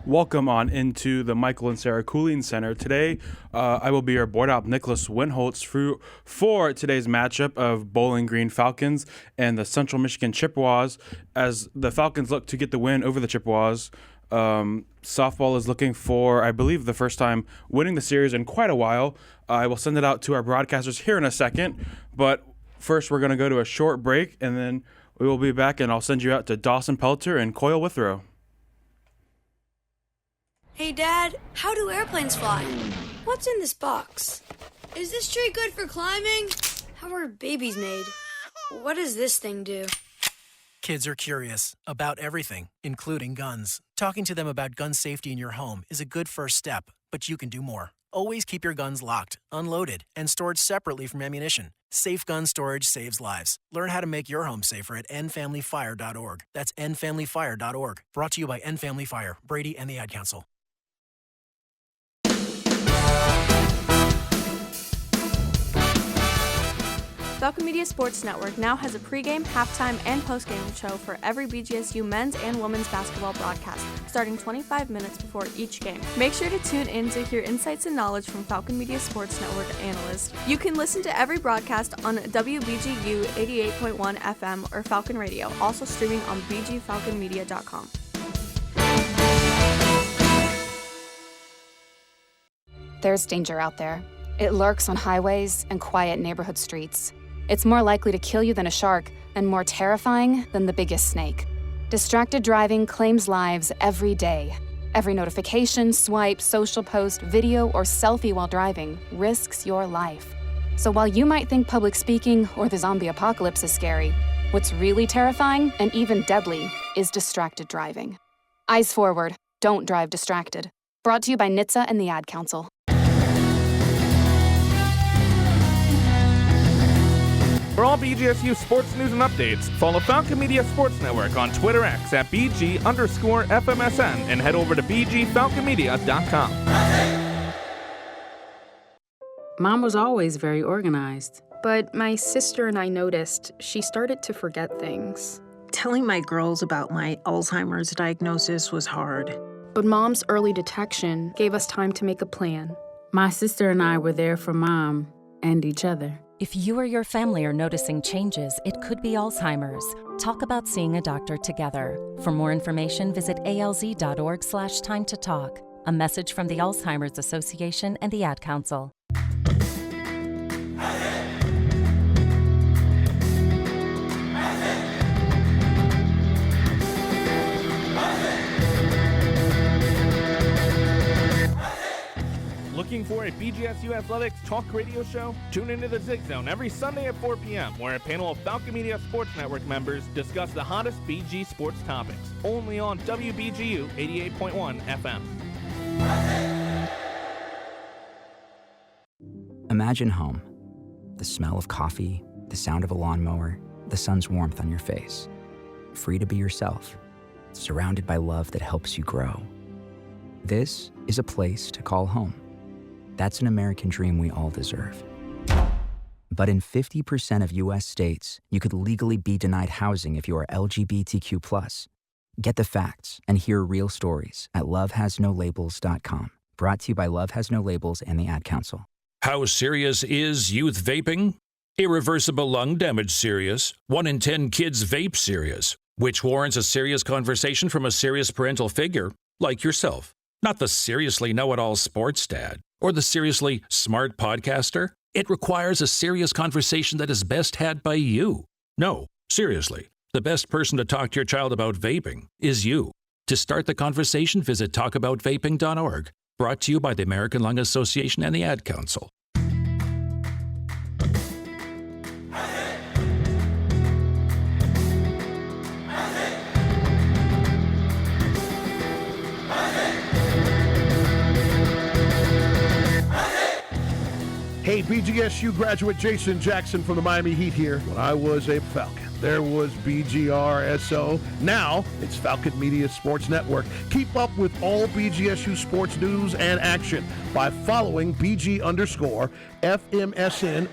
Welcome on into the Michael and Sarah Cooling Center. Today, I will be your board op, Nicholas Winholtz, for today's matchup of Bowling Green Falcons and the Central Michigan Chippewas. As the Falcons look to get the win over the Chippewas, softball is looking for, I believe, the first time winning the series in quite a while. I will send it out to our broadcasters here in a second, but first we're going to go to a short break, and then we will be back, and I'll send you out to Dawson Pelter and Coyle Withrow. Hey, Dad, how do airplanes fly? What's in this box? Is this tree good for climbing? How are babies made? What does this thing do? Kids are curious about everything, including guns. Talking to them about gun safety in your home is a good first step, but you can do more. Always keep your guns locked, unloaded, and stored separately from ammunition. Safe gun storage saves lives. Learn how to make your home safer at endfamilyfire.org. That's endfamilyfire.org. Brought to you by End Family Fire, Brady, and the Ad Council. Falcon Media Sports Network now has a pregame, halftime, and postgame show for every BGSU men's and women's basketball broadcast, starting 25 minutes before each game. Make sure to tune in to hear insights and knowledge from Falcon Media Sports Network analysts. You can listen to every broadcast on WBGU 88.1 FM or Falcon Radio, also streaming on bgfalconmedia.com. There's danger out there. It lurks on highways and quiet neighborhood streets. It's more likely to kill you than a shark and more terrifying than the biggest snake. Distracted driving claims lives every day. Every notification, swipe, social post, video, or selfie while driving risks your life. So while you might think public speaking or the zombie apocalypse is scary, what's really terrifying and even deadly is distracted driving. Eyes forward, don't drive distracted. Brought to you by NHTSA and the Ad Council. For all BGSU sports news and updates, follow Falcon Media Sports Network on Twitter X at BG_FMSN and head over to BGFalconmedia.com. Mom was always very organized. But my sister and I noticed she started to forget things. Telling my girls about my Alzheimer's diagnosis was hard. But Mom's early detection gave us time to make a plan. My sister and I were there for Mom and each other. If you or your family are noticing changes, it could be Alzheimer's. Talk about seeing a doctor together. For more information, visit alz.org/time to talk. A message from the Alzheimer's Association and the Ad Council. Looking for a BGSU Athletics talk radio show? Tune into the Zig Zone every Sunday at 4 p.m., where a panel of Falcon Media Sports Network members discuss the hottest BG sports topics. Only on WBGU 88.1 FM. Imagine home. The smell of coffee, the sound of a lawnmower, the sun's warmth on your face. Free to be yourself, surrounded by love that helps you grow. This is a place to call home. That's an American dream we all deserve. But in 50% of U.S. states, you could legally be denied housing if you are LGBTQ+. Get the facts and hear real stories at lovehasnolabels.com. Brought to you by Love Has No Labels and the Ad Council. How serious is youth vaping? Irreversible lung damage serious. 1 in 10 kids vape serious, which warrants a serious conversation from a serious parental figure like yourself. Not the seriously know-it-all sports dad or the seriously smart podcaster. It requires a serious conversation that is best had by you. No, seriously, the best person to talk to your child about vaping is you. To start the conversation, visit talkaboutvaping.org. Brought to you by the American Lung Association and the Ad Council. Hey, BGSU graduate Jason Jackson from the Miami Heat here. When I was a Falcon, there was BGRSO. Now it's Falcon Media Sports Network. Keep up with all BGSU sports news and action by following BG_FMSN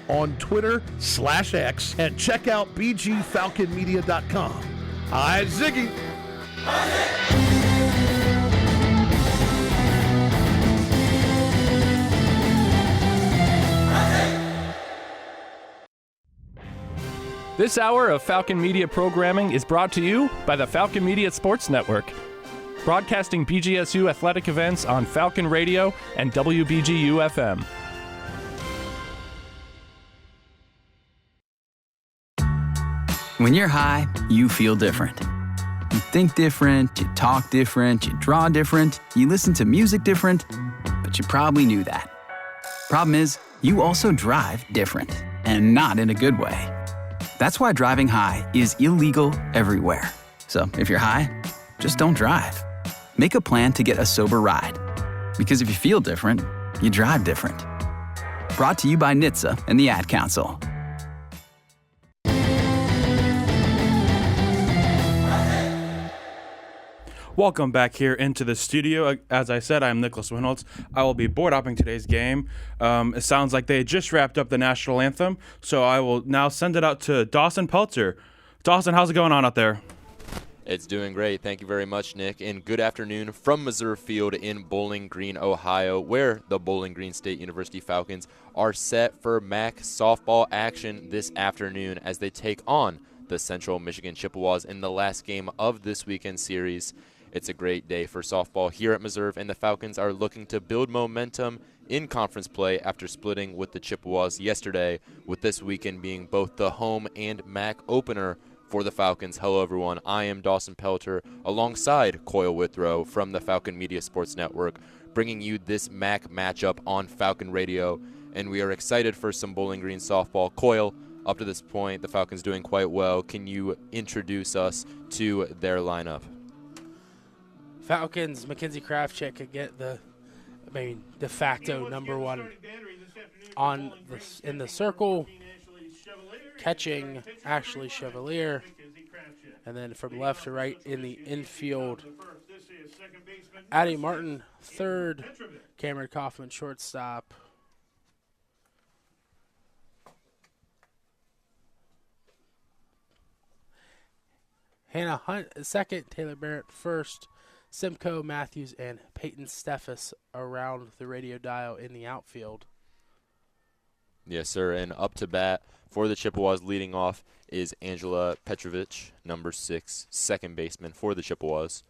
on Twitter/X and check out BGFalconmedia.com. Hi, Ziggy. This hour of Falcon Media programming is brought to you by the Falcon Media Sports Network, broadcasting BGSU athletic events on Falcon Radio and WBGU FM. When you're high, you feel different. You think different, you talk different, you draw different, you listen to music different, but you probably knew that. Problem is, you also drive different, and not in a good way. That's why driving high is illegal everywhere. So if you're high, just don't drive. Make a plan to get a sober ride. Because if you feel different, you drive different. Brought to you by NHTSA and the Ad Council. Welcome back here into the studio. As I said, I'm Nicholas Winholtz. I will be board hopping today's game. It sounds like they just wrapped up the national anthem, so I will now send it out to Dawson Peltzer. Dawson, how's it going on out there? It's doing great. Thank you very much, Nick. And good afternoon from Missouri Field in Bowling Green, Ohio, where the Bowling Green State University Falcons are set for MAC softball action this afternoon as they take on the Central Michigan Chippewas in the last game of this weekend series. It's a great day for softball here at Missouri, and the Falcons are looking to build momentum in conference play after splitting with the Chippewas yesterday, with this weekend being both the home and MAC opener for the Falcons. Hello, everyone. I am Dawson Pelter alongside Coyle Withrow from the Falcon Media Sports Network, bringing you this MAC matchup on Falcon Radio, and we are excited for some Bowling Green softball. Coyle, up to this point, the Falcons doing quite well. Can you introduce us to their lineup? Falcons, Mackenzie Krafchick could get the de facto number one in the circle, catching Ashley Chevalier, and then from left to right in the infield, Addie Martin, third, Cameron Kaufman, shortstop. Hannah Hunt, second, Taylor Barrett, first, Simcoe, Matthews, and Peyton Steffes around the radio dial in the outfield. Yes, sir, and up to bat for the Chippewas leading off is Angela Petrovich, number 6, second baseman for the Chippewas.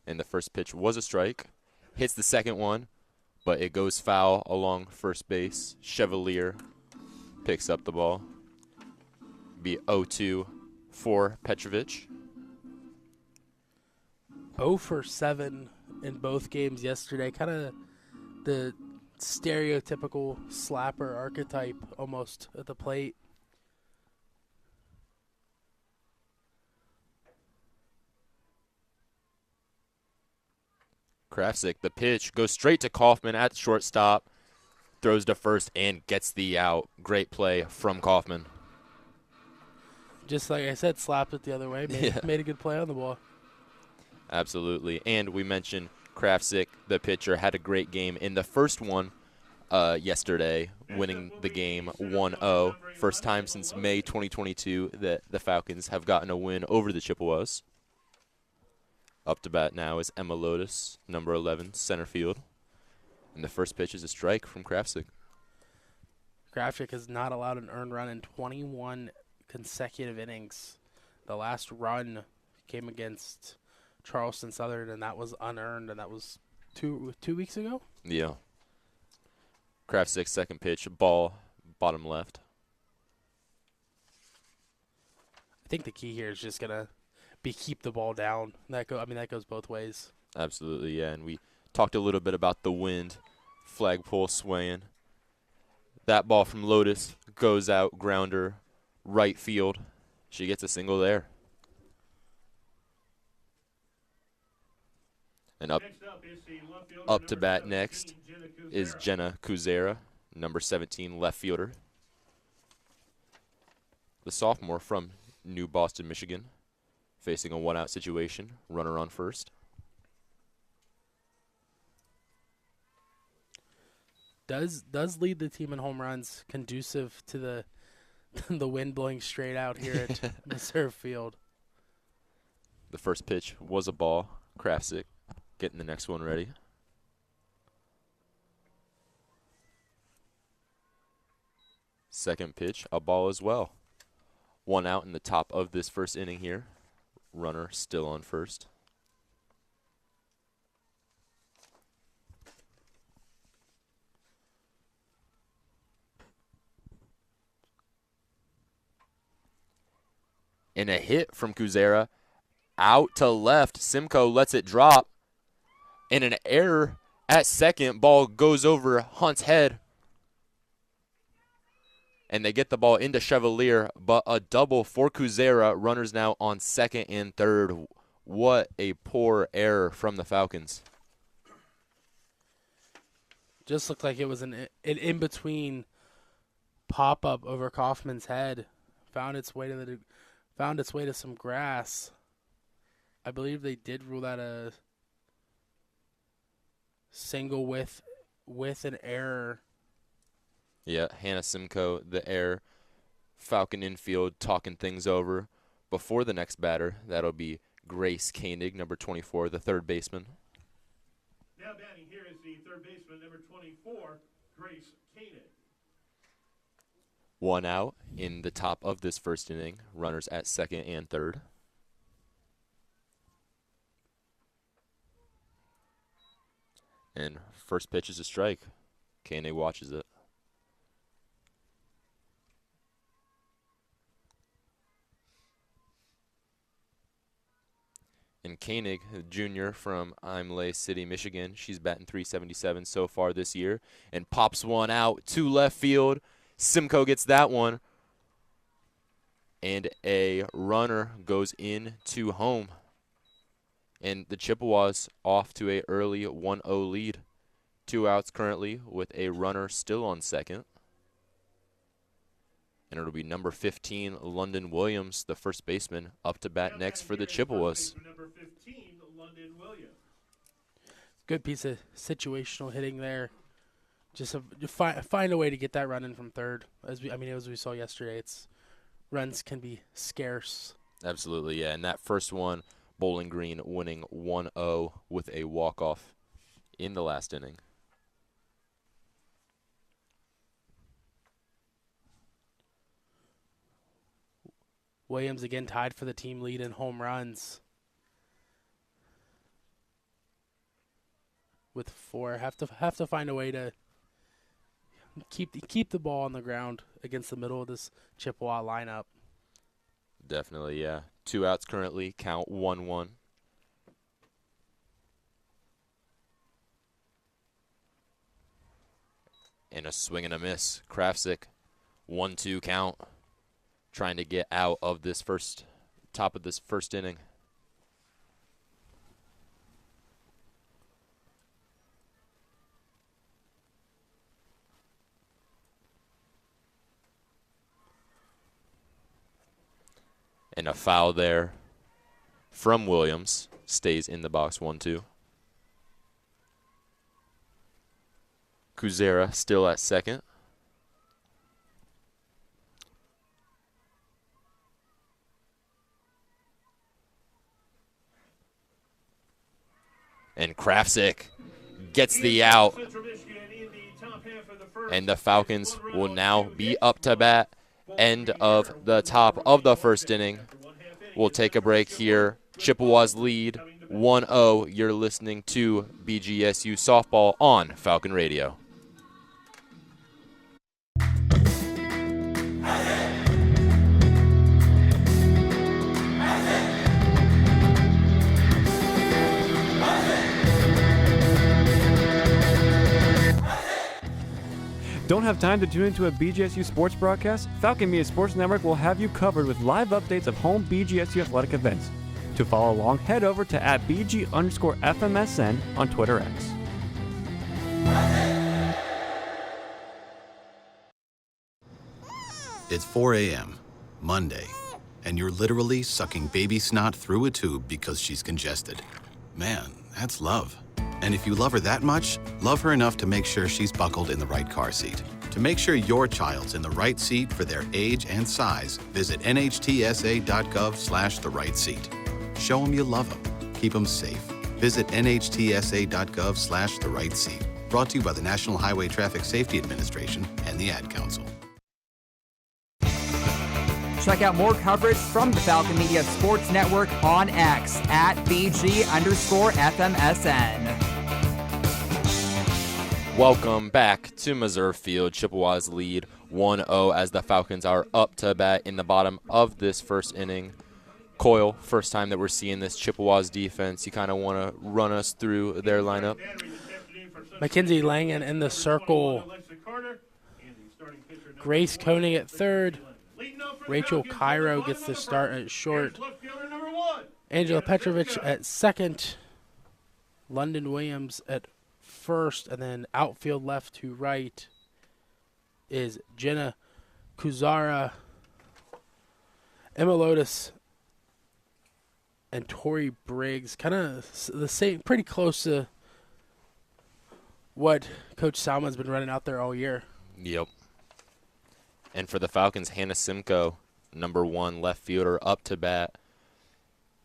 And the first pitch was a strike. Hits the second one, but it goes foul along first base. Chevalier picks up the ball. Be 0-2 for Petrovich. 0 for 7 in both games yesterday. Kind of the stereotypical slapper archetype almost at the plate. Krafczyk, the pitch, goes straight to Kaufman at shortstop, throws to first, and gets the out. Great play from Kaufman. Just like I said, slapped it the other way. Made a good play on the ball. Absolutely. And we mentioned Krafczyk, the pitcher, had a great game in the first one yesterday, winning the game 1-0. First time since May 2022 that the Falcons have gotten a win over the Chippewas. Up to bat now is Emma Lotus, number 11, center field. And the first pitch is a strike from Krafczyk. Krafczyk has not allowed an earned run in 21 consecutive innings. The last run came against Charleston Southern, and that was unearned, and that was two weeks ago? Yeah. Krafczyk's second pitch, ball, bottom left. I think the key here is just going to be keep the ball down. That goes both ways. Absolutely, yeah, and we talked a little bit about the wind, flagpole swaying. That ball from Lotus goes out, grounder, right field. She gets a single there. And up to bat next is Jenna Kuzera, number 17, left fielder. The sophomore from New Boston, Michigan, facing a one-out situation, runner on first. Does lead the team in home runs, conducive to the wind blowing straight out here at Missouri Field. The first pitch was a ball. Krafczyk getting the next one ready. Second pitch, a ball as well. 1 out in the top of this first inning here. Runner still on first. And a hit from Kuzera. Out to left. Simcoe lets it drop. And an error at second. Ball goes over Hunt's head. And they get the ball into Chevalier, but a double for Kuzera. Runners now on second and third. What a poor error from the Falcons. Just looked like it was an in-between pop-up over Kaufman's head. Found its way to some grass. I believe they did rule that a single with an error. Yeah, Hannah Simcoe, the error. Falcon infield talking things over before the next batter. That'll be Grace Koenig, number 24, the third baseman. Now batting here is the third baseman, number 24, Grace Koenig. 1 out in the top of this first inning. Runners at second and third. And first pitch is a strike. Koenig watches it. And Koenig, a junior from Imlay City, Michigan, she's batting .377 so far this year, and pops one out to left field. Simcoe gets that one, and a runner goes into home. And the Chippewas off to a early 1-0 lead. 2 outs currently with a runner still on second. And it'll be number 15, London Williams, the first baseman, up to bat next for the Chippewas. Number 15, London Williams. Good piece of situational hitting there. Just find a way to get that run in from third. As we saw yesterday, runs can be scarce. Absolutely, yeah. And that first one, Bowling Green winning 1-0 with a walk-off in the last inning. Williams again tied for the team lead in home runs with 4. Have to find a way to keep the ball on the ground against the middle of this Chippewa lineup. Definitely, yeah. 2 outs currently, count 1-1. And a swing and a miss. Krafsick, 1-2 count. Trying to get out of this top of this first inning. And a foul there from Williams. Stays in the box, 1-2. Kuzera still at second. And Krafsick gets the out. And the Falcons will now be up to bat. End of the top of the first inning. We'll take a break here. Chippewas lead 1-0. You're listening to BGSU Softball on Falcon Radio. Don't have time to tune into a BGSU sports broadcast? Falcon Media Sports Network will have you covered with live updates of home BGSU athletic events. To follow along, head over to @BG_FMSN on Twitter X. It's 4 a.m., Monday, and you're literally sucking baby snot through a tube because she's congested. Man, that's love. And if you love her that much, love her enough to make sure she's buckled in the right car seat. To make sure your child's in the right seat for their age and size, visit nhtsa.gov/the right seat. Show them you love them. Keep them safe. Visit nhtsa.gov/the right seat. Brought to you by the National Highway Traffic Safety Administration and the Ad Council. Check out more coverage from the Falcon Media Sports Network on X at BG_FMSN. Welcome back to Missouri Field. Chippewas lead 1-0 as the Falcons are up to bat in the bottom of this first inning. Coyle, first time that we're seeing this Chippewas defense. You kind of want to run us through their lineup? Mackenzie Langen in the circle. Grace Koenig at third. Rachel Cairo gets the start at short. Angela Petrovich at second. London Williams at first. And then outfield left to right is Jenna Kuzara, Emma Lotus, and Tori Briggs. Kind of the same, pretty close to what Coach Salmon's been running out there all year. Yep. And for the Falcons, Hannah Simcoe, number 1 left fielder, up to bat.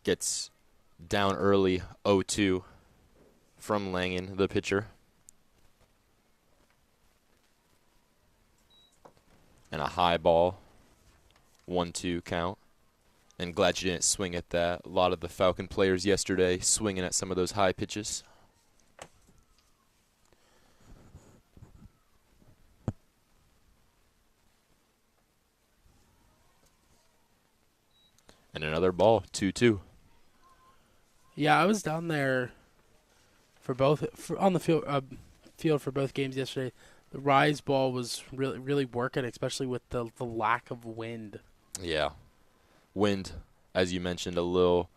Gets down early, 0-2 from Langen, the pitcher. And a high ball, 1-2 count. And glad you didn't swing at that. A lot of the Falcon players yesterday swinging at some of those high pitches. And another ball, 2-2. Yeah, I was down there for both on the field for both games yesterday. The rise ball was really working, especially with the lack of wind. Yeah, wind, as you mentioned, a little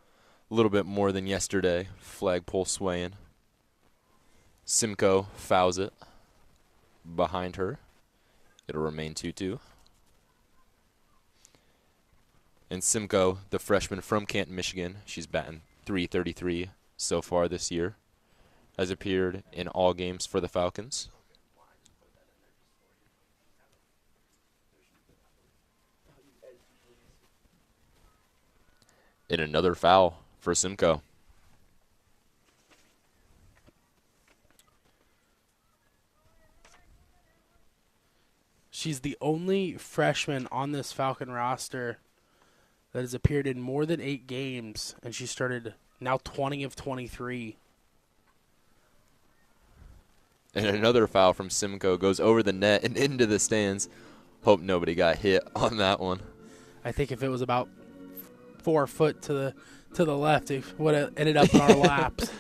bit more than yesterday. Flagpole swaying. Simcoe fouls it behind her. It'll remain 2-2. And Simcoe, the freshman from Canton, Michigan, she's batting .333 so far this year, has appeared in all games for the Falcons. And another foul for Simcoe. She's the only freshman on this Falcon roster that has appeared in more than 8 games, and she started now 20 of 23. And another foul from Simcoe goes over the net and into the stands. Hope nobody got hit on that one. I think if it was about 4 foot to the left, it would have ended up in our laps.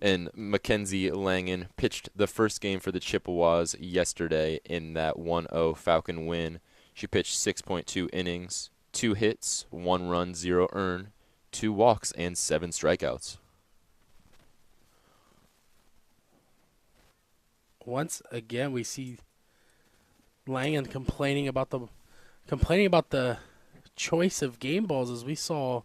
And Mackenzie Langen pitched the first game for the Chippewas yesterday in that 1-0 Falcon win. She pitched 6.2 innings, 2 hits, 1 run, 0 earned, 2 walks, and 7 strikeouts. Once again, we see Langen complaining about the choice of game balls, as we saw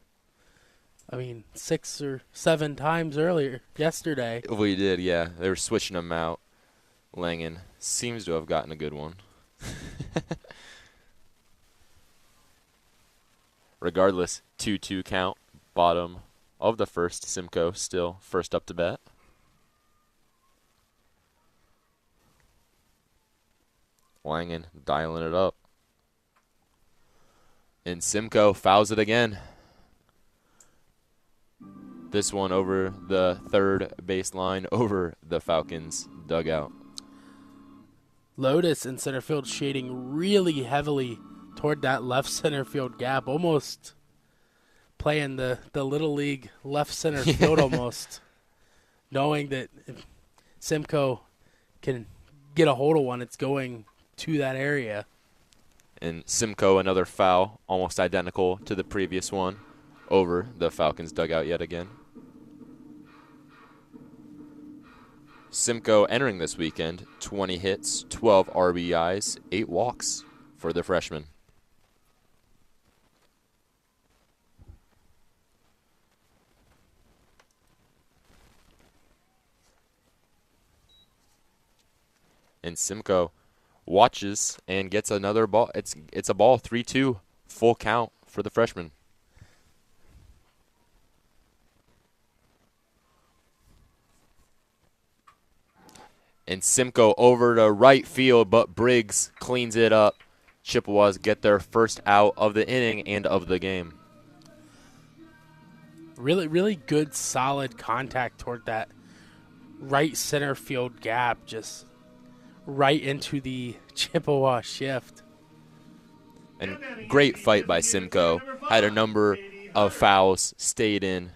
6 or 7 times earlier yesterday. We did, yeah. They were switching them out. Langen seems to have gotten a good one. Regardless, 2-2 count, bottom of the first. Simcoe still first up to bat. Langen dialing it up. And Simcoe fouls it again. This one over the third baseline, over the Falcons' dugout. Lotus in center field shading really heavily toward that left center field gap, almost playing the Little League left center field almost, knowing that if Simcoe can get a hold of one, it's going to that area. And Simcoe, another foul, almost identical to the previous one, over the Falcons' dugout yet again. Simcoe entering this weekend, 20 hits, 12 RBIs, 8 walks for the freshman. And Simcoe watches and gets another ball. It's a ball, 3-2, full count for the freshman. And Simcoe over to right field, but Briggs cleans it up. Chippewas get their first out of the inning and of the game. Really, really good, solid contact toward that right center field gap, just right into the Chippewa shift. And great fight by Simcoe. Had a number of fouls, stayed in.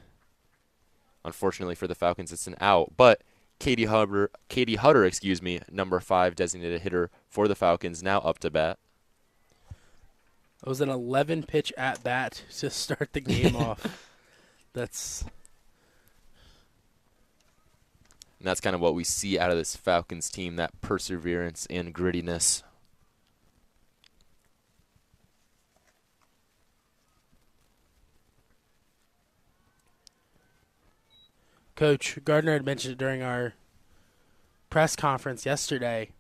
Unfortunately for the Falcons, it's an out. But Katie Hutter, number 5 designated hitter for the Falcons, now up to bat. It was an 11-pitch at-bat to start the game off. That's kind of what we see out of this Falcons team, that perseverance and grittiness. Coach Gardner had mentioned it during our press conference yesterday,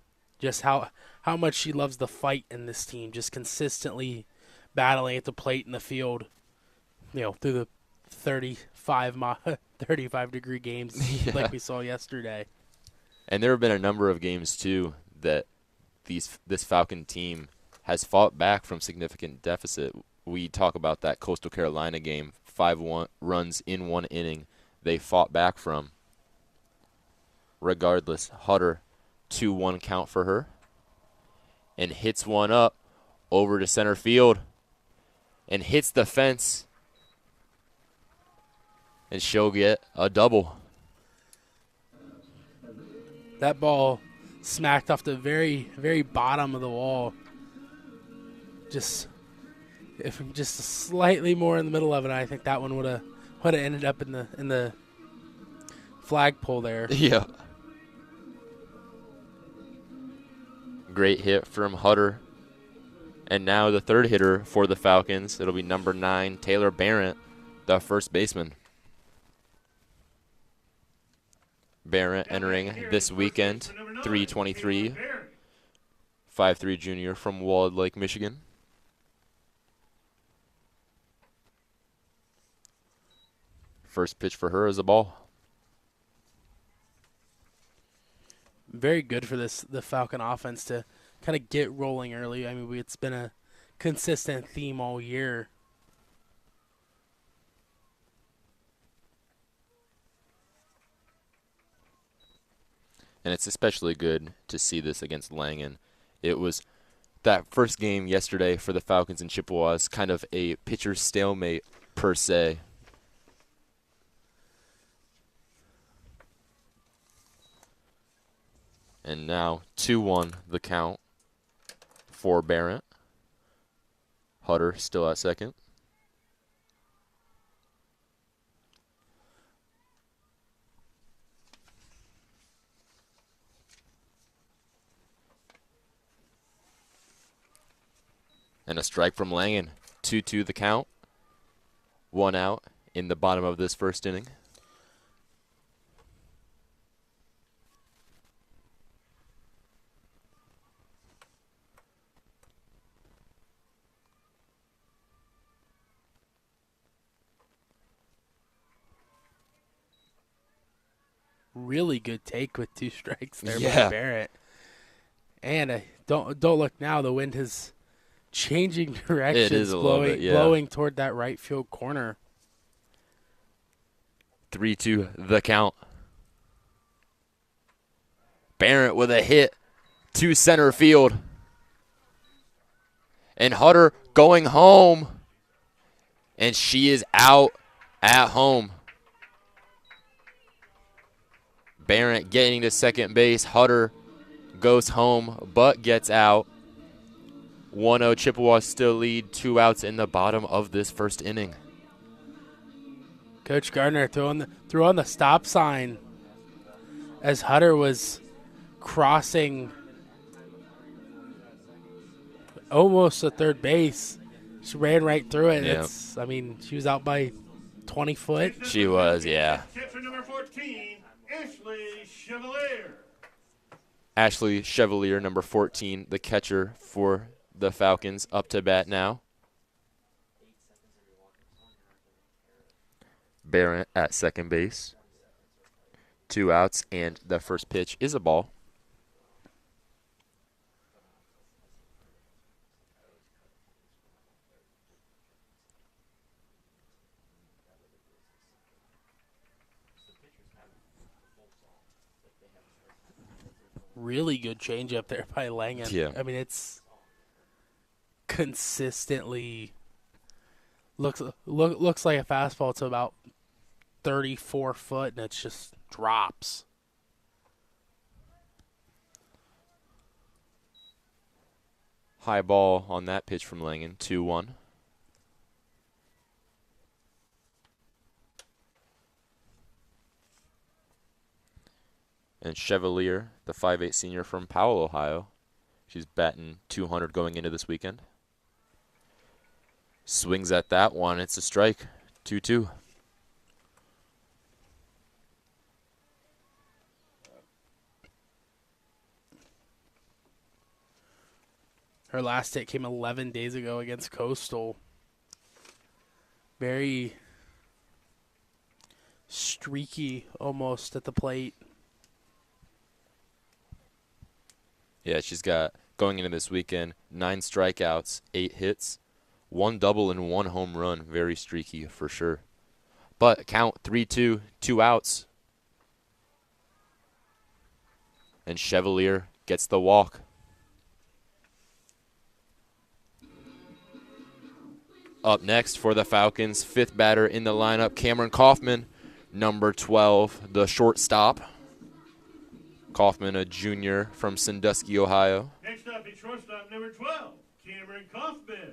just how much she loves the fight in this team, just consistently battling at the plate in the field, through the 35-degree games like we saw yesterday. And there have been a number of games, too, that this Falcon team has fought back from significant deficit. We talk about that Coastal Carolina game, 5 runs in 1 inning they fought back from. Regardless, Hutter, 2-1 count for her. And hits one up over to center field. And hits the fence. And she'll get a double. That ball smacked off the very, very bottom of the wall. Just slightly more in the middle of it, I think that one would have ended up in the flagpole there. Yeah. Great hit from Hutter. And now the third hitter for the Falcons. It'll be number 9, Taylor Barrett, the first baseman. Barrett entering this weekend, 323, 5'3" junior from Walled Lake, Michigan. First pitch for her is a ball. Very good for the Falcon offense to kind of get rolling early. I mean, it's been a consistent theme all year. And it's especially good to see this against Langen. It was that first game yesterday for the Falcons and Chippewas, kind of a pitcher stalemate per se. And now 2-1 the count for Barrett. Hutter still at second. And a strike from Langen. 2-2 the count. 1 out in the bottom of this first inning. Really good take with 2 strikes there Yeah. by Barrett. And don't look now. The wind is changing directions, It is a little bit, yeah. blowing toward that right field corner. 3-2 the count. Barrett with a hit to center field. And Hutter going home. And she is out at home. Barrett getting to second base. Hutter goes home but gets out. 1-0 Chippewas still lead. 2 outs in the bottom of this first inning. Coach Gardner threw on the stop sign as Hutter was crossing almost to third base. She ran right through it. Yeah. She was out by 20 foot. She was, yeah. Catcher number 14, Ashley Chevalier. Ashley Chevalier, number 14, the catcher for the Falcons, up to bat now. Barrett at second base. 2 outs, and the first pitch is a ball. Really good changeup there by Langen. Yeah. I mean, it's consistently looks like a fastball to about 34 foot, and it just drops. High ball on that pitch from Langen, 2-1. And Chevalier, the 5'8" senior from Powell, Ohio. She's batting 200 going into this weekend. Swings at that one. It's a strike. 2-2. Her last hit came 11 days ago against Coastal. Very streaky almost at the plate. Yeah, she's got, going into this weekend, 9 strikeouts, 8 hits, 1 double and 1 home run. Very streaky for sure. But count 3-2, 2 outs. And Chevalier gets the walk. Up next for the Falcons, 5th batter in the lineup, Cameron Kaufman, number 12, the shortstop. Kaufman, a junior from Sandusky, Ohio. Next up is shortstop number 12, Cameron Kaufman.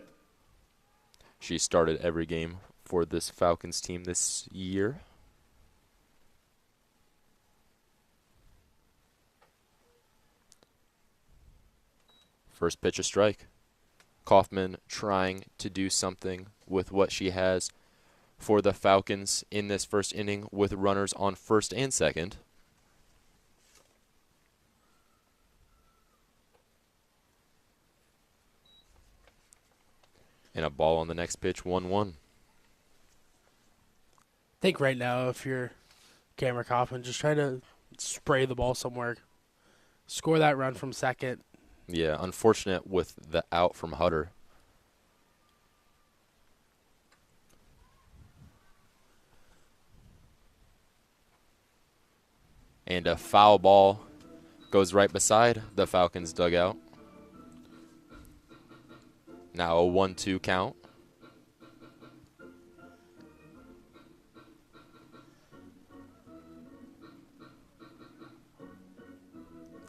She started every game for this Falcons team this year. First pitch, a strike. Kaufman trying to do something with what she has for the Falcons in this first inning with runners on first and second. And a ball on the next pitch, 1-1. I think right now, if you're Cameron Kaufman, just try to spray the ball somewhere. Score that run from second. Yeah, unfortunate with the out from Hutter. And a foul ball goes right beside the Falcons' dugout. Now a 1-2 count.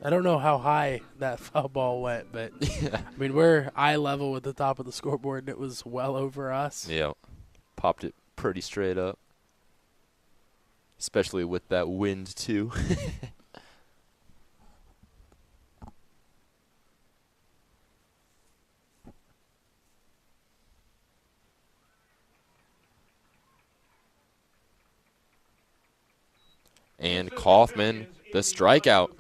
I don't know how high that foul ball went, but I mean, we're eye level with the top of the scoreboard, and it was well over us. Yeah, popped it pretty straight up, especially with that wind too. And Kaufman, the strikeout.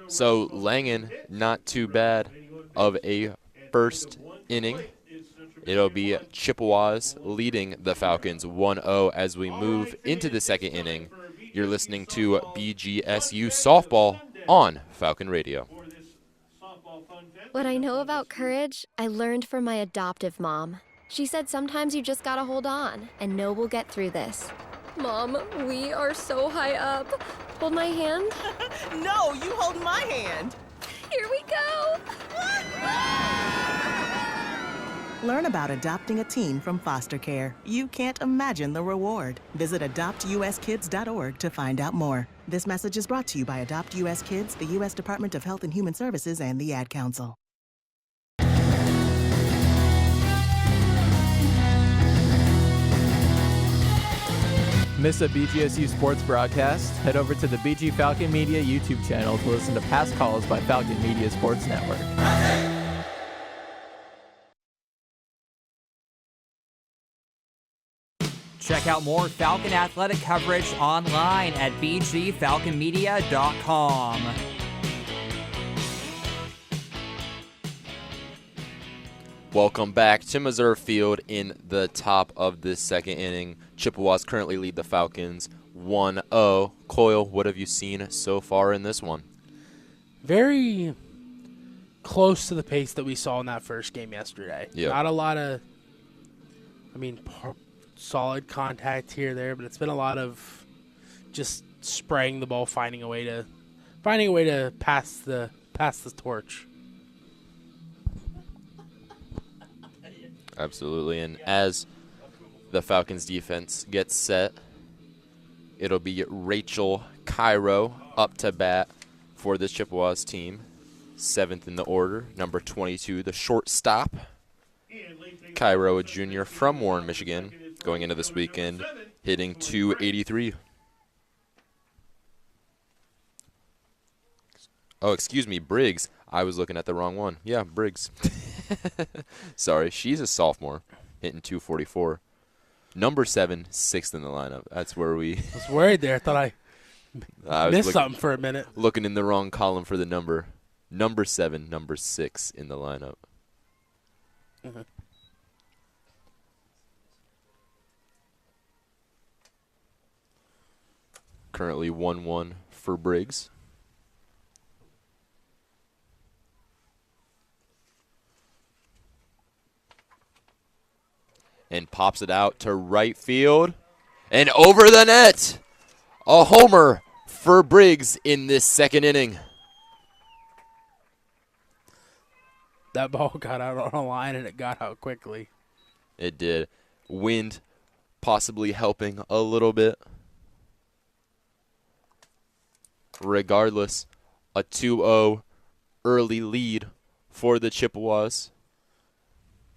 So Langen, not too bad of a first inning. It'll be Chippewas leading the Falcons 1-0 as we move into the second inning. You're listening to BGSU Softball on Falcon Radio. What I know about courage, I learned from my adoptive mom. She said sometimes you just gotta hold on and know we'll get through this. Mom, we are so high up. Hold my hand. No, you hold my hand. Here we go. Learn about adopting a teen from foster care. You can't imagine the reward. Visit adoptuskids.org to find out more. This message is brought to you by Adopt US Kids, the U.S. Department of Health and Human Services, and the Ad Council. Miss a BGSU sports broadcast? Head over to the BG Falcon Media YouTube channel to listen to past calls by Falcon Media Sports Network. Check out more Falcon athletic coverage online at bgfalconmedia.com. Welcome back to Missouri Field in the top of this second inning. Chippewas currently lead the Falcons 1-0. Coyle, what have you seen so far in this one? Very close to the pace that we saw in that first game yesterday. Yep. Not a lot of, solid contact here or there, but it's been a lot of just spraying the ball, finding a way to finding a way to pass the torch. Absolutely, and as the Falcons defense gets set, it'll be Rachel Cairo up to bat for the Chippewas team. 7th in the order, number 22, the shortstop. Cairo, a junior from Warren, Michigan, going into this weekend, hitting .283. Oh, excuse me, Briggs. I was looking at the wrong one. Yeah, Briggs. Sorry, she's a sophomore, hitting .244. Number 7, 6th in the lineup. That's where we... I was worried there. I thought I missed something for a minute. Looking in the wrong column for the number. Number 7, number 6 in the lineup. Mm-hmm. Currently 1-1 for Briggs. And pops it out to right field. And over the net. A homer for Briggs in this second inning. That ball got out on a line, and it got out quickly. It did. Wind possibly helping a little bit. Regardless, a 2-0 early lead for the Chippewas.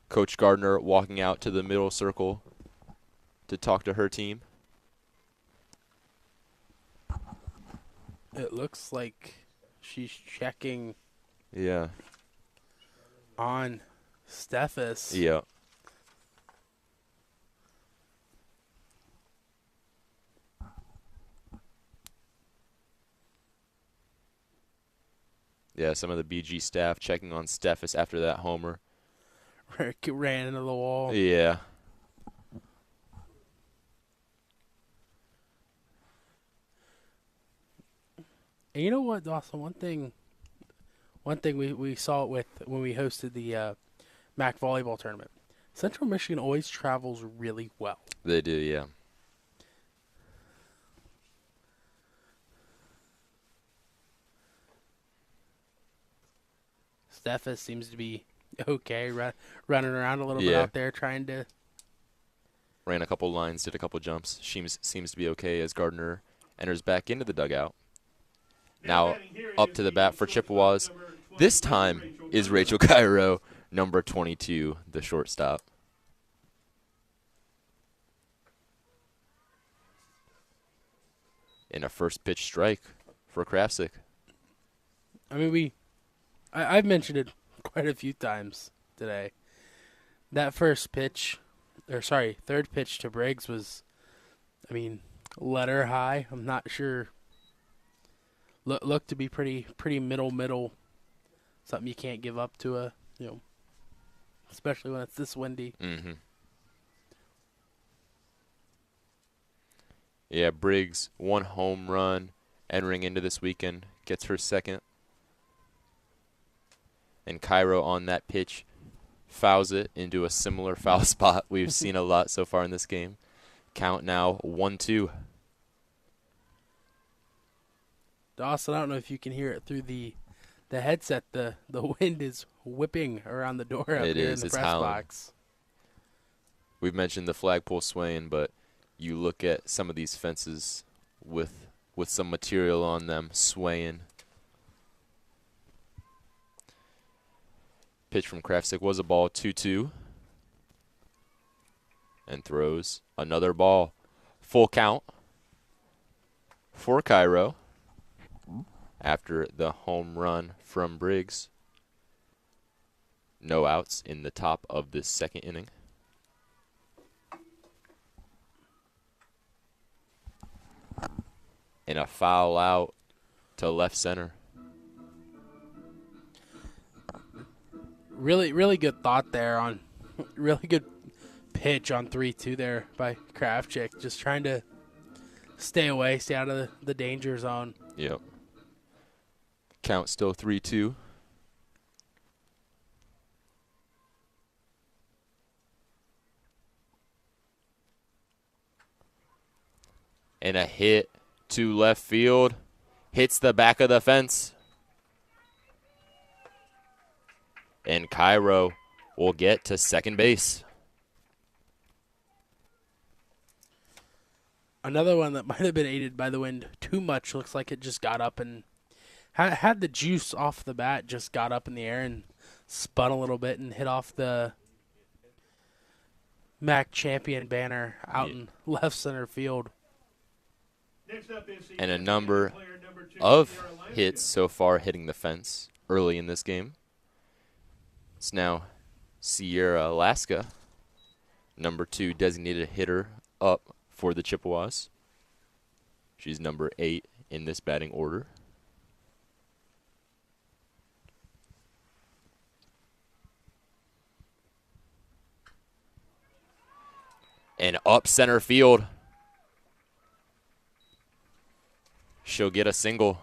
Coach Gardner walking out to the middle circle to talk to her team. It looks like she's checking on Steffes. Yeah. Yeah, some of the BG staff checking on Steffes after that homer. Ran into the wall. Yeah. And you know what, Dawson? One thing we saw it with when we hosted the MAC volleyball tournament. Central Michigan always travels really well. They do, yeah. Steffes seems to be okay, running around a little bit out there trying to. Ran a couple lines, did a couple jumps. Seems to be okay as Gardner enters back into the dugout. Now up to the bat for Chippewas. This time is Rachel Cairo, number 22, the shortstop. And a first pitch strike for Krafsick. I mean, I've mentioned it quite a few times today. That third pitch to Briggs was, letter high. I'm not sure. Looked to be pretty middle. Something you can't give up to especially when it's this windy. Mm-hmm. Yeah, Briggs, 1 home run entering into this weekend, gets her second. And Cairo on that pitch fouls it into a similar foul spot we've seen a lot so far in this game. Count now 1-2. Dawson, I don't know if you can hear it through the headset. The wind is whipping around the door up here in the press box. We've mentioned the flagpole swaying, but you look at some of these fences with some material on them swaying. Pitch from Krafsick was a ball, 2-2. And throws another ball. Full count for Cairo after the home run from Briggs. No outs in the top of the second inning. And a foul out to left center. Really, really good thought there on, really good pitch on 3-2 there by Krafsick. Just trying to stay away, stay out of the danger zone. Yep. Count still 3-2. And a hit to left field. hits the back of the fence. And Cairo will get to second base. Another one that might have been aided by the wind too much. Looks like it just got up and had the juice off the bat, just got up in the air and spun a little bit and hit off the MAC champion banner out in left center field. And a number of hits so far hitting the fence early in this game. It's now Sierra Alaska, number 2 designated hitter up for the Chippewas. She's number 8 in this batting order. And up center field. She'll get a single.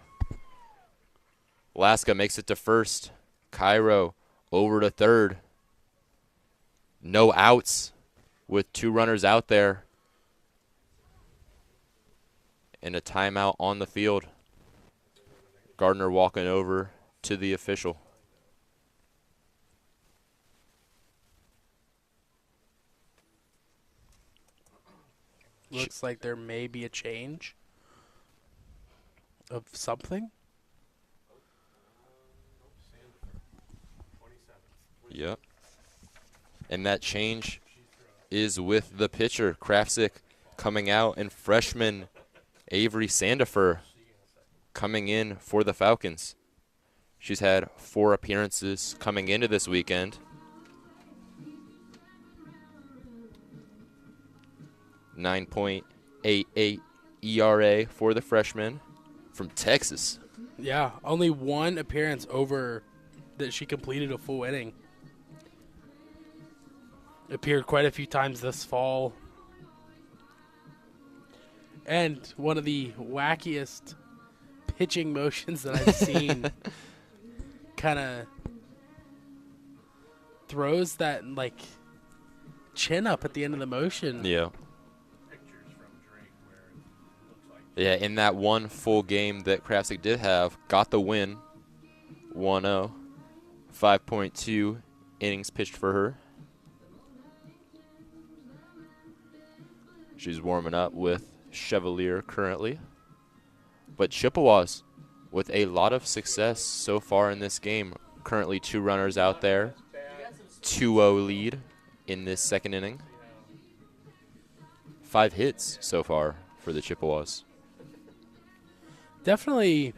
Alaska makes it to first. Cairo over to third. No outs with 2 runners out there. And a timeout on the field. Gardner walking over to the official. Looks like there may be a change of something. Yep. And that change is with the pitcher, Krafsick, coming out, and freshman Avery Sandifer coming in for the Falcons. She's had 4 appearances coming into this weekend. 9.88 ERA for the freshman from Texas. Yeah, only 1 appearance over that she completed a full inning. Appeared quite a few times this fall. And one of the wackiest pitching motions that I've seen. Kind of throws that, like, chin up at the end of the motion. Yeah. Yeah, in that one full game that Krafsick did have, got the win, 1-0, 5.2 innings pitched for her. She's warming up with Chevalier currently. But Chippewas with a lot of success so far in this game. Currently 2 runners out there, 2-0 lead in this second inning. 5 hits so far for the Chippewas. Definitely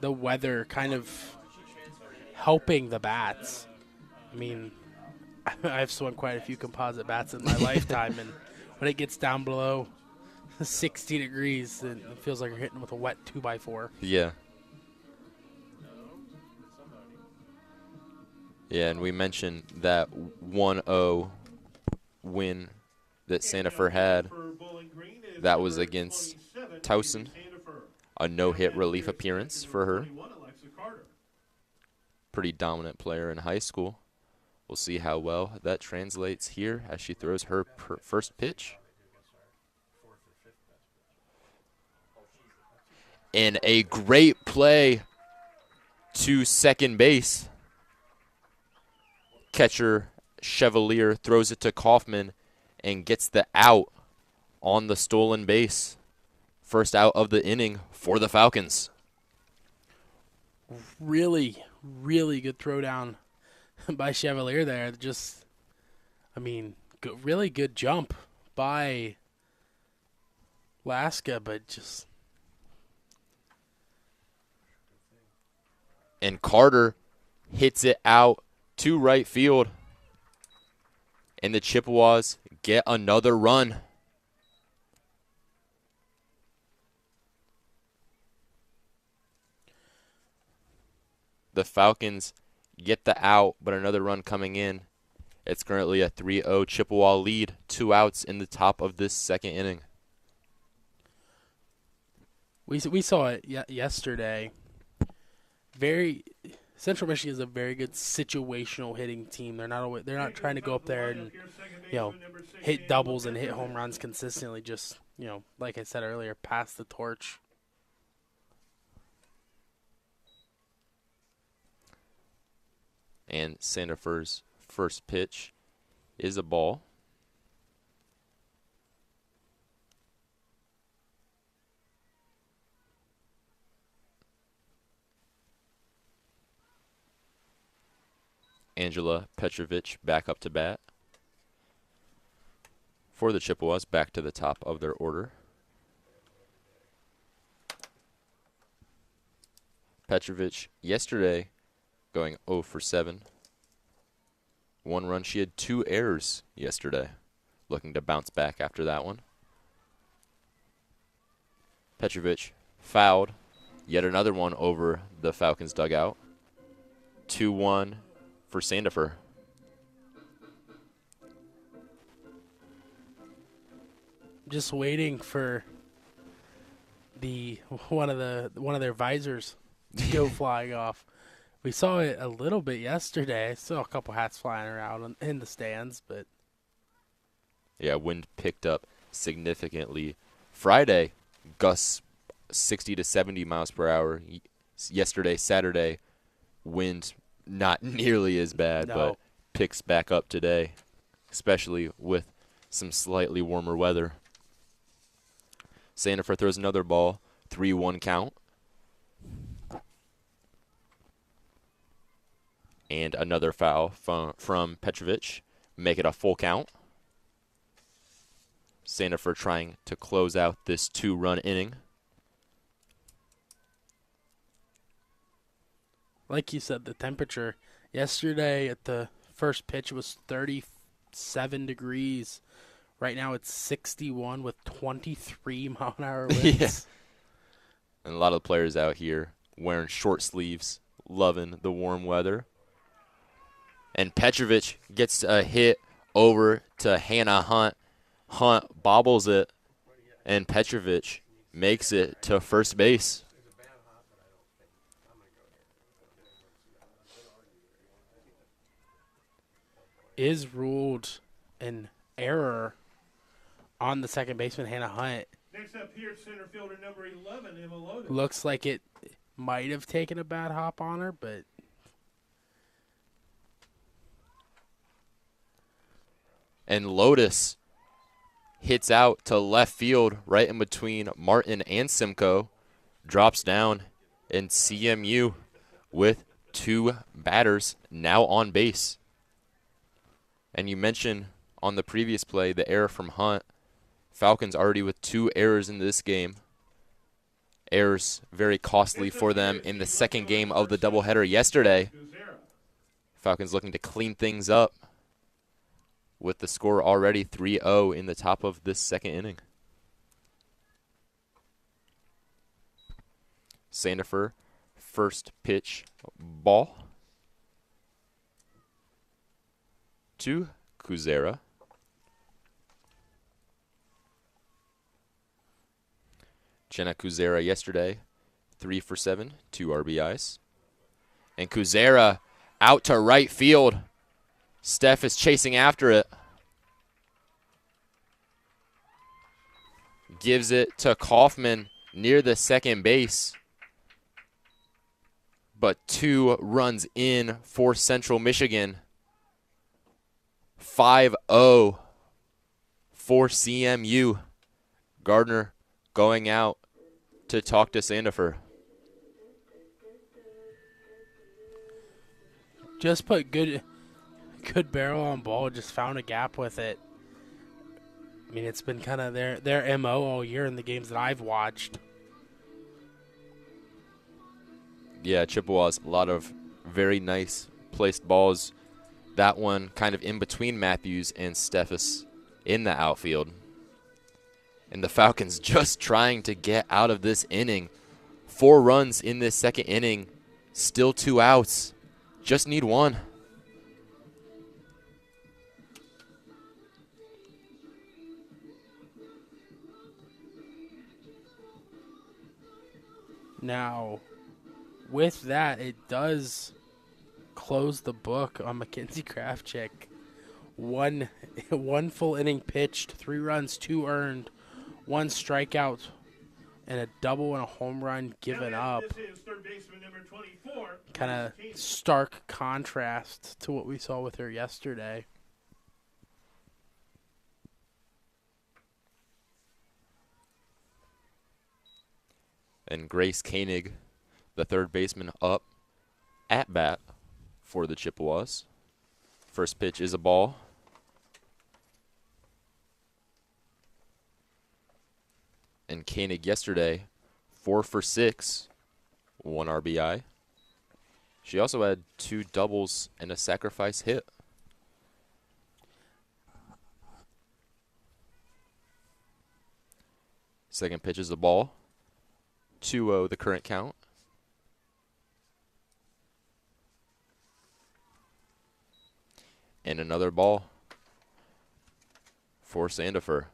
the weather kind of helping the bats. I mean, I've swung quite a few composite bats in my lifetime, and when it gets down below 60 degrees, it feels like you're hitting with a wet 2x4. Yeah. Yeah, and we mentioned that 1-0 win that Sandifer had. That was against Towson, a no-hit relief appearance for her. Pretty dominant player in high school. We'll see how well that translates here as she throws her first pitch. And a great play to second base. Catcher Chevalier throws it to Kaufman and gets the out on the stolen base. First out of the inning for the Falcons. Really, really good throwdown by Chevalier there. Just, I mean, really good jump by Laska, but just... And Carter hits it out to right field. And the Chippewas get another run. The Falcons get the out, but another run coming in. It's currently a 3-0 Chippewa lead. 2 outs in the top of this second inning. We saw it yesterday. Central Michigan is a very good situational hitting team. They're not trying to go up there and hit doubles and hit home runs consistently. Just like I said earlier, pass the torch. And Sandifer's first pitch is a ball. Angela Petrovic back up to bat for the Chippewas, back to the top of their order. Petrovic yesterday going 0 for 7. 1 run. She had 2 errors yesterday. Looking to bounce back after that one. Petrovic fouled. Yet another one over the Falcons dugout. 2-1 for Sandifer. Just waiting for one of their visors to go flying off. We saw it a little bit yesterday. I saw a couple hats flying around in the stands, but yeah, wind picked up significantly. Friday, gusts 60 to 70 miles per hour. Yesterday, Saturday, wind not nearly as bad, but picks back up today, especially with some slightly warmer weather. Sandifer throws another ball, 3-1 count. And another foul from Petrovic, make it a full count. Sandifer trying to close out this 2-run inning. Like you said, the temperature yesterday at the first pitch was 37 degrees. Right now it's 61 with 23 mile an hour winds. Yeah. And a lot of the players out here wearing short sleeves, loving the warm weather. And Petrovic gets a hit over to Hannah Hunt. Hunt bobbles it, and Petrovic makes it to first base. Is ruled an error on the second baseman, Hannah Hunt. Next up here, center fielder number 11, Emma Loden. Looks like it might have taken a bad hop on her, but and Lotus hits out to left field right in between Martin and Simcoe. Drops down, and CMU with 2 batters now on base. And you mentioned on the previous play the error from Hunt. Falcons already with 2 errors in this game. Errors very costly for them in the second game of the doubleheader yesterday. Falcons looking to clean things up with the score already 3-0 in the top of this second inning. Sandifer, first pitch, ball to Kuzera. Jenna Kuzera yesterday, 3 for 7, 2 RBIs. And Kuzera out to right field. Steph is chasing after it. Gives it to Kaufman near the second base. But 2 runs in for Central Michigan. 5-0 for CMU. Gardner going out to talk to Sandifer. just put good barrel on ball, just found a gap with it. I mean, it's been kind of their MO all year in the games that I've watched. Yeah, Chippewas, a lot of very nice placed balls. That one kind of in between Matthews and Steffes in the outfield. And the Falcons just trying to get out of this inning. 4 runs in this second inning. Still 2 outs. Just need 1. Now, with that, it does close the book on Mackenzie Kravchik. One full inning pitched, 3 runs, 2 earned, 1 strikeout and a double and a home run given up. Kind of stark contrast to what we saw with her yesterday. And Grace Koenig, the third baseman, up at bat for the Chippewas. First pitch is a ball. And Koenig yesterday, 4 for 6, 1 RBI. She also had 2 doubles and a sacrifice hit. Second pitch is a ball. 2-0 the current count. And another ball for Sandifer.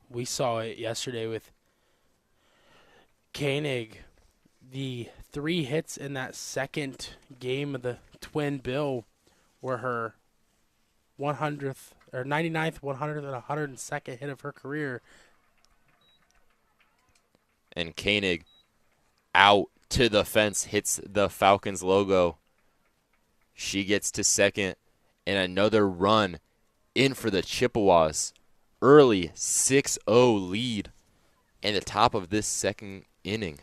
We saw it yesterday with Koenig. The 3 hits in that second game of the twin bill were her 100th or 99th, 100th, and 102nd hit of her career. And Koenig out to the fence, hits the Falcons logo. She gets to second, and another run in for the Chippewas. Early 6-0 lead in the top of this second inning.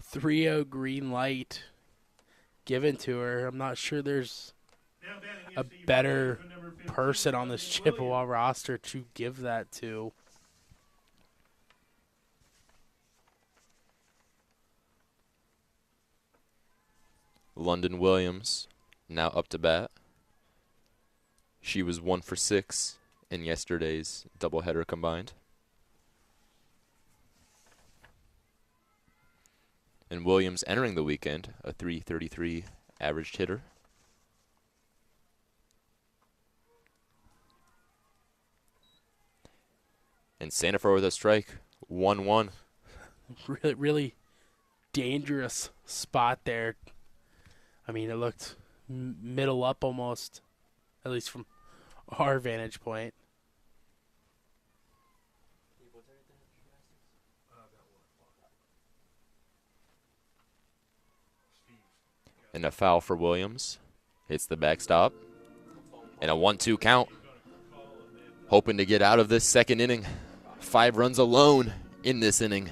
3-0 green light given to her. I'm not sure there's a better person on this Chippewa roster to give that to. London Williams now up to bat. She was 1 for 6 in yesterday's doubleheader combined. And Williams entering the weekend, a .333 averaged hitter. And Sandifer with a strike, 1-1. Really dangerous spot there. I mean, it looked middle up almost, at least from our vantage point. And a foul for Williams. Hits the backstop. And a 1-2 count. Hoping to get out of this second inning. 5 runs alone in this inning.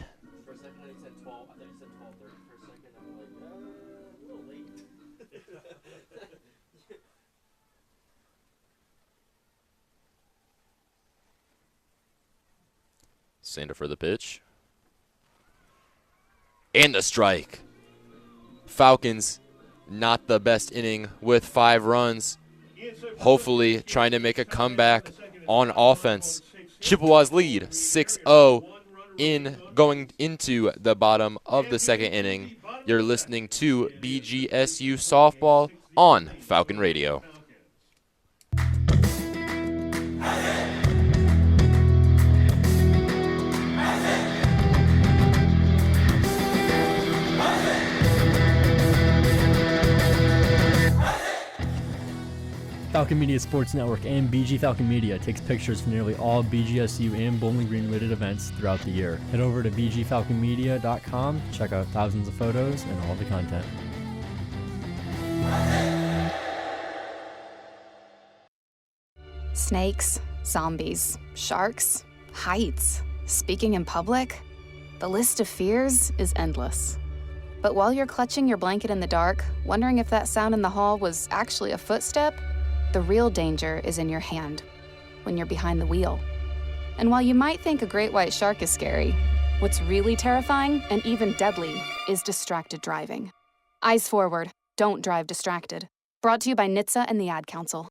Sander for the pitch. And a strike. Falcons, not the best inning with 5 runs. Hopefully trying to make a comeback on offense. Chippewas lead 6-0 going into the bottom of the second inning. You're listening to BGSU Softball on Falcon Radio. Falcon Media Sports Network and BG Falcon Media takes pictures for nearly all BGSU and Bowling Green related events throughout the year. Head over to bgfalconmedia.com to check out thousands of photos and all the content. Snakes, zombies, sharks, heights, speaking in public. The list of fears is endless. But while you're clutching your blanket in the dark, wondering if that sound in the hall was actually a footstep, the real danger is in your hand, when you're behind the wheel. And while you might think a great white shark is scary, what's really terrifying and even deadly is distracted driving. Eyes forward, don't drive distracted. Brought to you by NHTSA and the Ad Council.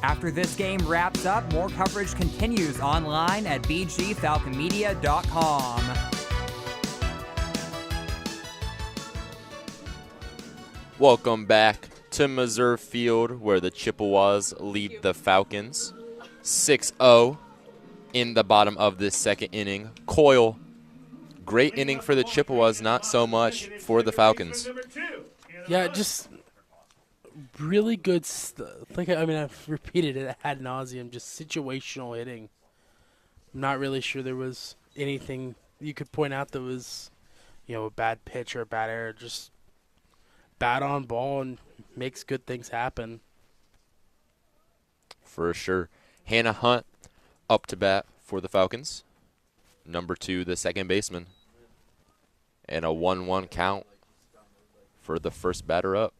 After this game wraps up, more coverage continues online at bgfalconmedia.com. Welcome back to Missouri Field, where the Chippewas lead the Falcons 6-0 in the bottom of this second inning. Coyle, great inning for the Chippewas, not so much for the Falcons. Yeah, just really good I've repeated it ad nauseum, just situational hitting. I'm not really sure there was anything you could point out that was, a bad pitch or a bad error. Just bat on ball and makes good things happen. For sure. Hannah Hunt up to bat for the Falcons. Number 2, the second baseman. And a 1-1 count for the first batter up.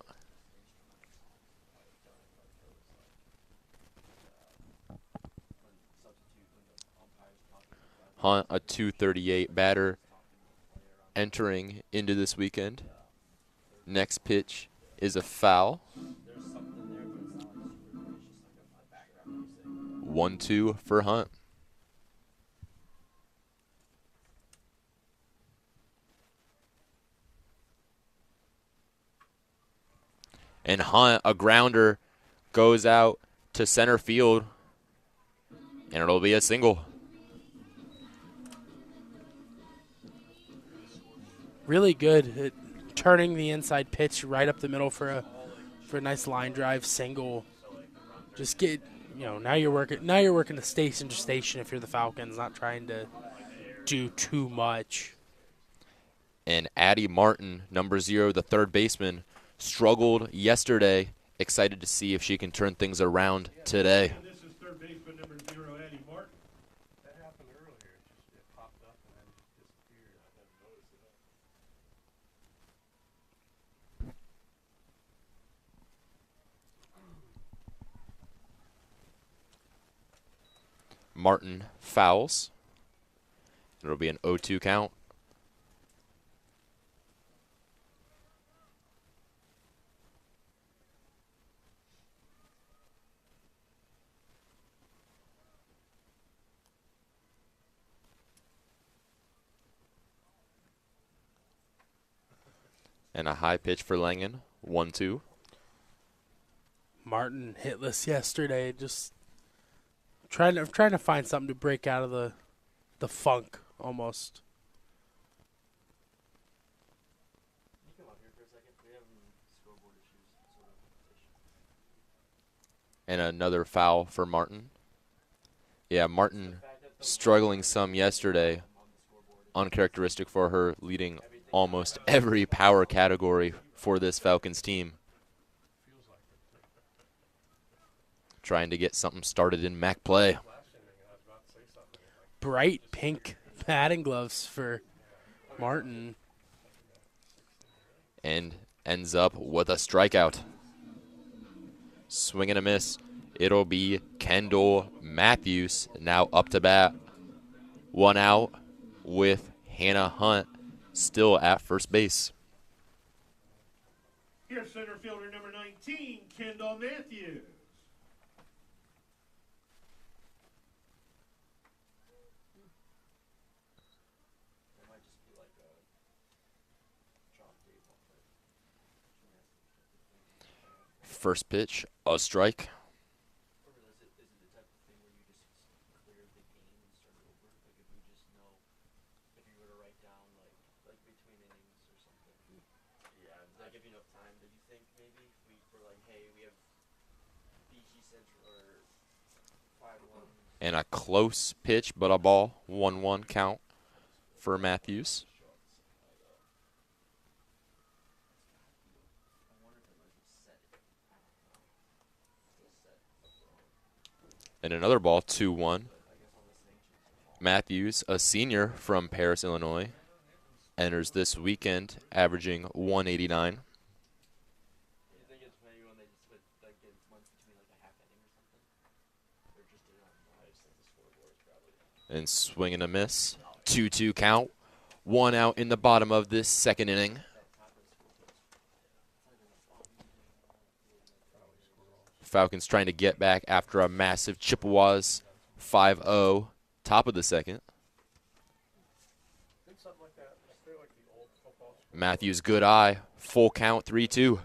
Hunt, a .238 batter, entering into this weekend. Next pitch is a foul. 1-2 for Hunt. And Hunt, a grounder, goes out to center field, and it'll be a single. Really good at turning the inside pitch right up the middle for a nice line drive single. Just get, now you're working the station to station if you're the Falcons, not trying to do too much. And Addie Martin, number 0, the third baseman, struggled yesterday. Excited to see if she can turn things around today. This is third baseman number 0, Addie Martin. That happened earlier. It popped up and then disappeared. I didn't notice it. Martin fouls. It'll be an 0-2 count. And a high pitch for Langen, 1-2. Martin hitless yesterday, just trying to find something to break out of the funk almost. And another foul for Martin. Yeah, Martin struggling some yesterday. Uncharacteristic for her, leading almost every power category for this Falcons team. Trying to get something started in MAC play. Bright pink batting gloves for Martin. And ends up with a strikeout. Swing and a miss. It'll be Kendall Matthews now up to bat. 1 out with Hannah Hunt still at first base. Here's center fielder number 19, Kendall Matthews. First pitch, a strike. And a close pitch, but a ball. 1-1 count for Matthews. And another ball, 2-1. Matthews, a senior from Paris, Illinois, enters this weekend averaging 189. And swing and a miss. 2-2 count. 1 out in the bottom of this second inning. Falcons trying to get back after a massive Chippewas 5-0 top of the second. Matthews, good eye. Full count, 3-2.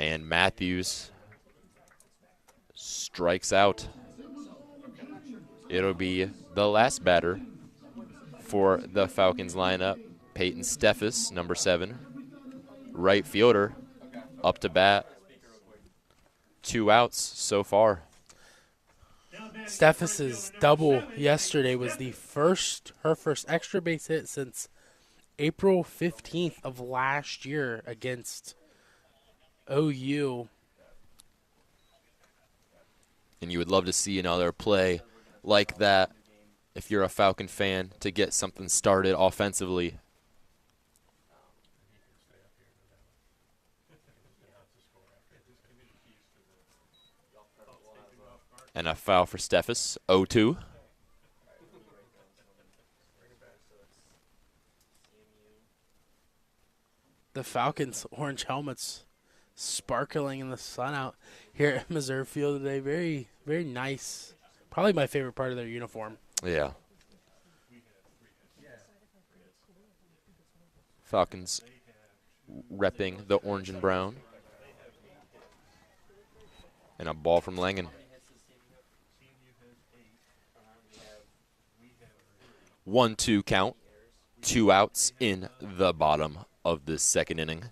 And Matthews strikes out. It'll be the last batter for the Falcons lineup. Peyton Steffes, number 7. Right fielder, up to bat. 2 outs so far. Steffes' double yesterday was her first extra base hit since April 15th of last year against OU. And you would love to see another play like that if you're a Falcon fan to get something started offensively. And a foul for Steffes, 0-2. The Falcons' orange helmets sparkling in the sun out here at Missouri Field today. Very, very nice. Probably my favorite part of their uniform. Yeah. Falcons repping the orange and brown. And a ball from Langen. 1-2 count. 2 outs in the bottom of the second inning.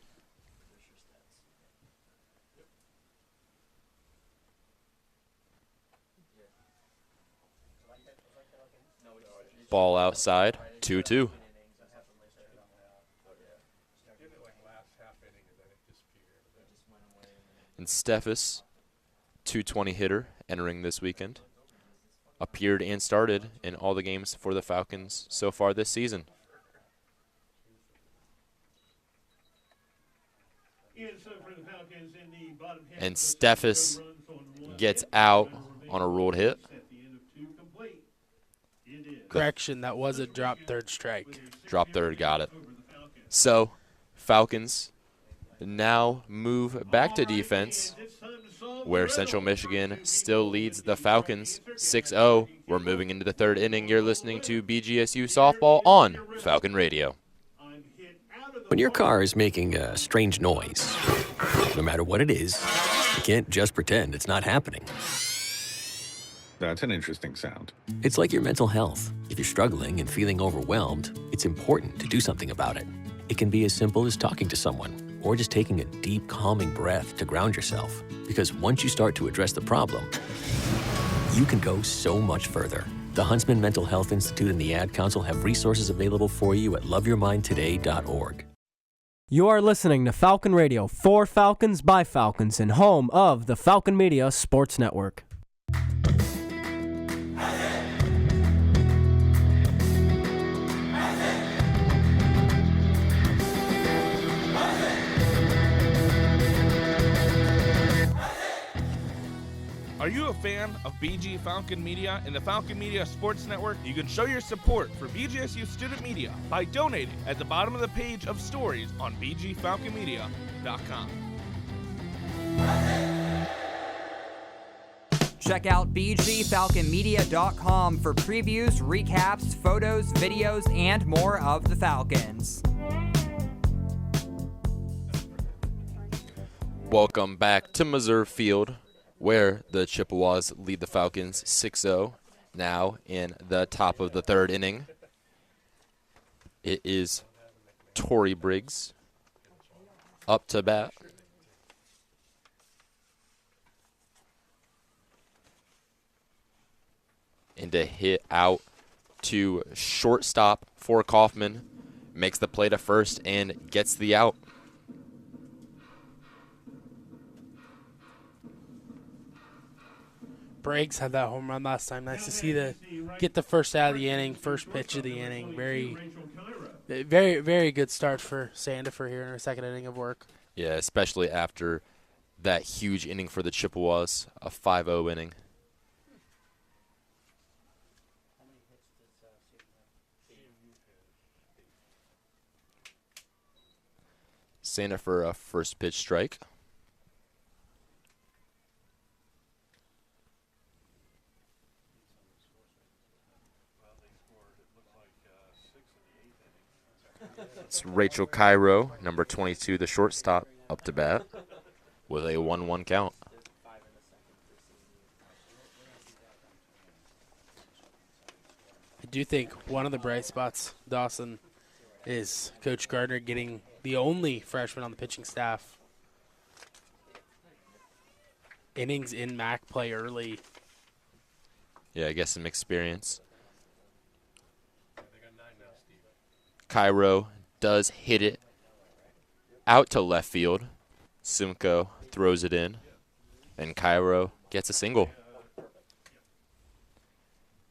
Ball outside, 2-2. And Steffes, 220 hitter, entering this weekend. Appeared and started in all the games for the Falcons so far this season. And Steffes gets out on a ruled hit. Correction, that was a drop third strike. Drop third, got it. So, Falcons now move back to defense, where Central Michigan still leads the Falcons 6-0. We're moving into the third inning. You're listening to BGSU Softball on Falcon Radio. When your car is making a strange noise, no matter what it is, you can't just pretend it's not happening. That's an interesting sound. It's like your mental health. If you're struggling and feeling overwhelmed, it's important to do something about it. It can be as simple as talking to someone or just taking a deep, calming breath to ground yourself. Because once you start to address the problem, you can go so much further. The Huntsman Mental Health Institute and the Ad Council have resources available for you at loveyourmindtoday.org. You are listening to Falcon Radio, for Falcons by Falcons, and home of the Falcon Media Sports Network. Are you a fan of BG Falcon Media and the Falcon Media Sports Network? You can show your support for BGSU Student Media by donating at the bottom of the page of stories on bgfalconmedia.com. Check out bgfalconmedia.com for previews, recaps, photos, videos, and more of the Falcons. Welcome back to Missouri Field, where the Chippewas lead the Falcons 6-0, now in the top of the third inning. It is Torrey Briggs up to bat. And a hit out to shortstop for Kaufman. Makes the play to first and gets the out. Briggs had that home run last time. Nice to see get the first out of the inning, first pitch of the inning. Very, very good start for Sandifer here in her second inning of work. Yeah, especially after that huge inning for the Chippewas, a 5-0 inning. Sandifer, a first pitch strike. It's Rachel Cairo, number 22, the shortstop, up to bat with a 1-1 count. do think one of the bright spots, Dawson, is Coach Gardner getting the only freshman on the pitching staff innings in MAC play early. Yeah, I guess some experience. Cairo does hit it out to left field. Simcoe throws it in, and Cairo gets a single.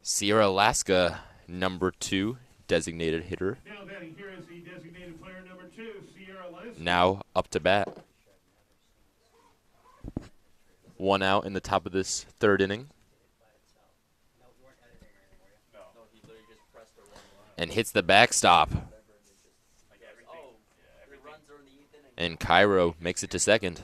Sierra Alaska, number 2, designated hitter. Now batting here is the designated player number 2, Sierra Alaska. Now up to bat. 1 out in the top of this third inning. And hits the backstop. And Cairo makes it to second.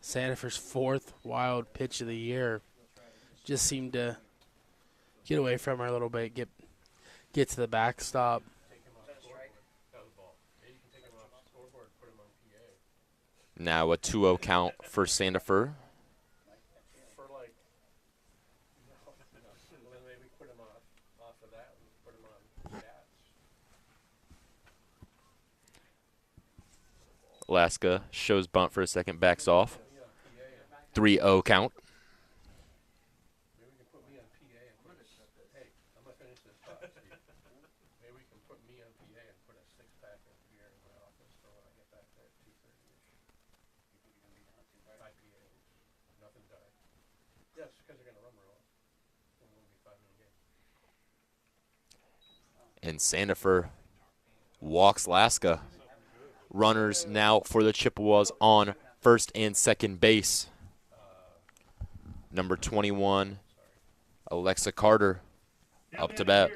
Sandifer's 4th wild pitch of the year just seemed to get away from her a little bit, get to the backstop. Now a 2-0 count for Sandifer. Alaska shows bunt for a second, backs off. 3-0 count. And Sandifer walks Alaska. Runners now for the Chippewas on first and second base. Number 21, Alexa Carter, up to bat.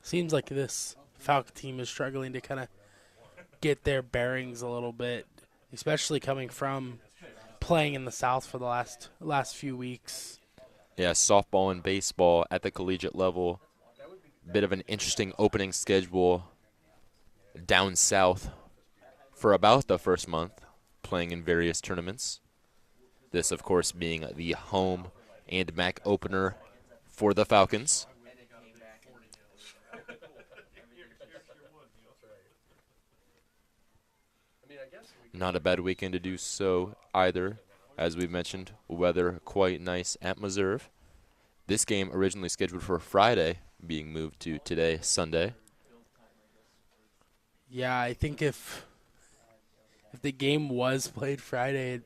Seems like this Falcon team is struggling to kind of get their bearings a little bit, especially coming from playing in the South for the last few weeks. Yeah, softball and baseball at the collegiate level. Bit of an interesting opening schedule down south for about the first month, playing in various tournaments. This, of course, being the home and MAC opener for the Falcons. Not a bad weekend to do so either. As we mentioned, weather quite nice at Meserve. This game originally scheduled for Friday, being moved to today, Sunday. Yeah, I think if the game was played Friday,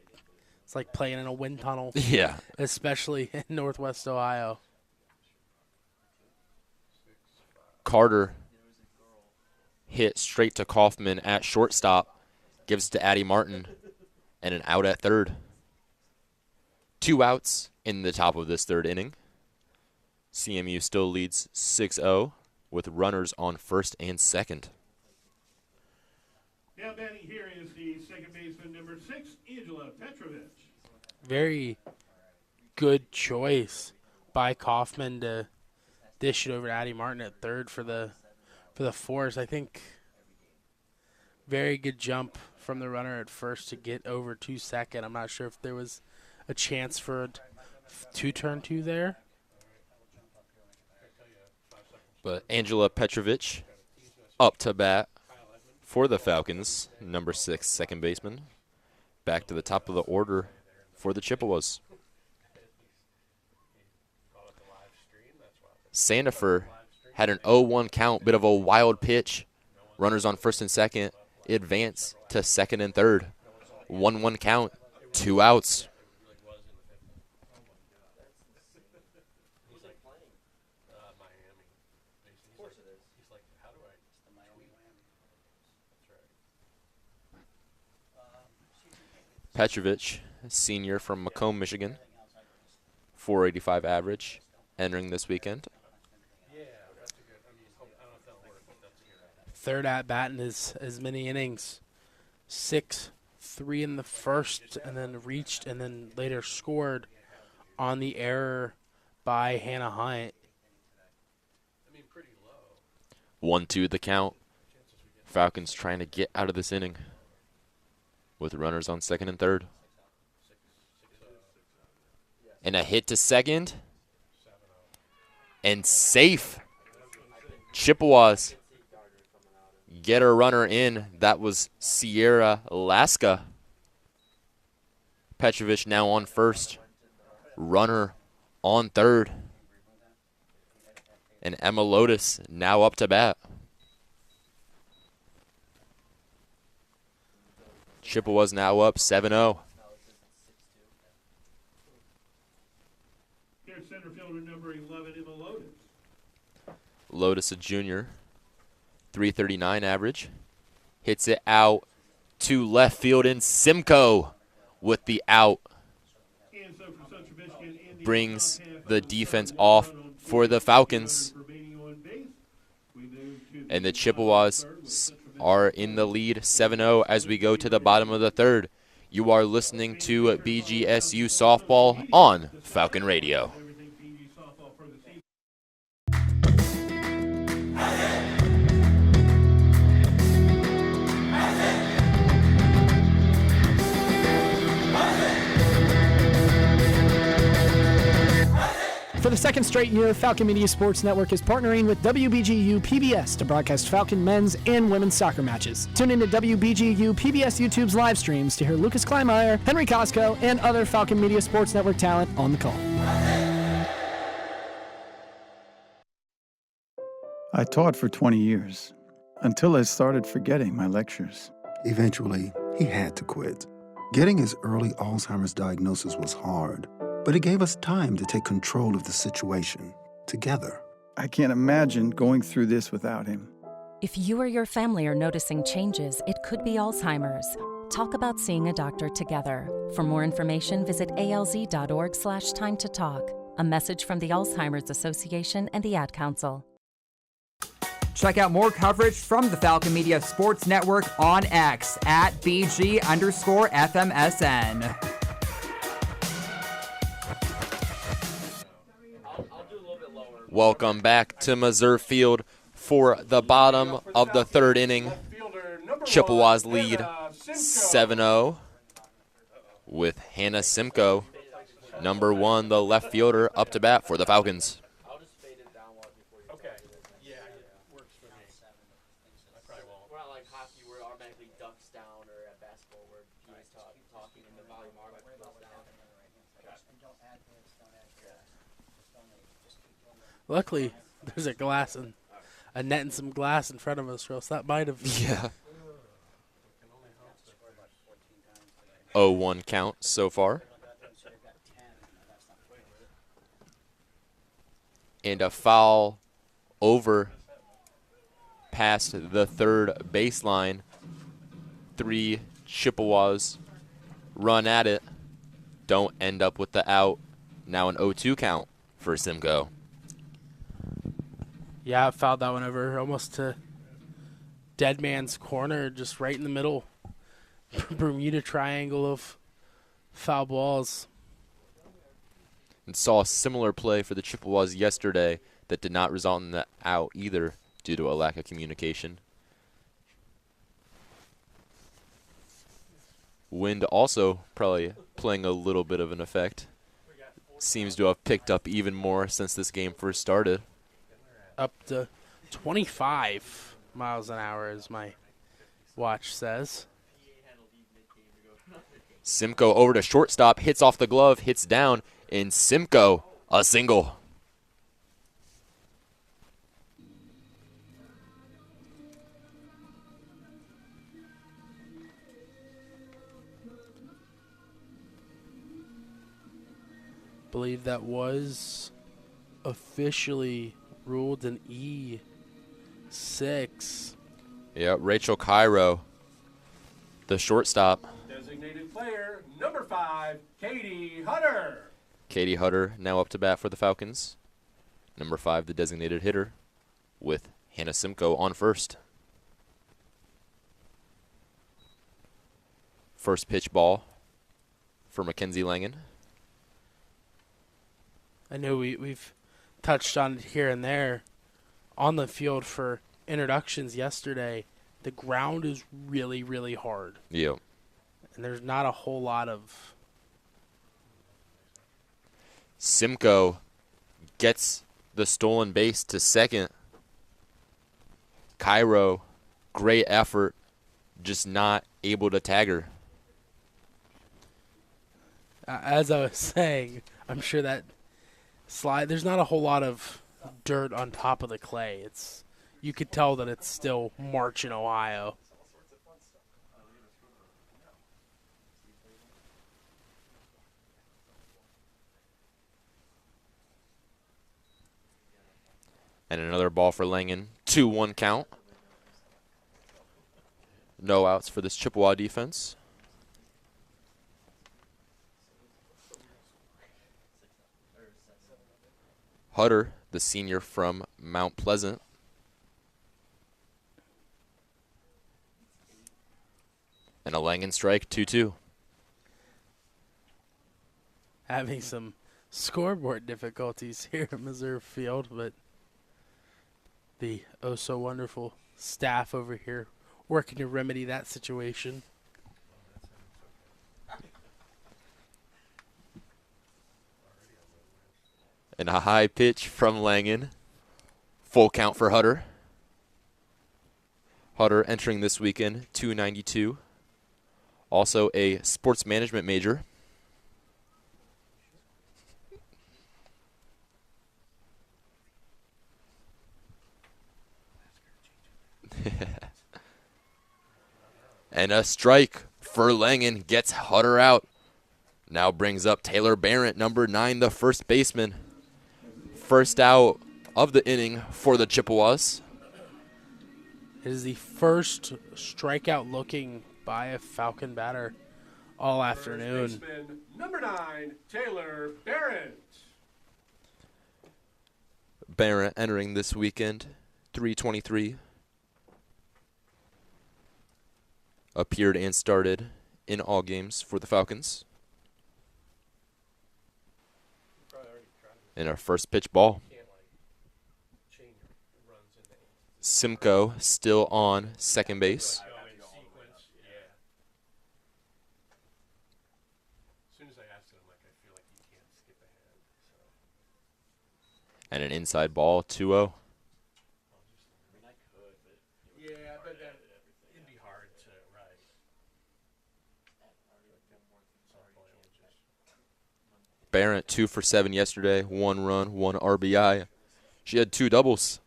it's like playing in a wind tunnel. Yeah. Especially in Northwest Ohio. Carter hit straight to Kaufman at shortstop, gives it to Addie Martin, and an out at third. 2 outs in the top of this third inning. CMU still leads 6-0 with runners on first and second. Now batting here is the second baseman, number 6, Angela Petrovich. Very good choice by Kaufman to dish it over to Addie Martin at third for the force. I think very good jump from the runner at first to get over to second. I'm not sure if there was a chance for a 2-turn-2 there. But Angela Petrovich up to bat for the Falcons, number 6 second baseman. Back to the top of the order for the Chippewas. Sandifer had an 0-1 count, bit of a wild pitch. Runners on first and second, advance to second and third. 1-1 count, 2 outs. Petrovich, senior from Macomb, Michigan, 485 average, entering this weekend. Third at bat in as many innings. 6-3 in the first, and then reached, and then later scored on the error by Hannah Hunt. 1-2 the count. Falcons trying to get out of this inning with runners on second and third. And a hit to second. And safe. Chippewas get a runner in. That was Sierra Laska. Petrovic now on first. Runner on third. And Emma Lotus now up to bat. Chippewas now up 7-0. Here's center fielder number 11, Emma Lotus. Lotus, a junior. 339 average. Hits it out to left field, and Simcoe with the out. Brings the defense off for the Falcons. And the Chippewas are in the lead 7-0 as we go to the bottom of the third. You are listening to BGSU Softball on Falcon Radio. For the second straight year, Falcon Media Sports Network is partnering with WBGU PBS to broadcast Falcon men's and women's soccer matches. Tune in to WBGU PBS YouTube's live streams to hear Lucas Kleinmeyer, Henry Costco, and other Falcon Media Sports Network talent on the call. I taught for 20 years, until I started forgetting my lectures. Eventually, he had to quit. Getting his early Alzheimer's diagnosis was hard, but it gave us time to take control of the situation together. I can't imagine going through this without him. If you or your family are noticing changes, it could be Alzheimer's. Talk about seeing a doctor together. For more information, visit alz.org/time to talk. A message from the Alzheimer's Association and the Ad Council. Check out more coverage from the Falcon Media Sports Network on X at BG_FMSN. Welcome back to Missouri Field for the bottom of the third inning. Chippewas lead 7-0 with Hannah Simcoe, number 1, the left fielder, up to bat for the Falcons. Luckily, there's a net and some glass in front of us, or else that might have. Yeah. 0-1 count so far. And a foul over past the third baseline. 3 Chippewas run at it. Don't end up with the out. Now an 0-2 count for Simcoe. Yeah, I fouled that one over almost to dead man's corner, just right in the middle. Bermuda triangle of foul balls. And saw a similar play for the Chippewas yesterday that did not result in the out either due to a lack of communication. Wind also probably playing a little bit of an effect. Seems to have picked up even more since this game first started. Up to 25 miles an hour, as my watch says. Simcoe over to shortstop, hits off the glove, hits down, and Simcoe a single. Believe that was officially ruled an E6. Yeah, Rachel Cairo, the shortstop. Designated player, number 5, Katie Hutter. Katie Hutter now up to bat for the Falcons. Number 5, the designated hitter, with Hannah Simcoe on first. First pitch ball for Mackenzie Langen. I know we've touched on it here and there on the field for introductions yesterday. The ground is really, really hard. Yep. And there's not a whole lot of... Simcoe gets the stolen base to second. Cairo, great effort, just not able to tag her. As I was saying, I'm sure that slide, there's not a whole lot of dirt on top of the clay. You could tell that it's still March in Ohio. And another ball for Langen. 2-1 count. No outs for this Chippewa defense. Hutter, the senior from Mount Pleasant. And a Langen strike, 2-2. Having some scoreboard difficulties here at Missouri Field, but the oh-so-wonderful staff over here working to remedy that situation. And a high pitch from Langen. Full count for Hutter. Hutter entering this weekend, 292. Also a sports management major. And a strike for Langen gets Hutter out. Now brings up Taylor Barrett, number 9, the first baseman. First out of the inning for the Chippewas. It is the first strikeout looking by a Falcon batter all afternoon. First baseman, number 9, Taylor Barrett. Barrett entering this weekend, 323. Appeared and started in all games for the Falcons. And our first pitch ball. Simcoe still on second base. And an inside ball, 2-0. Barrett 2 for 7 yesterday, 1 run, 1 RBI. She had 2 doubles.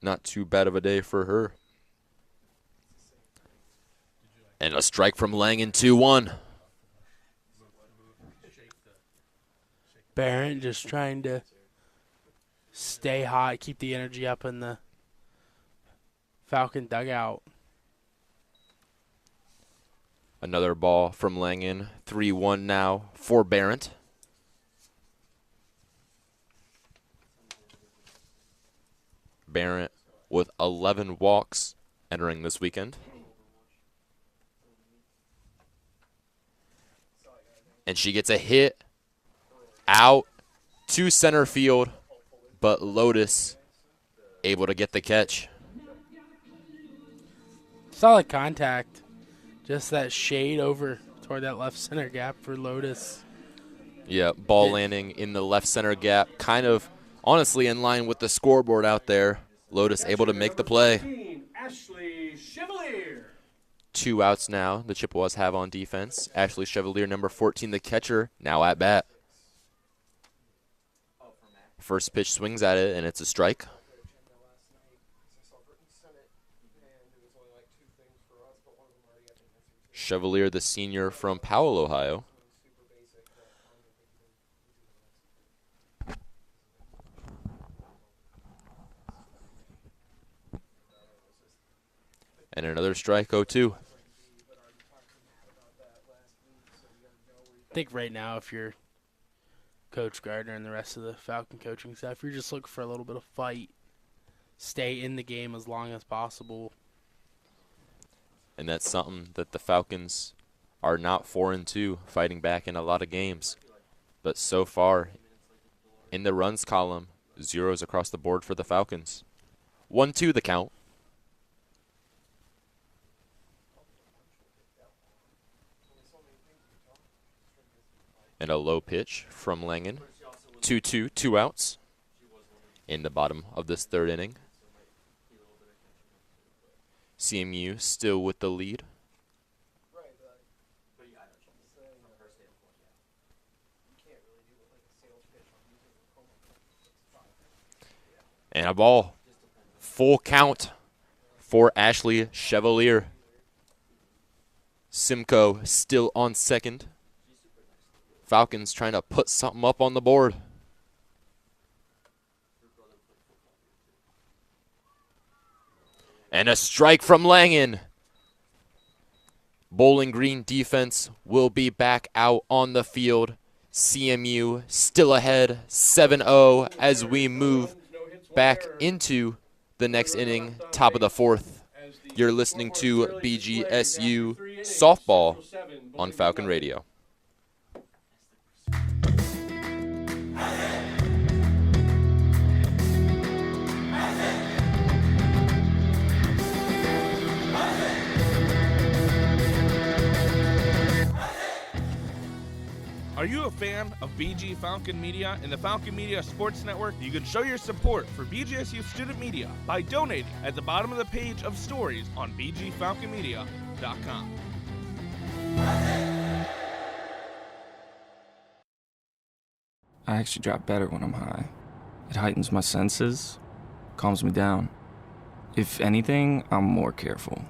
Not too bad of a day for her. And a strike from Langen, 2-1. Barrett just trying to stay hot, keep the energy up in the Falcon dugout. Another ball from Langen, 3-1 now for Barrett. Barrett with 11 walks entering this weekend. And she gets a hit out to center field, but Lotus able to get the catch. Solid contact. Just that shade over toward that left center gap for Lotus. Yeah, ball landing in the left center gap, kind of honestly in line with the scoreboard out there. Lotus able to make the play. Ashley Chevalier. 2 outs now the Chippewas have on defense. Ashley Chevalier, number 14, the catcher, now at bat. First pitch swings at it, and it's a strike. Chevalier, the senior from Powell, Ohio. And another strike, 0-2. I think right now, if you're Coach Gardner and the rest of the Falcon coaching staff, you're just looking for a little bit of fight. Stay in the game as long as possible. And that's something that the Falcons are not 4-2, fighting back in a lot of games. But so far, In the runs column, zeros across the board for the Falcons. 1-2 the count. And a low pitch from Langen. 2-2, 2 outs in the bottom of this third inning. CMU still with the lead. And a ball. Full count for Ashley Chevalier. Simcoe still on second. Falcons trying to put something up on the board. And a strike from Langen. Bowling Green defense will be back out on the field. CMU still ahead, 7-0 as we move back into the next inning, top of the fourth. You're listening to BGSU Softball on Falcon Radio. Are you a fan of BG Falcon Media and the Falcon Media Sports Network? You can show your support for BGSU student media by donating at the bottom of the page of stories on bgfalconmedia.com. I actually drive better when I'm high. It heightens my senses, calms me down. If anything, I'm more careful.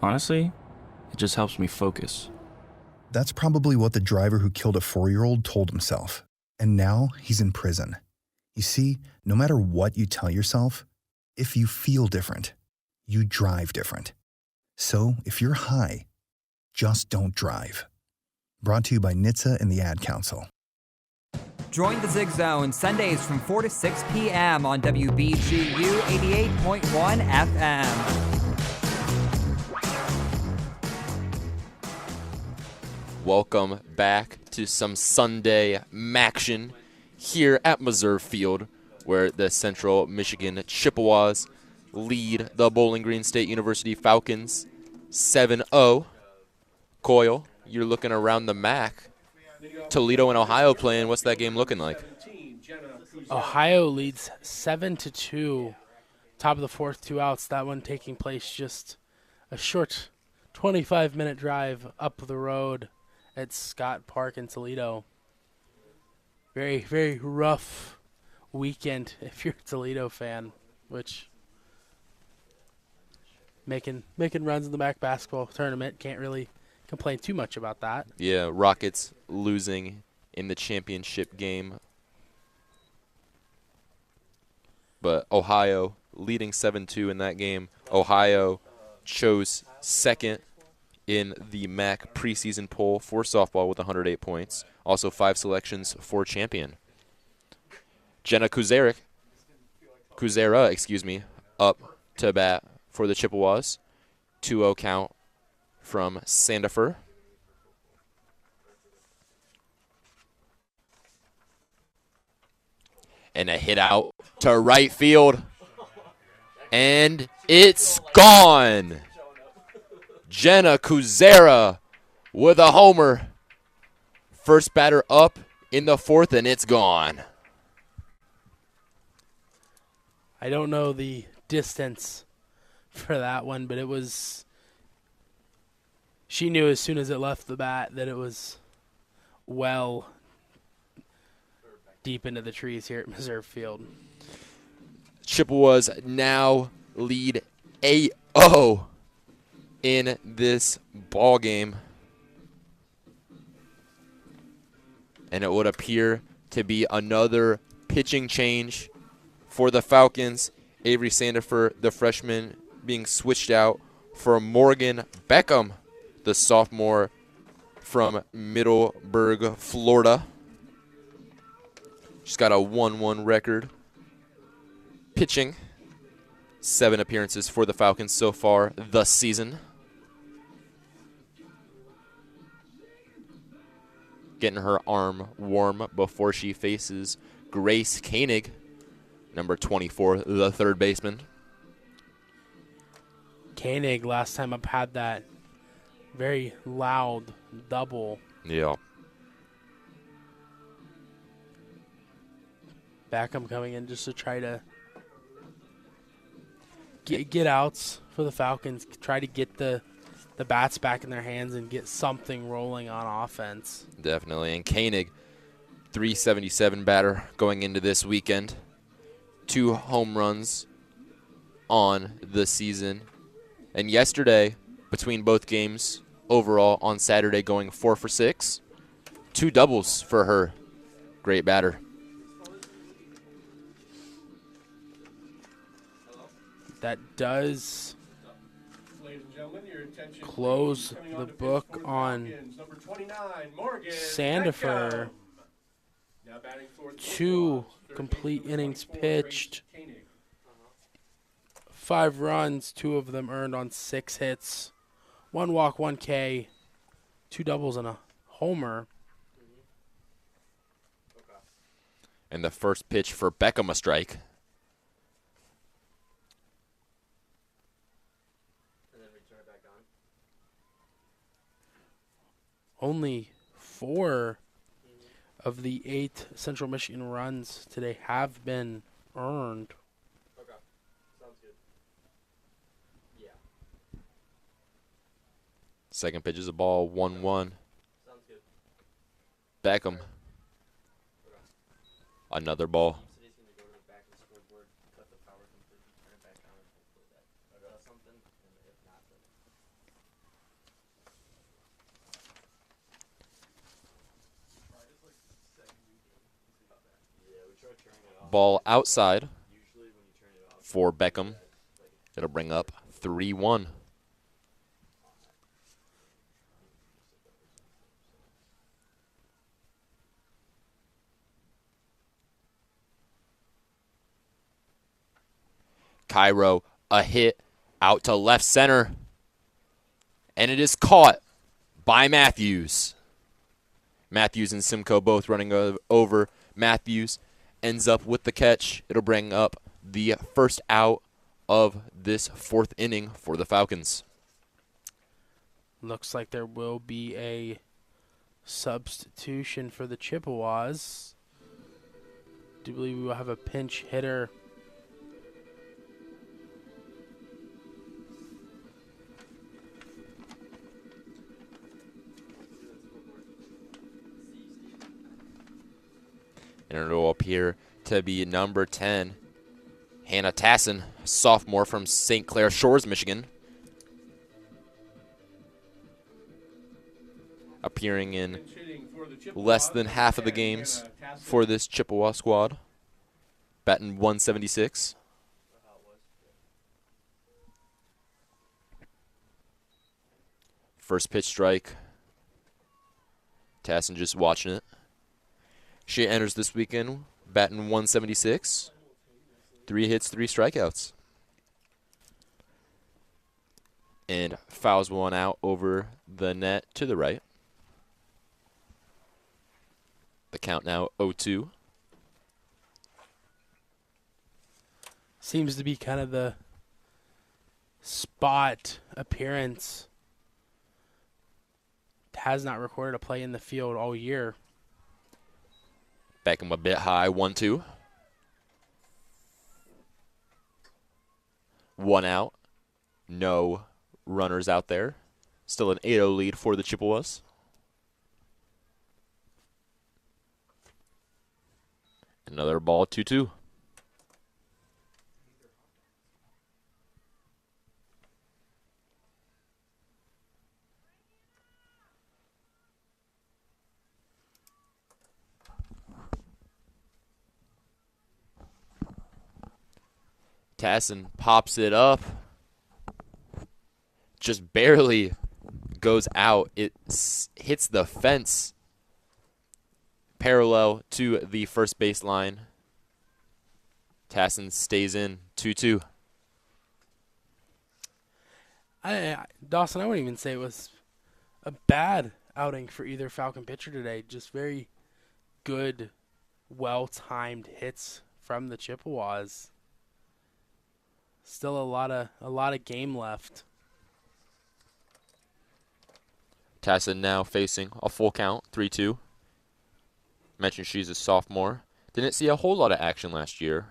Honestly, it just helps me focus. That's probably what the driver who killed a 4-year-old told himself. And now he's in prison. You see, no matter what you tell yourself, if you feel different, you drive different. So if you're high, just don't drive. Brought to you by NHTSA and the Ad Council. Join the Zig Zone Sundays from 4 to 6 p.m. on WBGU 88.1 FM. Welcome back to some Sunday maction here at Meserve Field, where the Central Michigan Chippewas lead the Bowling Green State University Falcons 7-0. Coyle, you're looking around the MAC. Toledo and Ohio playing. What's that game looking like? Ohio leads 7-2. Top of the fourth, 2 outs. That one taking place just a short 25-minute drive up the road at Scott Park in Toledo. Very, very rough weekend if you're a Toledo fan, which making runs in the MAC basketball tournament. Can't really complain too much about that. Yeah, Rockets losing in the championship game. But Ohio leading 7-2 in that game. Ohio chose second in the MAC preseason poll for softball with 108 points. Also 5 selections for champion. Jenna Kuzera, up to bat for the Chippewas. 2-0 count from Sandifer. And a hit out to right field. And it's gone. Jenna Kuzera with a homer. First batter up in the fourth, and it's gone. I don't know the distance for that one, but it was... She knew as soon as it left the bat that it was well deep into the trees here at Meserve Field. Chippewas now lead 8-0 in this ball game. And it would appear to be another pitching change for the Falcons. Avery Sandifer, the freshman, being switched out for Morgan Beckham, the sophomore from Middleburg, Florida. She's got a 1-1 record. Pitching, 7 appearances for the Falcons so far this season. Getting her arm warm before she faces Grace Koenig, number 24, the third baseman. Koenig last time up had that very loud double. Yeah. Beckham coming in just to try to get outs for the Falcons, try to get the bats back in their hands and get something rolling on offense. Definitely. And Koenig, 377 batter going into this weekend. 2 home runs on the season. And yesterday, between both games, overall on Saturday going 4 for 6. 2 doubles for her. Great batter. That does close the book on Sandifer. 2 complete innings pitched. 5 runs, 2 of them earned on 6 hits. 1 walk, 1 K, 2 doubles and a homer. And the first pitch for Beckham, a strike. Only 4 of the 8 Central Michigan runs today have been earned. Okay. Sounds good. Yeah. Second pitch is a ball, 1-1. Sounds good. Beckham. Another ball. Ball outside for Beckham. It'll bring up 3-1. Cairo, a hit out to left center. And it is caught by Matthews. Matthews and Simcoe both running over. Matthews ends up with the catch. It'll bring up the first out of this 4th inning for the Falcons. Looks like there will be a substitution for the Chippewas. Do believe we will have a pinch hitter. And it will appear to be number 10, Hannah Tassin, sophomore from St. Clair Shores, Michigan. Appearing in less than half of the games for this Chippewa squad. Batting 176. First pitch strike. Tassin just watching it. She enters this weekend batting 176. 3 hits, 3 strikeouts. And fouls one out over the net to the right. The count now 0-2. Seems to be kind of the spot appearance. Has not recorded a play in the field all year. Beckham a bit high, 1-2. 1 out. No runners out there. Still an 8-0 lead for the Chippewas. Another ball, 2-2. Tassin pops it up. Just barely goes out. It hits the fence parallel to the first base line. Tassin stays in 2-2. Dawson, I wouldn't even say it was a bad outing for either Falcon pitcher today. Just very good well-timed hits from the Chippewas. Still a lot of game left. Tassin now facing a full count, 3-2. Mentioned she's a sophomore. Didn't see a whole lot of action last year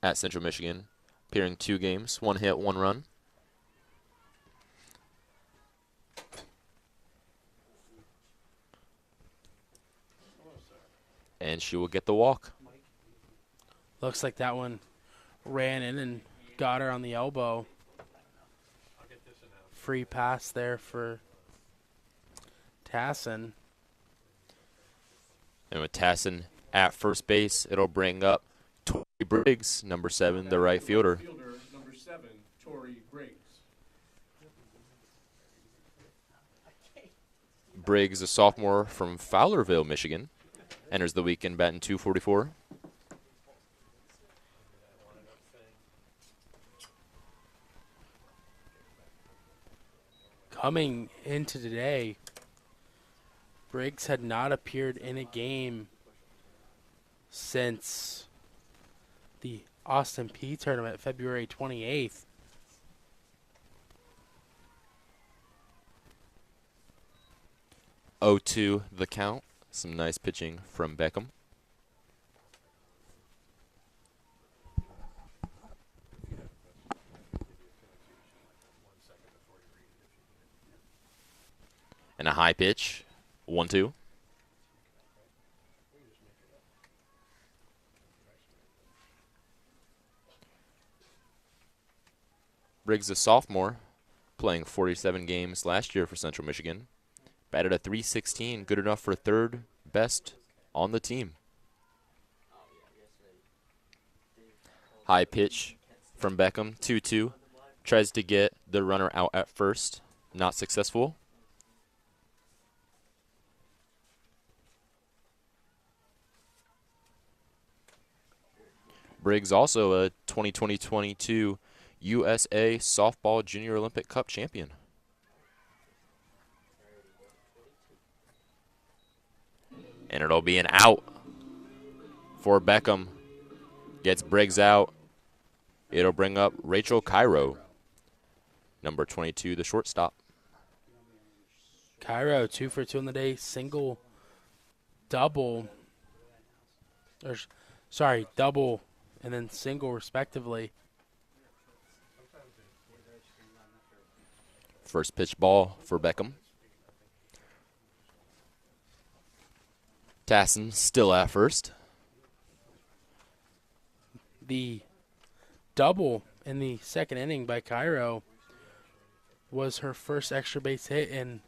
at Central Michigan. Appearing 2 games, 1 hit, 1 run. And she will get the walk. Looks like that one ran in and got her on the elbow. Free pass there for Tassin. And with Tassin at first base, it'll bring up Tori Briggs, number 7, the right fielder. Number 7, Tori Briggs. Briggs, a sophomore from Fowlerville, Michigan, enters the weekend batting .244. Coming into today, Briggs had not appeared in a game since the Austin Peay tournament, February 28th. .02 the count. Some nice pitching from Beckham. And a high pitch, 1-2. Briggs, a sophomore, playing 47 games last year for Central Michigan. Batted a .316, good enough for 3rd best on the team. High pitch from Beckham, 2-2. Tries to get the runner out at first, not successful. Briggs also a 2020-22 USA Softball Junior Olympic Cup champion. And it'll be an out for Beckham. Gets Briggs out. It'll bring up Rachel Cairo, number 22, the shortstop. Cairo, 2 for 2 on the day, single, double, double, and then single respectively. First pitch ball for Beckham. Tassin still at first. The double in the second inning by Cairo was her first extra base hit in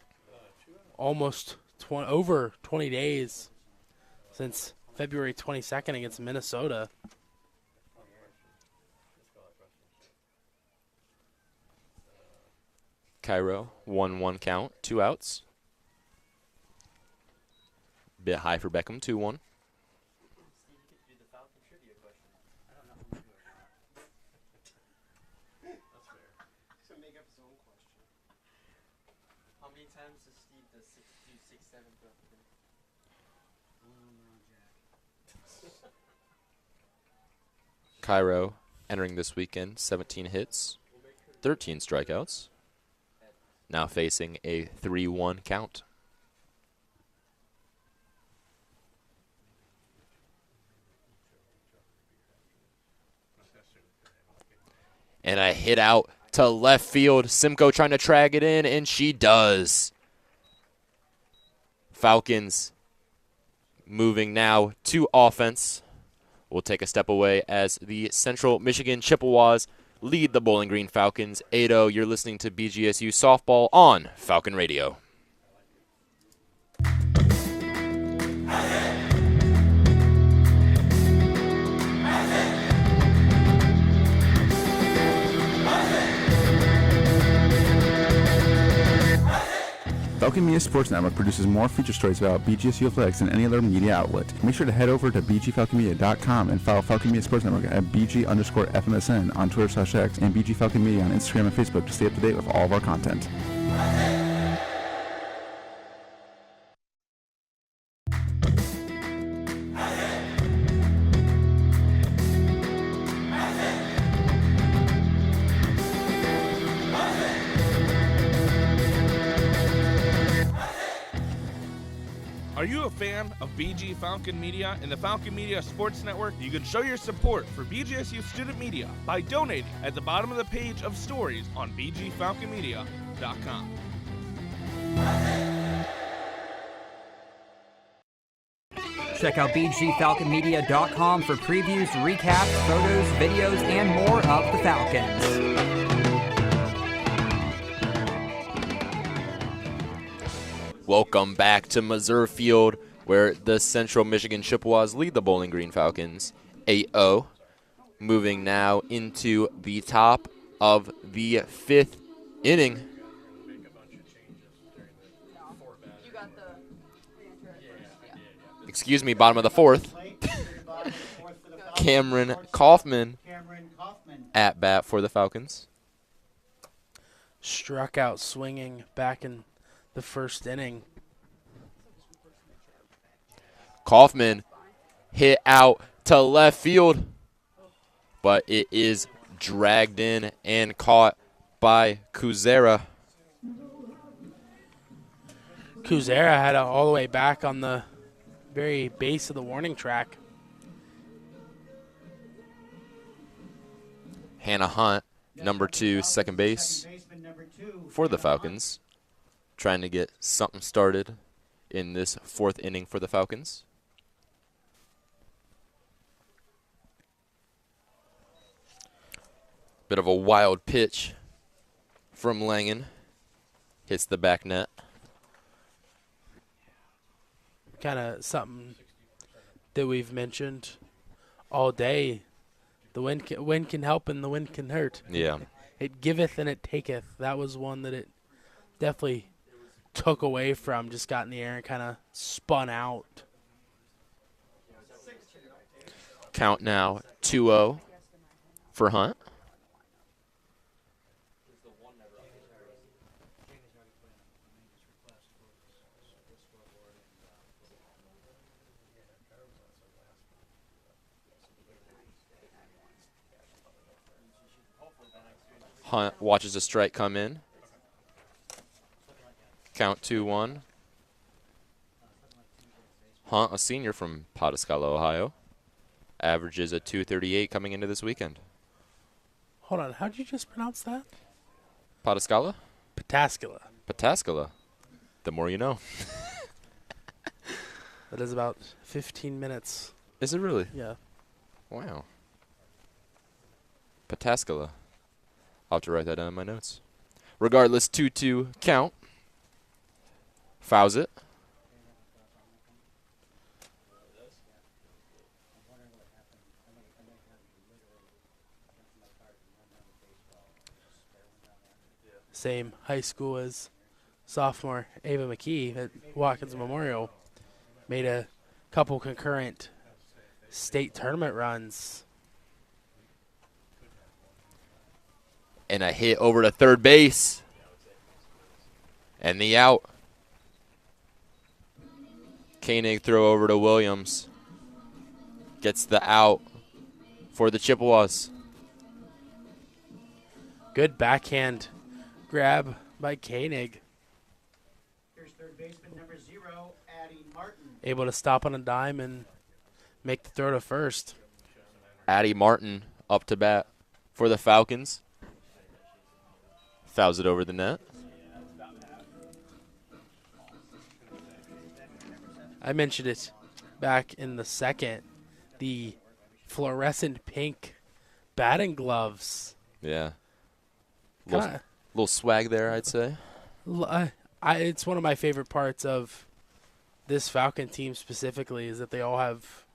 almost over 20 days since February 22nd against Minnesota. Cairo, 1-1 count, 2 outs. Bit high for Beckham, 2-1. Cairo entering this weekend, 17 hits, 13 strikeouts. Now facing a 3-1 count. And a hit out to left field. Simcoe trying to drag it in, and she does. Falcons moving now to offense. We'll take a step away as the Central Michigan Chippewas lead the Bowling Green Falcons 8-0. You're listening to BGSU Softball on Falcon Radio. Falcon Media Sports Network produces more feature stories about BGSU athletics than any other media outlet. Make sure to head over to bgfalconmedia.com and follow Falcon Media Sports Network at BG_FMSN on Twitter/X and BG Falcon Media on Instagram and Facebook to stay up to date with all of our content. fan of BG Falcon Media and the Falcon Media Sports Network, you can show your support for BGSU student media by donating at the bottom of the page of stories on bgfalconmedia.com. Check out bgfalconmedia.com for previews, recaps, photos, videos, and more of the Falcons. Welcome back to Missouri Field, where the Central Michigan Chippewas lead the Bowling Green Falcons 8-0. Moving now into the top of the 5th inning. Excuse me, bottom of the 4th. Cameron Kaufman at bat for the Falcons. Struck out swinging back in the first inning. Kaufman hit out to left field, but it is dragged in and caught by Kuzera. Kuzera had it all the way back on the very base of the warning track. Hannah Hunt, number 2, second base for the Falcons, trying to get something started in this 4th inning for the Falcons. Bit of a wild pitch from Langen. Hits the back net. Kind of something that we've mentioned all day. The wind can help and the wind can hurt. Yeah. It giveth and it taketh. That was one that it definitely took away from. Just got in the air and kind of spun out. Count now 2-0 for Hunt. Hunt watches a strike come in. Count 2-1. Hunt, a senior from Pataskala, Ohio, averages a .238 coming into this weekend. Hold on, how did you just pronounce that? Pataskala? Pataskala. Pataskala. The more you know. That is about 15 minutes. Is it really? Yeah. Wow. Pataskala. I'll have to write that down in my notes. Regardless, 2-2 count. Fouls it. Same high school as sophomore Ava McKee at Watkins Memorial. Made a couple concurrent state tournament runs. And a hit over to third base. And the out. Koenig throw over to Williams. Gets the out for the Chippewas. Good backhand grab by Koenig. Here's third baseman number 0, Addie Martin. Able to stop on a dime and make the throw to first. Addie Martin up to bat for the Falcons. Fouls it over the net. I mentioned it back in the second. The fluorescent pink batting gloves. Yeah. Little swag there, I'd say. It's one of my favorite parts of this Falcon team specifically is that they all have,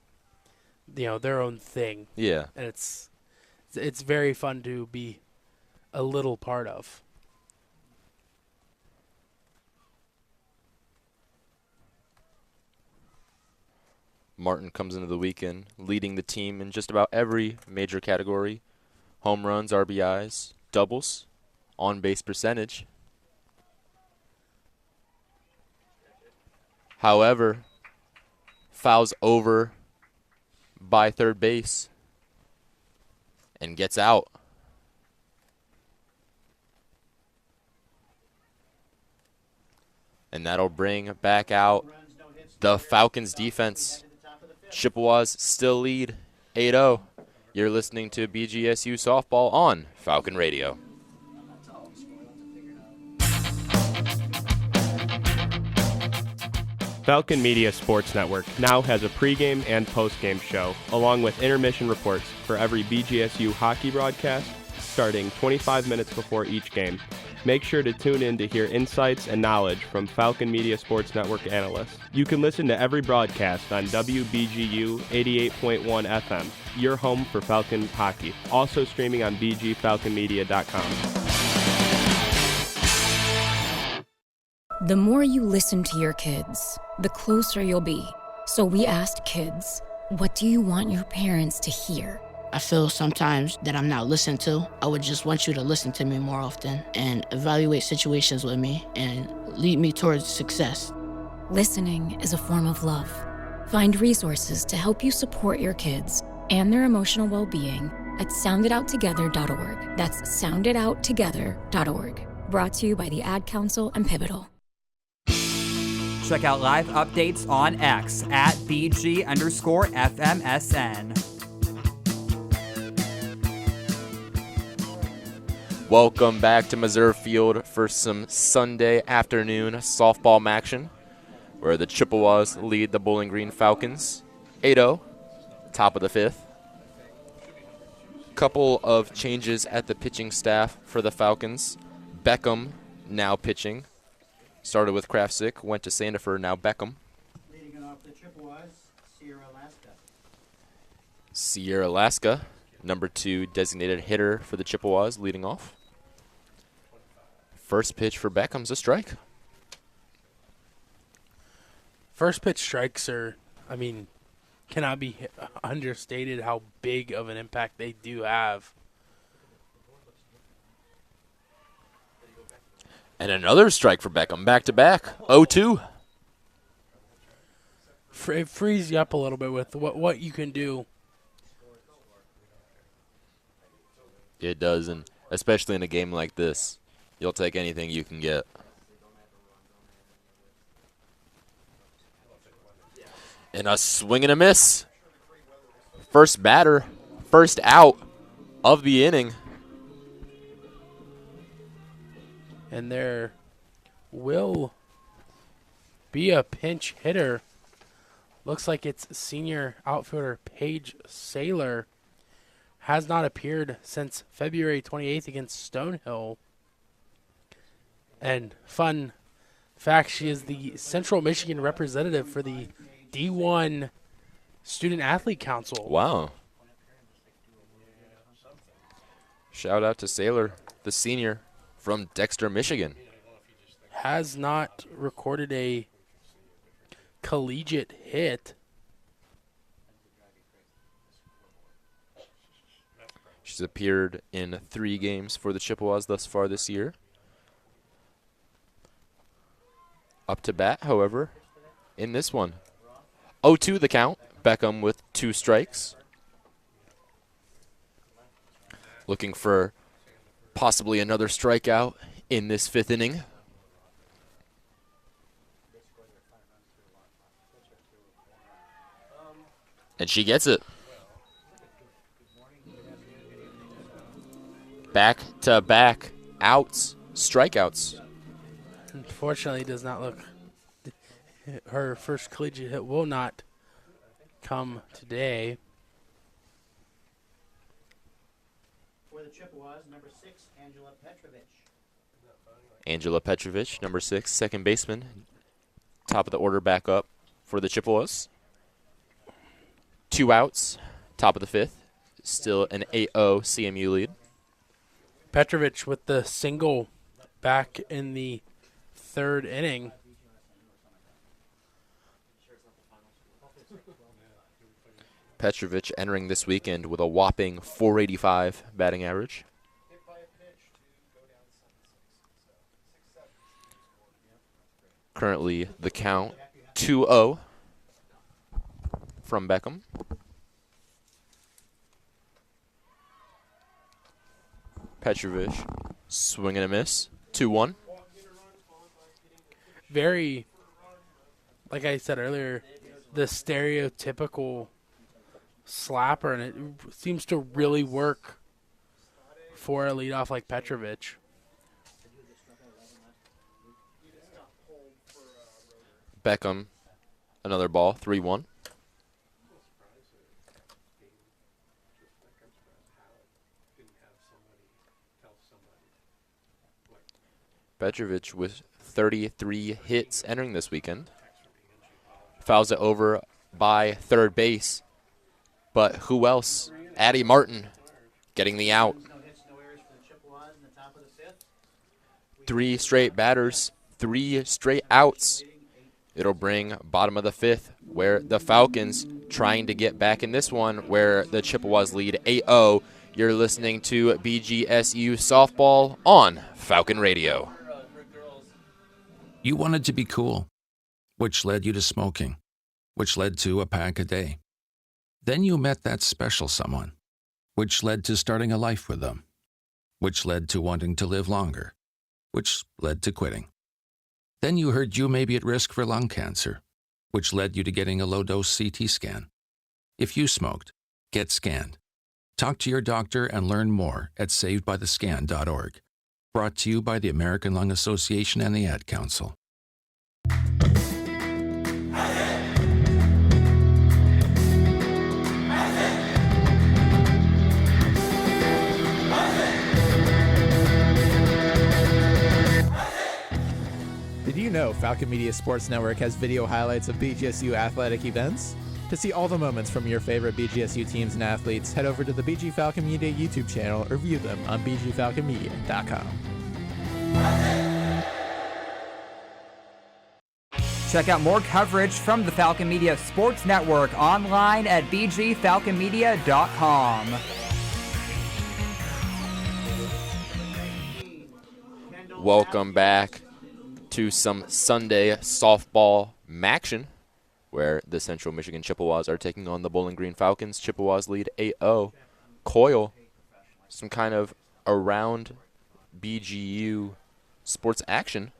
their own thing. Yeah. And it's very fun to be a little part of. Martin comes into the weekend leading the team in just about every major category. Home runs, RBIs, doubles, on-base percentage. However, fouls over by third base and gets out. And that'll bring back out the Falcons defense. Chippewas still lead 8-0. You're listening to BGSU Softball on Falcon Radio. Falcon Media Sports Network now has a pregame and postgame show, along with intermission reports for every BGSU hockey broadcast, starting 25 minutes before each game. Make sure to tune in to hear insights and knowledge from Falcon Media Sports Network analysts. You can listen to every broadcast on WBGU 88.1 FM, your home for Falcon hockey. Also streaming on bgfalconmedia.com. The more you listen to your kids, the closer you'll be. So we asked kids, what do you want your parents to hear? I feel sometimes that I'm not listened to. I would just want you to listen to me more often and evaluate situations with me and lead me towards success. Listening is a form of love. Find resources to help you support your kids and their emotional well-being at sounditouttogether.org. That's sounditouttogether.org. Brought to you by the Ad Council and Pivotal. Check out live updates on X at BG_FMSN. Welcome back to Missouri Field for some Sunday afternoon softball action, where the Chippewas lead the Bowling Green Falcons 8-0, top of the fifth. Couple of changes at the pitching staff for the Falcons. Beckham now pitching. Started with Krafsick, went to Sandifer, now Beckham. Leading it off the Chippewas, Sierra Alaska. Sierra Alaska, number 2 designated hitter for the Chippewas, leading off. First pitch for Beckham's a strike. First pitch strikes are, cannot be understated how big of an impact they do have. And another strike for Beckham, back-to-back, 0-2. It frees you up a little bit with what you can do. It does, and especially in a game like this, you'll take anything you can get. And a swing and a miss. First batter, first out of the inning. And there will be a pinch hitter. Looks like it's senior outfielder Paige Saylor. Has not appeared since February 28th against Stonehill. And fun fact, she is the Central Michigan representative for the D1 Student Athlete Council. Wow. Shout out to Saylor, the senior from Dexter, Michigan. Has not recorded a collegiate hit. She's appeared in 3 games for the Chippewas thus far this year. Up to bat, however, in this one. 0-2 the count. Beckham with 2 strikes. Looking for possibly another strikeout in this 5th inning. And she gets it. Back-to-back outs, strikeouts. Unfortunately, does not look. Her first collegiate hit will not come today. For the Chippewas, number 6, Angela Petrovich. Angela Petrovich, number 6, second baseman. Top of the order back up for the Chippewas. 2 outs, top of the 5th. Still an 8-0 CMU lead. Petrovich with the single back in the 3rd inning. Petrovich entering this weekend with a whopping .485 batting average. Currently the count 2-0 from Beckham. Petrovich, swing and a miss, 2-1. Very like I said earlier, the stereotypical slapper, and it seems to really work for a leadoff like Petrovic. Beckham, another ball, 3-1. Petrovic with 33 hits entering this weekend. Fouls it over by third base. But who else? Addie Martin getting the out. 3 straight batters, 3 straight outs. It'll bring bottom of the 5th, where the Falcons trying to get back in this one, where the Chippewas lead 8-0. You're listening to BGSU Softball on Falcon Radio. You wanted to be cool, which led you to smoking, which led to a pack a day. Then you met that special someone, which led to starting a life with them, which led to wanting to live longer, which led to quitting. Then you heard you may be at risk for lung cancer, which led you to getting a low-dose CT scan. If you smoked, get scanned. Talk to your doctor and learn more at savedbythescan.org. Brought to you by the American Lung Association and the Ad Council. Did you know Falcon Media Sports Network has video highlights of BGSU athletic events? To see all the moments from your favorite BGSU teams and athletes, head over to the BG Falcon Media YouTube channel or view them on bgfalconmedia.com. Check out more coverage from the Falcon Media Sports Network online at bgfalconmedia.com. Welcome back to some Sunday softball action, where the Central Michigan Chippewas are taking on the Bowling Green Falcons. Chippewas lead 8-0. Coyle, some kind of around BGU sports action.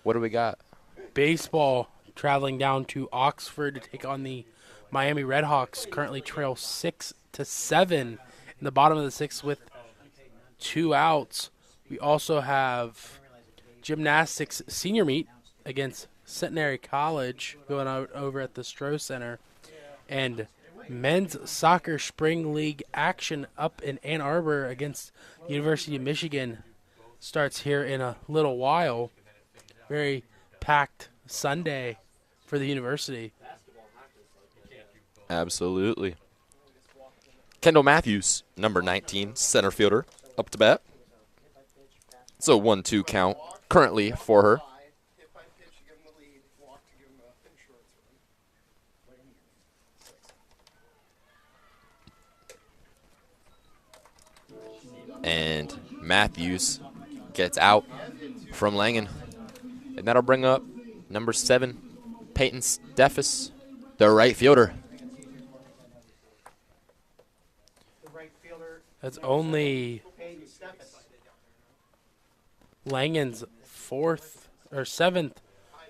What do we got? Baseball traveling down to Oxford to take on the Miami Redhawks. Currently trail 6-7 in the bottom of the 6th with 2 outs. We also have gymnastics senior meet against Centenary College going out over at the Stroh Center, and men's soccer spring league action up in Ann Arbor against University of Michigan starts here in a little while. Very packed Sunday for the university. Absolutely. Kendall Matthews, number 19, center fielder, up to bat. It's a 1-2 count currently for her. And Matthews gets out from Langen. And that'll bring up number 7, Peyton Steffes, the right fielder. That's only Langen's 7th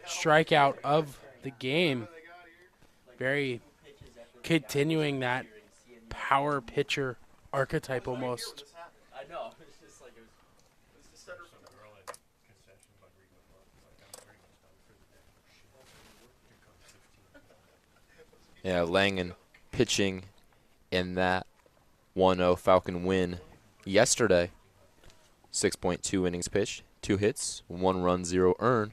strikeout of the game. Very continuing that power pitcher archetype almost. I know. It's just like it was the center from the early concession, but Yeah, Langen pitching in that 1-0 Falcon win yesterday. 6.2 innings pitched, 2 hits, 1 run, 0 earned,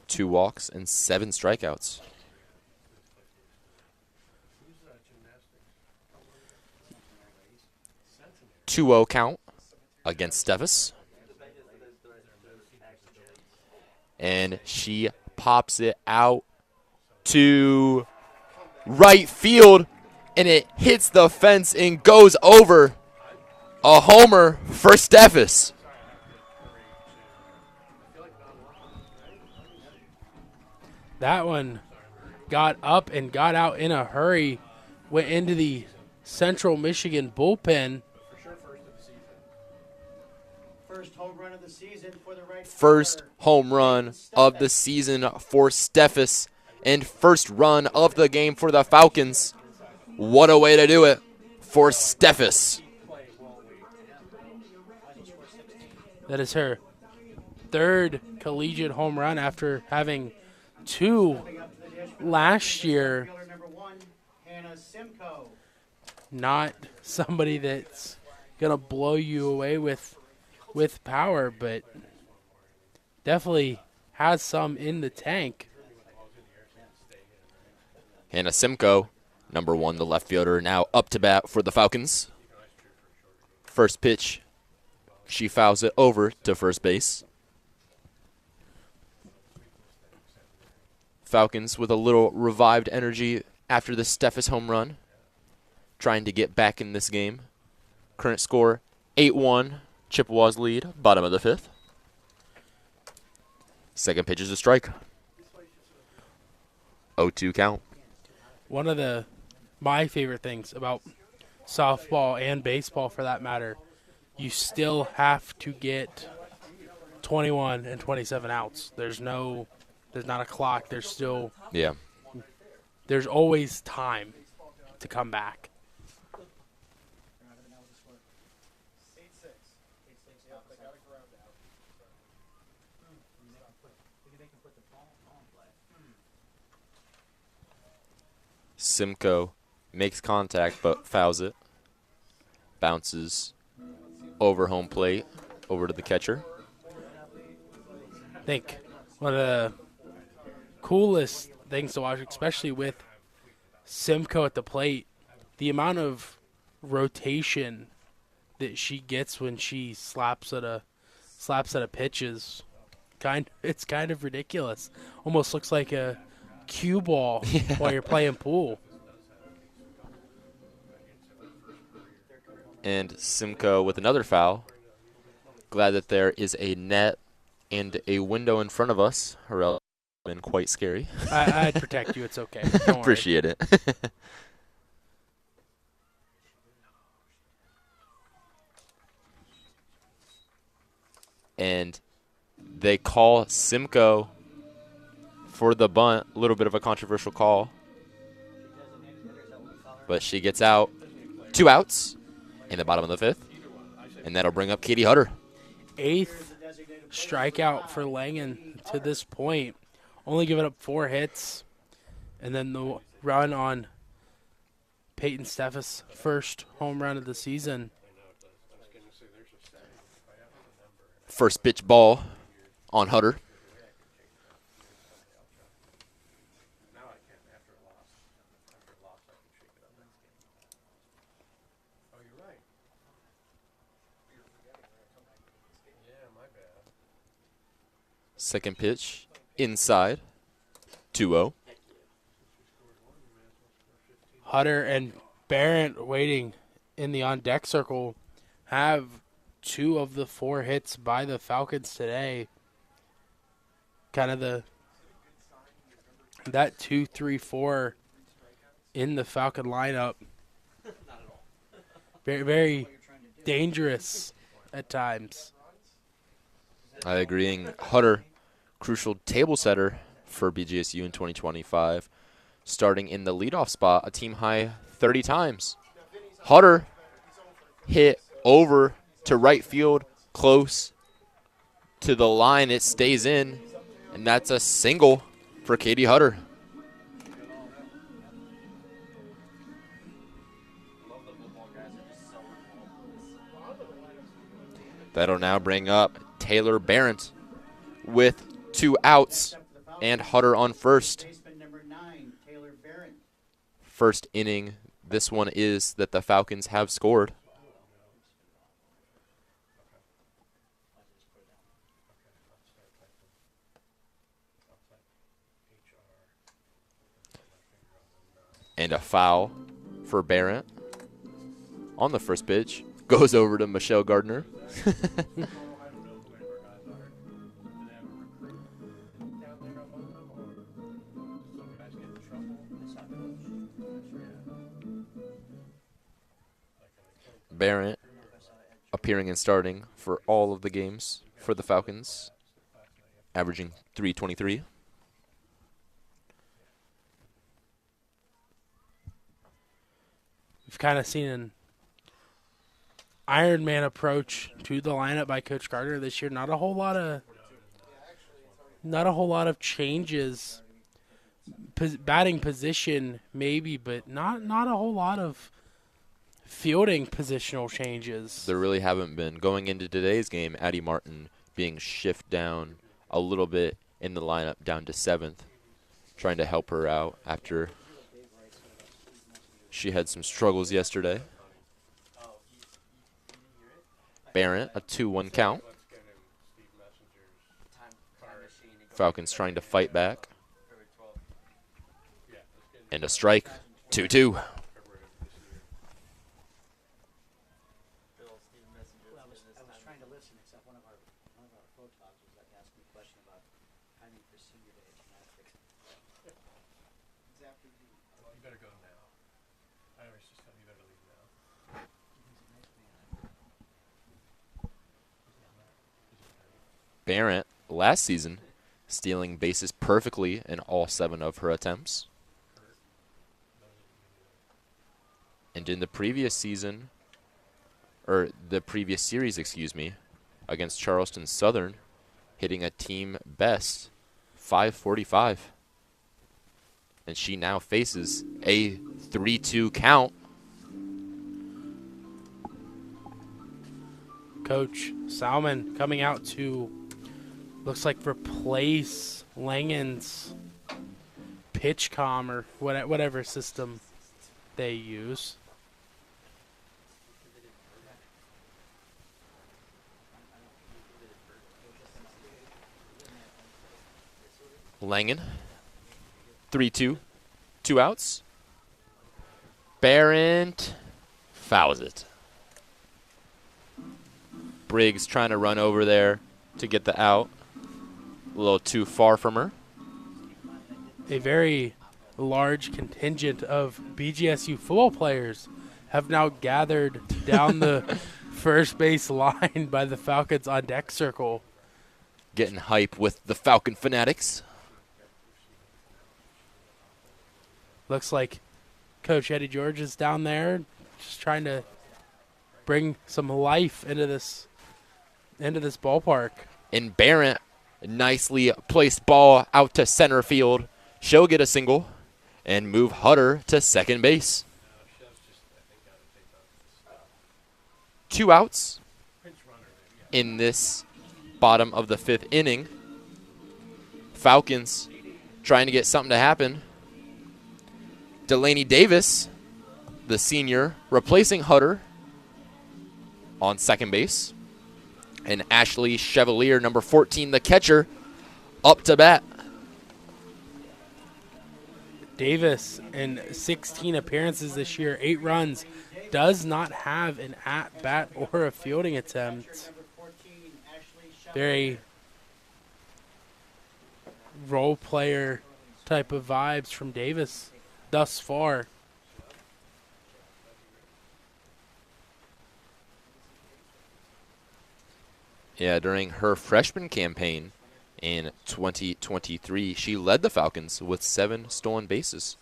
2 walks, and 7 strikeouts. Two 2-0 count against Steffes. And she pops it out to right field, and it hits the fence and goes over. A homer for Steffes. That one got up and got out in a hurry, went into the Central Michigan bullpen. First home run of the season for the right First home run of the season for Steffes. and first run of the game for the Falcons. What a way to do it for Steffes. That is her third collegiate home run after having 2 last year. Not somebody that's going to blow you away with power, but definitely has some in the tank. Hannah Simcoe, number 1, the left fielder, now up to bat for the Falcons. First pitch, she fouls it over to first base. Falcons with a little revived energy after the Steffes home run, trying to get back in this game. Current score, 8-1, Chippewa's lead, bottom of the 5th. Second pitch is a strike. 0-2 count. One of my favorite things about softball and baseball, for that matter, you still have to get 21 and 27 outs. There's not a clock. There's always time to come back. Simcoe makes contact but fouls it. Bounces over home plate, over to the catcher. I think one of the coolest things to watch, especially with Simcoe at the plate, the amount of rotation that she gets when she slaps at a pitch is it's kind of ridiculous. Almost looks like a cue ball while you're playing pool. And Simcoe with another foul. Glad that there is a net and a window in front of us, or else it would have been quite scary. I'd protect you. It's okay. Don't worry. Appreciate it. And they call Simcoe for the bunt. A little bit of a controversial call. But she gets out. 2 outs in the bottom of the 5th. And that'll bring up Katie Hutter. 8th strikeout for Langen to this point. Only giving up 4 hits. And then the run on Peyton Steffes' first home run of the season. First pitch ball on Hutter. Second pitch inside. 2-0. Hutter and Barrett waiting in the on-deck circle have 2 of the 4 hits by the Falcons today. Kind of that 2-3-4 in the Falcon lineup. Very, very dangerous at times. I agree. And Hutter, crucial table setter for BGSU in 2025, starting in the leadoff spot, a team high 30 times. Hutter hit over to right field, close to the line. It stays in, and that's a single for Katie Hutter. That'll now bring up Taylor Barrett with 2 outs and Hutter on first. First inning, this one is that the Falcons have scored. And a foul for Barrett on the first pitch. Goes over to Michelle Gardner. Barrett appearing and starting for all of the games for the Falcons, averaging .323. We've kind of seen an Iron Man approach to the lineup by Coach Carter this year. Not a whole lot of changes. Batting position maybe, but not a whole lot of fielding positional changes. There really haven't been. Going into today's game, Addie Martin being shifted down a little bit in the lineup, down to 7th, trying to help her out after she had some struggles yesterday. Barrett, a 2-1 count. Falcons trying to fight back. And a strike, 2-2. Barrett, last season, stealing bases perfectly in all 7 of her attempts. And in the previous season, or the previous series, excuse me, against Charleston Southern, hitting a team best 545. And she now faces a 3-2 count. Coach Salmon coming out to, looks like, replace Langen's PitchCom or whatever system they use. Langen, 3-2, 2 outs. Barrett fouls it. Briggs trying to run over there to get the out. A little too far from her. A very large contingent of BGSU football players have now gathered down the first base line by the Falcons on deck circle. Getting hype with the Falcon fanatics. Looks like Coach Eddie George is down there just trying to bring some life into this ballpark. And Barrett, nicely placed ball out to center field. She'll get a single and move Hutter to second base. 2 outs in this bottom of the 5th inning. Falcons trying to get something to happen. Delaney Davis, the senior, replacing Hutter on second base. And Ashley Chevalier, number 14, the catcher, up to bat. Davis, in 16 appearances this year, 8 runs, does not have an at-bat or a fielding attempt. Very role player type of vibes from Davis thus far. Yeah, during her freshman campaign in 2023, she led the Falcons with 7 stolen bases.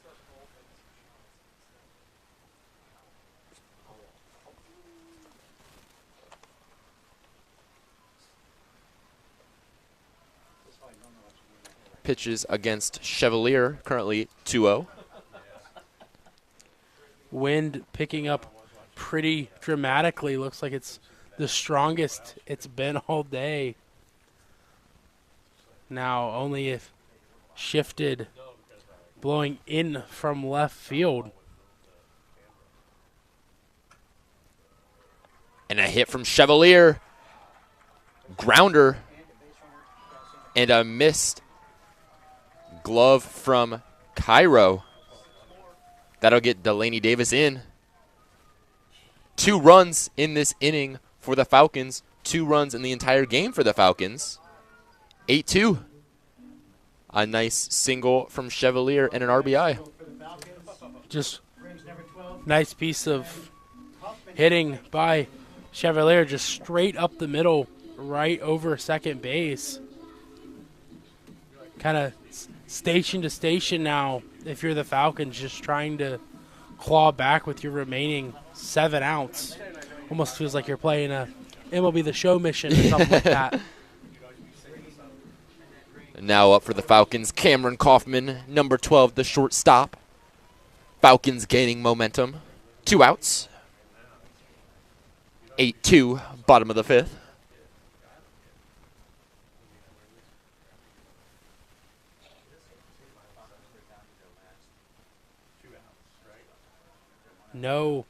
Pitches against Chevalier, currently 2-0. Wind picking up pretty dramatically. Looks like it's the strongest it's been all day. Now only if shifted, blowing in from left field. And a hit from Chevalier. Grounder. And a missed glove from Cairo. That'll get Delaney Davis in. 2 runs in this inning for the Falcons. 2 runs in the entire game for the Falcons. 8-2. A nice single from Chevalier and an RBI. Just nice piece of hitting by Chevalier, just straight up the middle, right over second base. Kind of station to station now if you're the Falcons, just trying to claw back with your remaining 7 outs. Almost feels like you're playing a MLB The Show mission or something like that. Now up for the Falcons, Cameron Kaufman, number 12, the shortstop. Falcons gaining momentum. 2 outs. 8-2, bottom of the 5th. No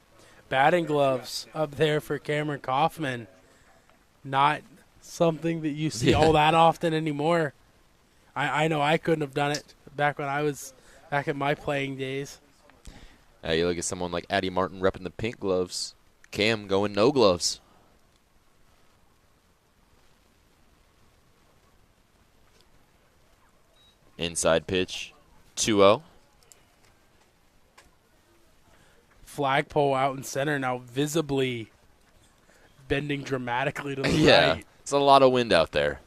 batting gloves up there for Cameron Kaufman. Not something that you see all that often anymore. I know I couldn't have done it back when I was back in my playing days. You look at someone like Addie Martin repping the pink gloves. Cam going no gloves. Inside pitch, 2-0. Flagpole out in center now, visibly bending dramatically to the Yeah, right. it's a lot of wind out there.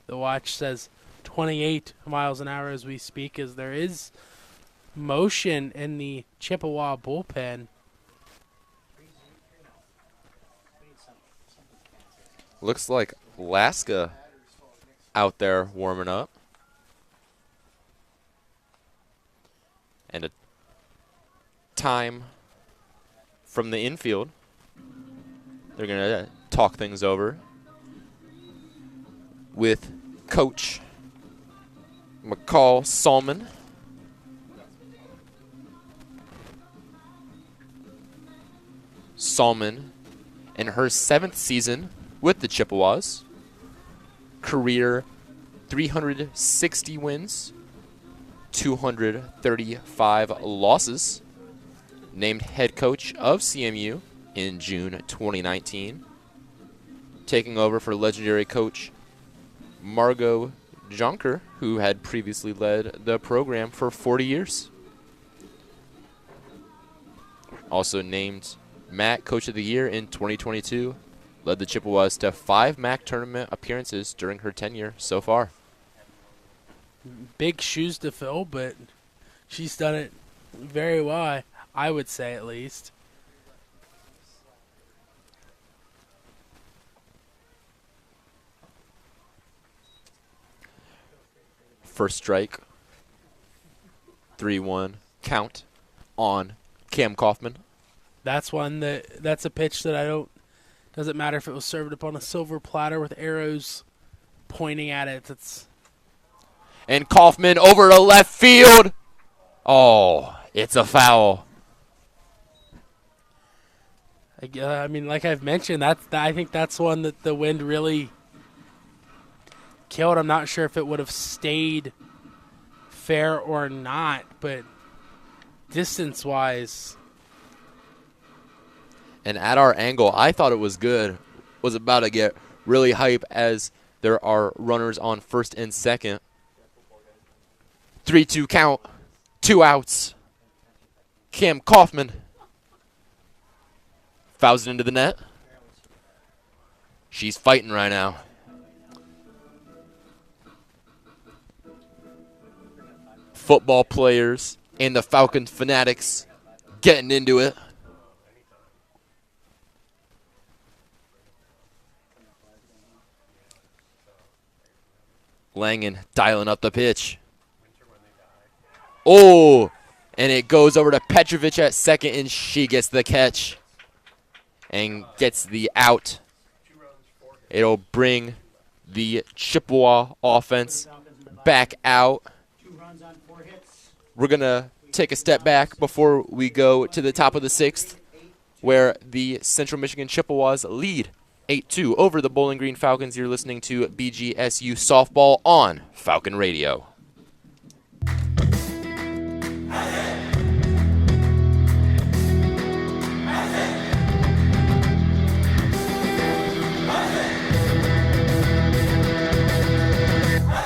The watch says 28 miles an hour as we speak, as there is motion in the Chippewa bullpen. Looks like Alaska out there warming up. And a time from the infield. They're going to talk things over with Coach McCall Salmon. Salmon, in her 7th season with the Chippewas, career 360 wins, 235 losses, named head coach of CMU in June 2019, taking over for legendary coach Margot Jonker, who had previously led the program for 40 years. Also named MAC Coach of the Year in 2022, led the Chippewas to 5 MAC tournament appearances during her tenure so far. Big shoes to fill, but she's done it very well, I would say at least. First strike, 3-1 count on Cam Kaufman. That's a pitch that doesn't matter if it was served upon a silver platter with arrows pointing at it. And Kaufman over to left field. Oh, it's a foul. I mean, like I've mentioned, I think that's one that the wind really killed. I'm not sure if it would have stayed fair or not, but distance-wise. And at our angle, I thought it was good. Was about to get really hype as there are runners on first and second. 3-2 count, 2 outs. Cam Kaufman fouls it into the net. She's fighting right now. Football players and the Falcon fanatics getting into it. Langen dialing up the pitch. Oh, and it goes over to Petrovic at second, and she gets the catch and gets the out. It'll bring the Chippewa offense back out. We're going to take a step back before we go to the top of the 6th, where the Central Michigan Chippewas lead 8-2 over the Bowling Green Falcons. You're listening to BGSU Softball on Falcon Radio.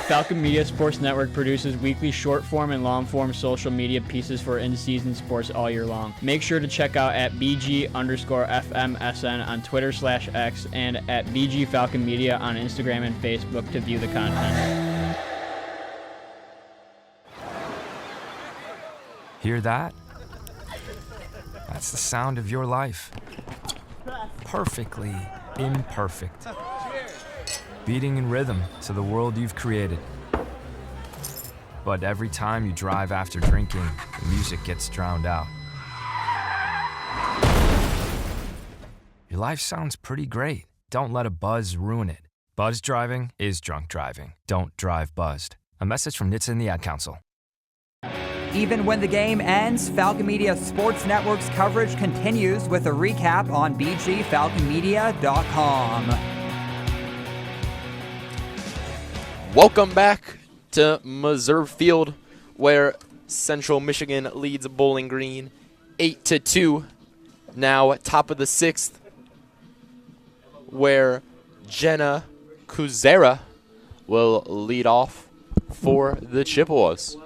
Falcon Media Sports Network produces weekly short-form and long-form social media pieces for in-season sports all year long. Make sure to check out at BG_FMSN on Twitter/X and at BG Falcon Media on Instagram and Facebook to view the content. Hear that? That's the sound of your life. Perfectly imperfect. Beating in rhythm to the world you've created. But every time you drive after drinking, the music gets drowned out. Your life sounds pretty great. Don't let a buzz ruin it. Buzz driving is drunk driving. Don't drive buzzed. A message from NHTSA and the Ad Council. Even when the game ends, Falcon Media Sports Network's coverage continues with a recap on bgfalconmedia.com. Welcome back to Meserve Field, where Central Michigan leads Bowling Green 8-2. Now top of the sixth, where Jenna Kuzera will lead off for the Chippewas.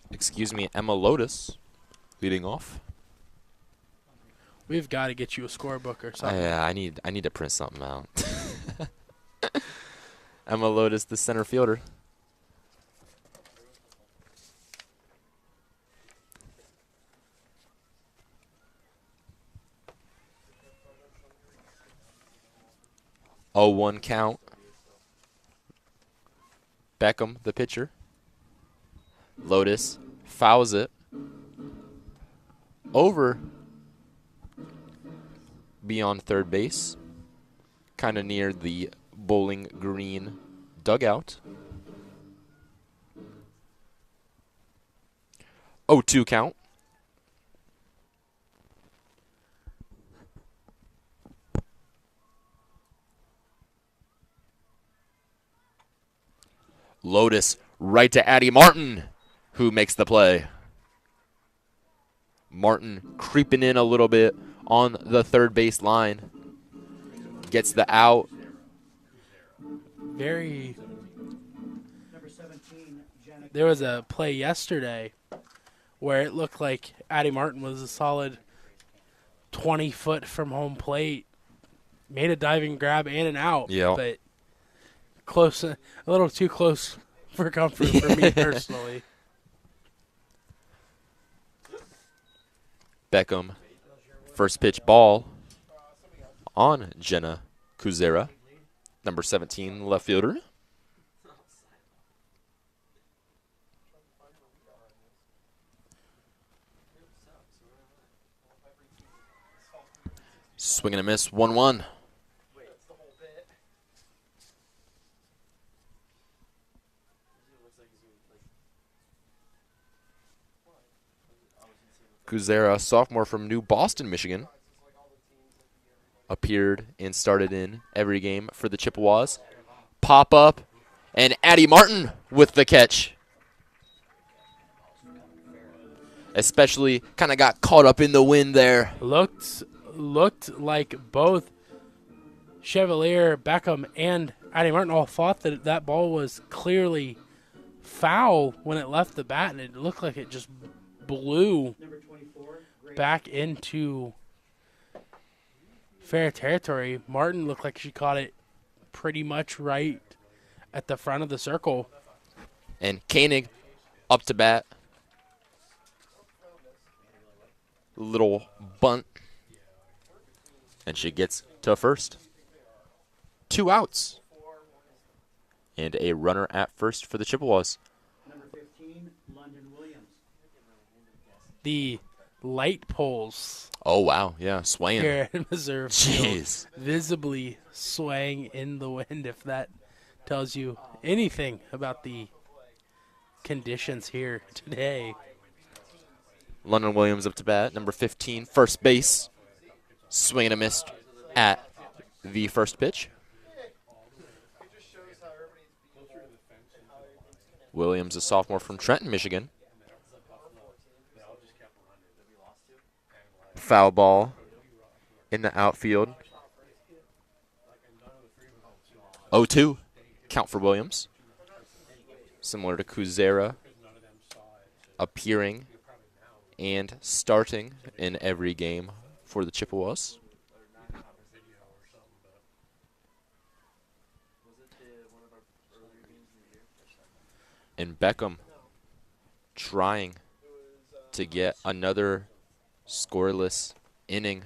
Excuse me, Emma Lotus leading off. We've got to get you a scorebook or something. Yeah, I need to print something out. Emma Lotus, the center fielder. Oh, 1 count. Beckham, the pitcher. Lotus fouls it over beyond third base, kind of near the Bowling Green dugout. 0-2 count. Lotus right to Addie Martin, who makes the play. Martin creeping in a little bit on the third base line. Gets the out. There was a play yesterday where it looked like Addie Martin was a solid 20 foot from home plate. Made a diving grab and an out. Yeah. But close, a little too close for comfort for me personally. Beckham, first pitch ball on Jenna Kuzera, number 17 left fielder. Swing and a miss, 1-1. Kuzera, sophomore from New Boston, Michigan, appeared and started in every game for the Chippewas. Pop up, and Addie Martin with the catch. Especially kind of got caught up in the wind there. Looked like both Chevalier, Beckham, and Addie Martin all thought that that ball was clearly foul when it left the bat, and it looked like it just blew back into fair territory. Martin looked like she caught it pretty much right at the front of the circle. And Koenig up to bat. Little bunt. And she gets to first. 2 outs. And a runner at first for the Chippewas. The light poles. Oh, wow. Yeah, swaying. Here in Missouri Field, Jeez. visibly swaying in the wind, if that tells you anything about the conditions here today. London Williams up to bat, number 15, first base. Swing and a miss at the first pitch. Williams, a sophomore from Trenton, Michigan. Foul ball in the outfield. 0-2 count for Williams. Similar to Kuzera, appearing and starting in every game for the Chippewas. And Beckham trying to get another scoreless inning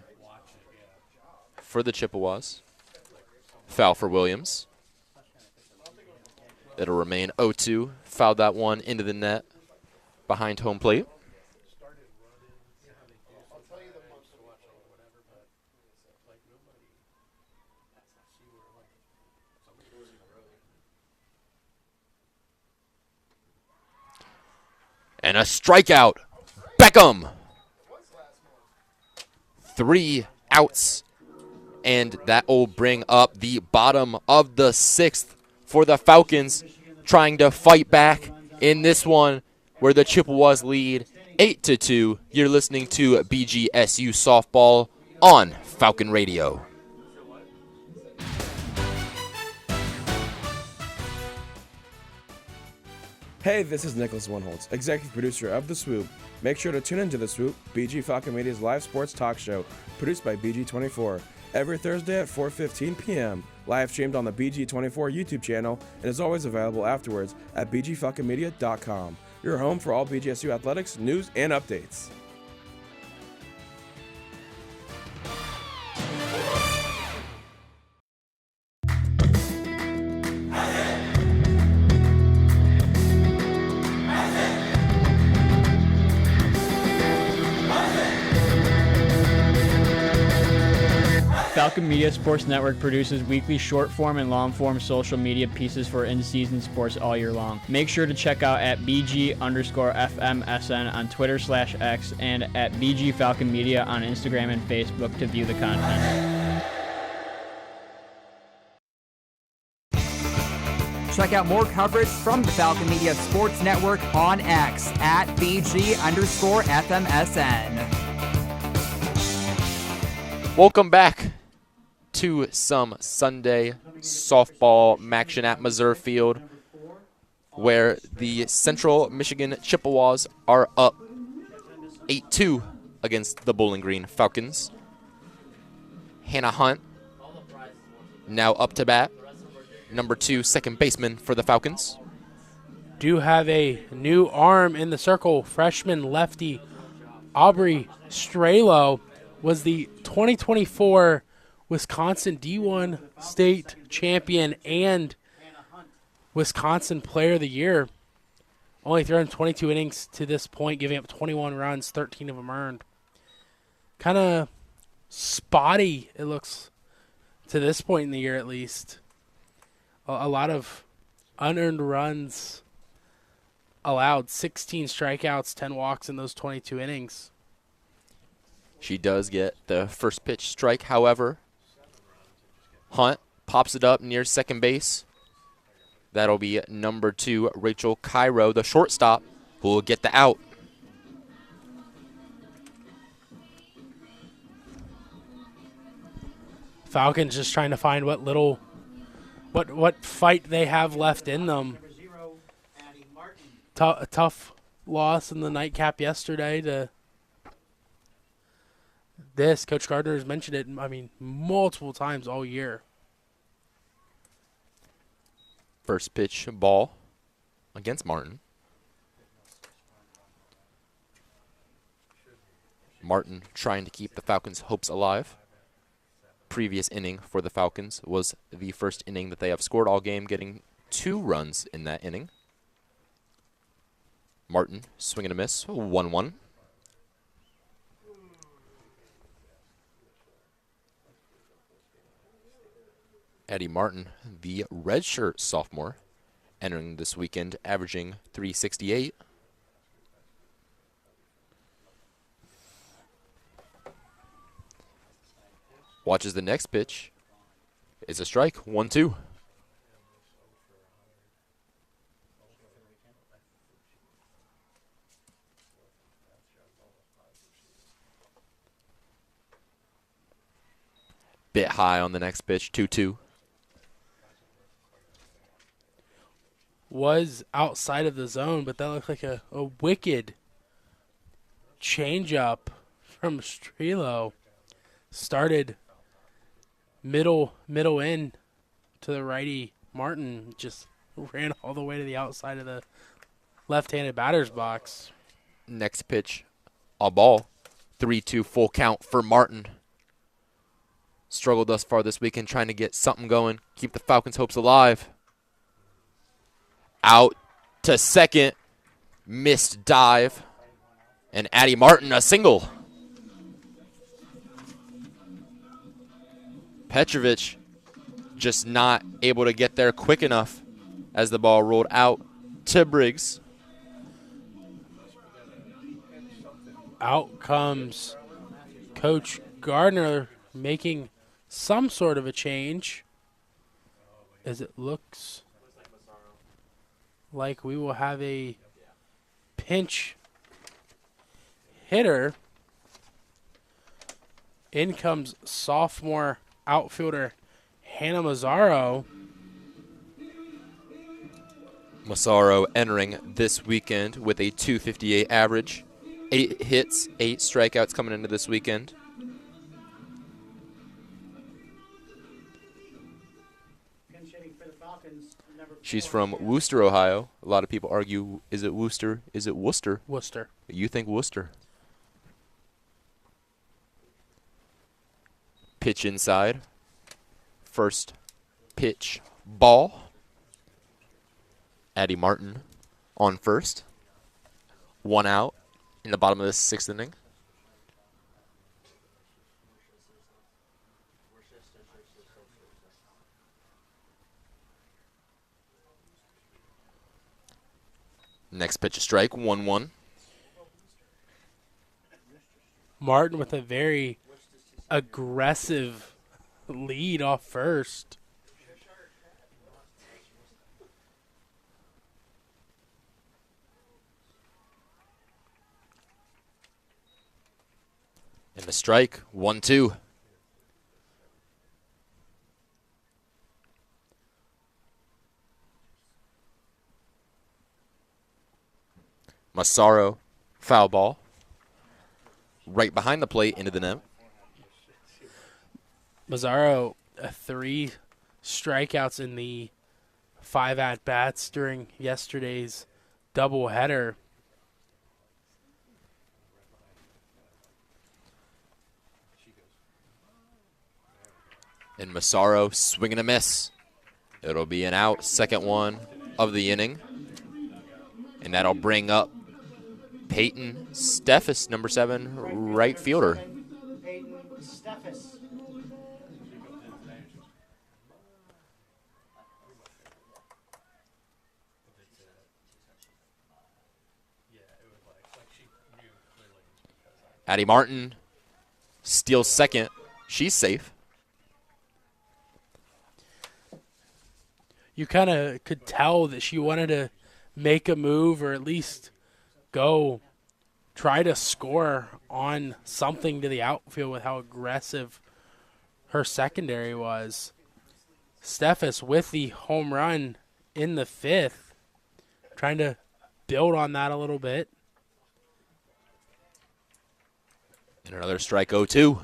for the Chippewas. Foul for Williams. It'll remain 0-2. Fouled that one into the net behind home plate. And a strikeout. Beckham. 3 outs. And that will bring up the bottom of the 6th for the Falcons, trying to fight back in this one where the Chippewas lead 8-2. You're listening to BGSU Softball on Falcon Radio. Hey, this is Nicholas Winholtz, executive producer of The Swoop. Make sure to tune into The Swoop, BG Falcon Media's live sports talk show, produced by BG24, every Thursday at 4:15 p.m., live streamed on the BG24 YouTube channel, and is always available afterwards at bgfalconmedia.com, your home for all BGSU athletics, news, and updates. Falcon Media Sports Network produces weekly short-form and long-form social media pieces for in-season sports all year long. Make sure to check out at BG_FMSN on Twitter/X and at BG Falcon Media on Instagram and Facebook to view the content. Check out more coverage from the Falcon Media Sports Network on X at BG_FMSN. Welcome back to some Sunday softball action at Missouri Field, where the Central Michigan Chippewas are up 8-2 against the Bowling Green Falcons. Hannah Hunt now up to bat, number 2 second baseman for the Falcons. Do have a new arm in the circle. Freshman lefty Aubrey Strelo was the 2024 Wisconsin D1 state champion and Wisconsin Player of the Year. Only thrown 22 innings to this point, giving up 21 runs, 13 of them earned. Kind of spotty, it looks, to this point in the year at least. A lot of unearned runs allowed, 16 strikeouts, 10 walks in those 22 innings. She does get the first pitch strike, however. Hunt pops it up near second base. That'll be number 2, Rachel Cairo, the shortstop, who will get the out. Falcons just trying to find what fight they have left in them. A tough loss in the nightcap yesterday to this. Coach Gardner has mentioned it, multiple times all year. First pitch ball against Martin. Martin trying to keep the Falcons' hopes alive. Previous inning for the Falcons was the first inning that they have scored all game, getting 2 runs in that inning. Martin swing and a miss, 1-1. Addie Martin, the redshirt sophomore, entering this weekend, averaging .368. Watches the next pitch. It's a strike, 1-2. Bit high on the next pitch, 2-2. Was outside of the zone, but that looked like a wicked changeup from Strelo. Started middle in to the righty Martin, just ran all the way to the outside of the left-handed batter's box. Next pitch, a ball. 3-2 full count for Martin. Struggled thus far this weekend trying to get something going, keep the Falcons' hopes alive. Out to second, missed dive, and Addie Martin a single. Petrovic just not able to get there quick enough as the ball rolled out to Briggs. Out comes Coach Gardner making some sort of a change, as it looks like we will have a pinch hitter. In comes sophomore outfielder Hannah Mazzaro. Massaro entering this weekend with a .258 average. 8 hits, 8 strikeouts coming into this weekend. She's from Wooster, Ohio. A lot of people argue, is it Wooster? Is it Worcester? Worcester. You think Worcester. Pitch inside. First pitch, ball. Addie Martin on first. 1 out in the bottom of the 6th inning. Next pitch, a strike, 1-1. Martin with a very aggressive lead off first. And the strike, 1-2. Massaro, foul ball. Right behind the plate, into the net. Mazzaro, 3 strikeouts in the 5 at-bats during yesterday's doubleheader. And Massaro swing and a miss. It'll be an out, second one of the inning. And that'll bring up Peyton Steffes, number 7, right fielder. Peyton Steffes. Addie Martin steals second. She's safe. You kind of could tell that she wanted to make a move or at least go try to score on something to the outfield with how aggressive her secondary was. Steffes with the home run in the 5th, trying to build on that a little bit. And another strike, 0-2.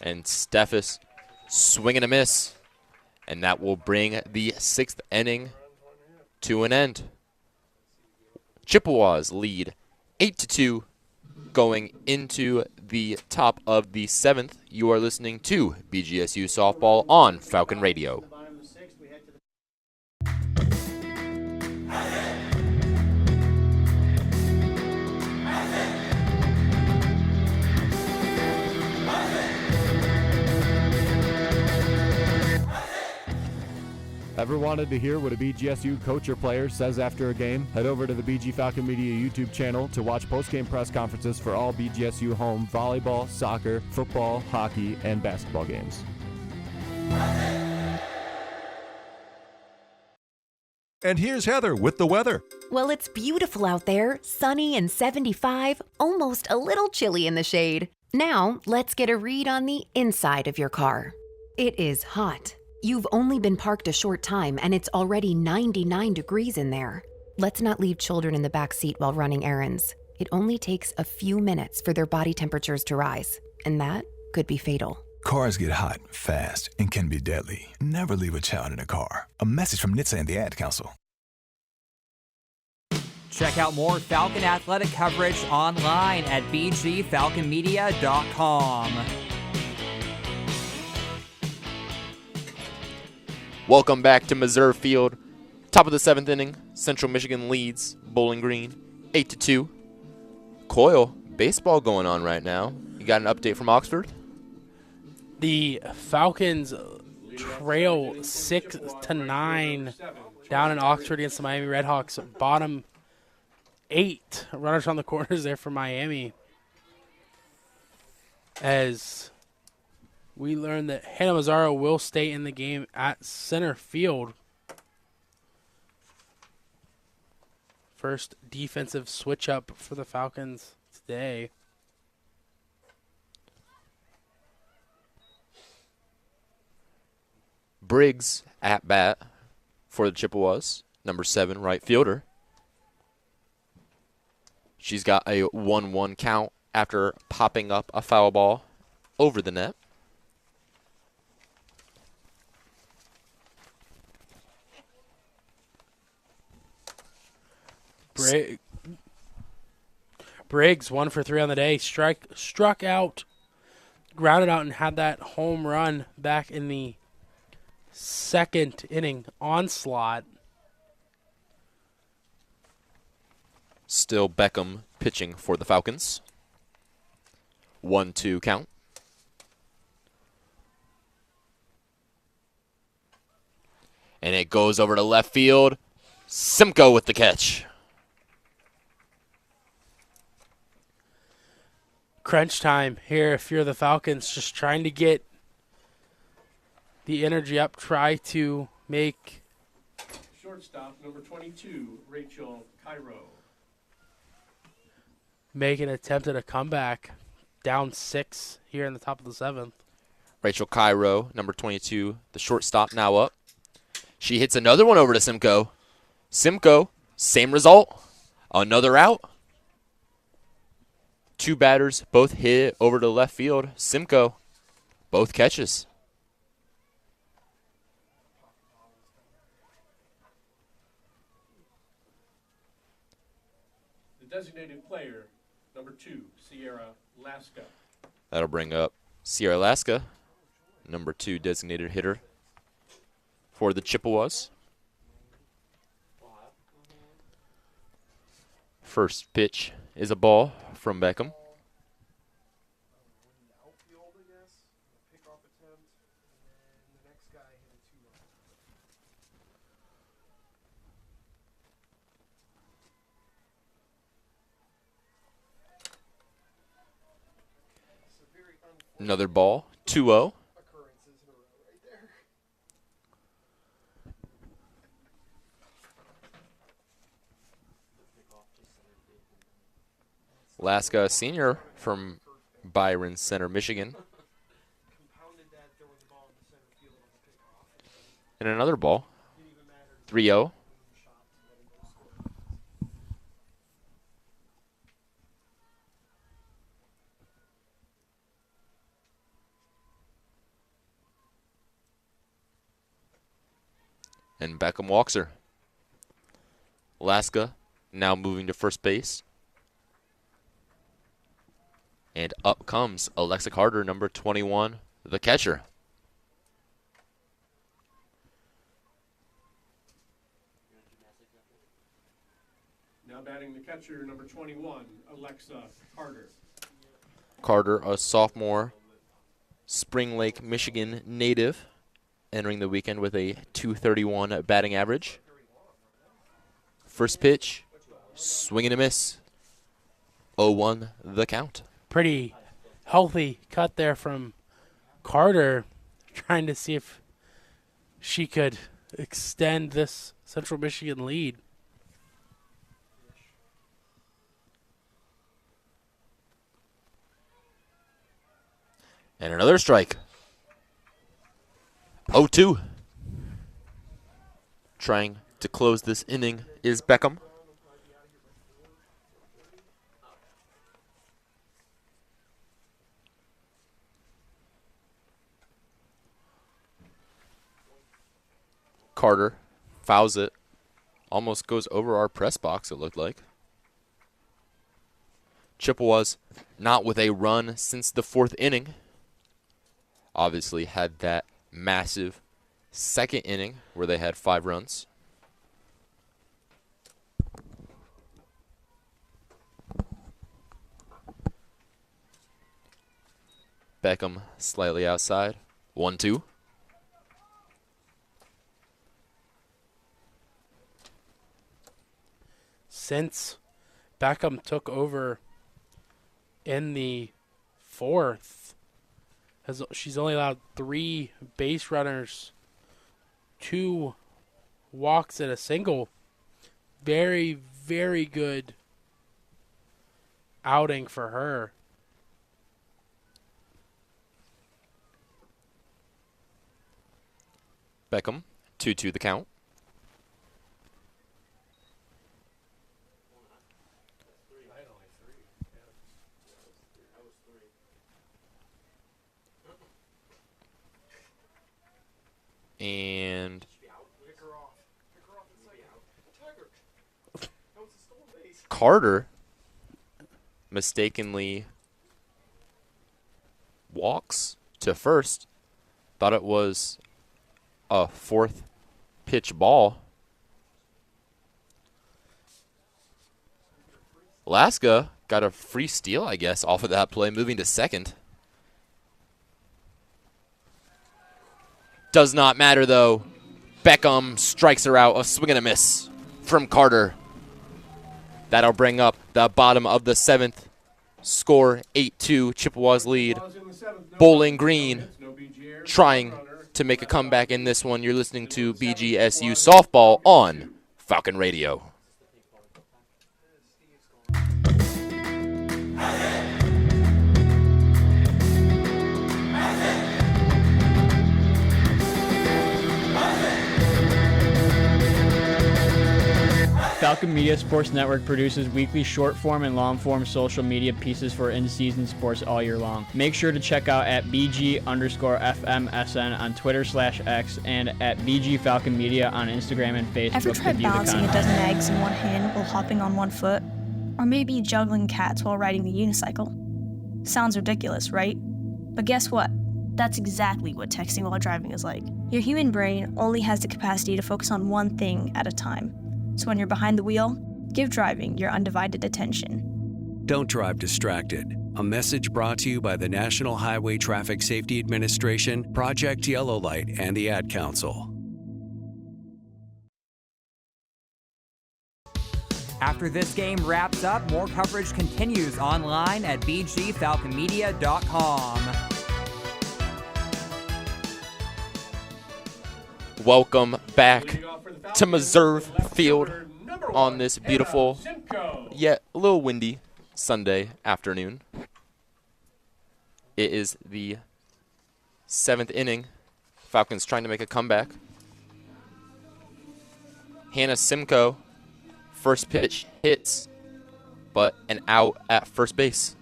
And Steffes swing and a miss. And that will bring the 6th inning to an end. Chippewas lead 8-2 going into the top of the 7th. You are listening to BGSU Softball on Falcon Radio. Ever wanted to hear what a BGSU coach or player says after a game? Head over to the BG Falcon Media YouTube channel to watch post-game press conferences for all BGSU home volleyball, soccer, football, hockey, and basketball games. And here's Heather with the weather. Well, it's beautiful out there, sunny and 75, almost a little chilly in the shade. Now, let's get a read on the inside of your car. It is hot. You've only been parked a short time and it's already 99 degrees in there. Let's not leave children in the back seat while running errands. It only takes a few minutes for their body temperatures to rise, and that could be fatal. Cars get hot, fast, and can be deadly. Never leave a child in a car. A message from NHTSA and the Ad Council. Check out more Falcon athletic coverage online at bgfalconmedia.com. Welcome back to Missouri Field. Top of the 7th inning, Central Michigan leads Bowling Green 8-2. Coyle, baseball going on right now. You got an update from Oxford? The Falcons trail 6-9 down in Oxford against the Miami Redhawks. Bottom 8 runners on the corners there for Miami. As we learned that Hannah Mazzaro will stay in the game at center field. First defensive switch up for the Falcons today. Briggs at bat for the Chippewas, number 7 right fielder. She's got a 1-1 count after popping up a foul ball over the net. Briggs 1 for 3 on the day. Struck out, grounded out, and had that home run back in the 2nd inning onslaught. Still Beckham pitching for the Falcons. 1-2 count. And it goes over to left field. Simcoe with the catch. Crunch time here if you're the Falcons, just trying to get the energy up, try to make Shortstop, number 22, Rachel Cairo. Make an attempt at a comeback. Down 6 here in the top of the 7th. Rachel Cairo, number 22, the shortstop now up. She hits another one over to Simcoe. Simcoe, same result. Another out. 2 batters, both hit over to left field. Simcoe, both catches. The designated player, number 2, Sierra Laska. That'll bring up Sierra Laska, number 2 designated hitter for the Chippewas. First pitch is a ball from Beckham. Another ball, 2-0. Laska, senior from Byron Center, Michigan. And another ball, 3-0. And Beckham walks her. Laska now moving to first base. And up comes Alexa Carter, number 21, the catcher. Now batting the catcher, number 21, Alexa Carter. Carter, a sophomore, Spring Lake, Michigan native, entering the weekend with a .231 batting average. First pitch, swing and a miss. 0-1 the count. Pretty healthy cut there from Carter, trying to see if she could extend this Central Michigan lead. And another strike. 0-2. Trying to close this inning is Beckham. Carter fouls it. Almost goes over our press box, it looked like. Chippewas not with a run since the 4th inning. Obviously had that massive 2nd inning where they had 5 runs. Beckham slightly outside. 1-2. Since Beckham took over in the 4th, she's only allowed 3 base runners, 2 walks, and a single. Very, very good outing for her. Beckham, 2-2 the count. And Carter mistakenly walks to first. Thought it was a 4th pitch ball. Alaska got a free steal, I guess, off of that play, moving to 2nd. Does not matter, though. Beckham strikes her out. A swing and a miss from Carter. That'll bring up the bottom of the 7th. Score 8-2, Chippewas lead. Bowling Green trying to make a comeback in this one. You're listening to BGSU Softball on Falcon Radio. Falcon Media Sports Network produces weekly short-form and long-form social media pieces for in-season sports all year long. Make sure to check out at BG_FMSN on Twitter/X and at BG Falcon Media on Instagram and Facebook. Ever tried balancing a dozen eggs in one hand while hopping on one foot? Or maybe juggling cats while riding the unicycle? Sounds ridiculous, right? But guess what? That's exactly what texting while driving is like. Your human brain only has the capacity to focus on one thing at a time. So when you're behind the wheel, give driving your undivided attention. Don't drive distracted. A message brought to you by the National Highway Traffic Safety Administration, Project Yellow Light, and the Ad Council. After this game wraps up, more coverage continues online at bgfalconmedia.com. Welcome back to Meserve Field on this beautiful, yet a little windy Sunday afternoon. It is the 7th inning. Falcons trying to make a comeback. Hannah Simcoe, first pitch hits, but an out at first base.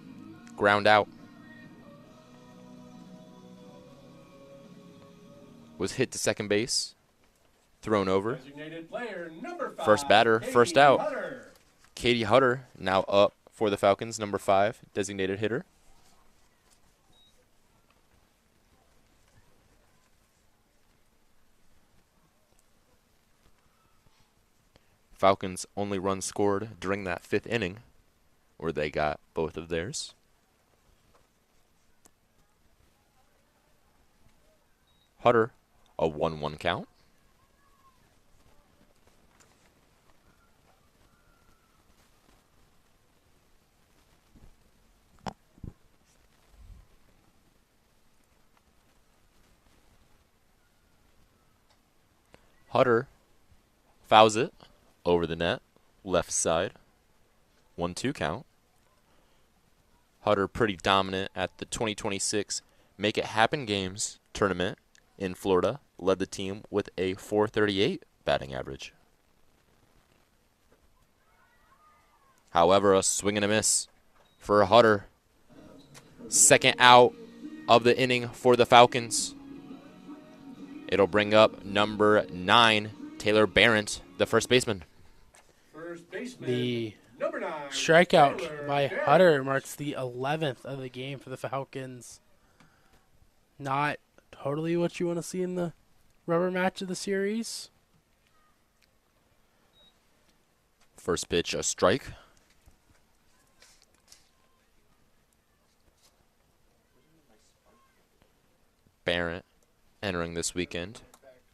Ground out. Was hit to second base. Thrown over. First batter, first out. Katie Hutter now up for the Falcons, number 5, designated hitter. Falcons only run scored during that 5th inning, where they got both of theirs. Hutter, a 1-1 count. Hutter fouls it over the net, left side. 1-2 count. Hutter pretty dominant at the 2026 Make It Happen Games tournament in Florida led the team with a .438 batting average. However, a swing and a miss for Hutter. Second out of the inning for the Falcons. It'll bring up number 9, Taylor Barrett, the first baseman. The strikeout by Hutter marks the 11th of the game for the Falcons. Not totally what you want to see in the rubber match of the series. First pitch, a strike. Barrett entering this weekend,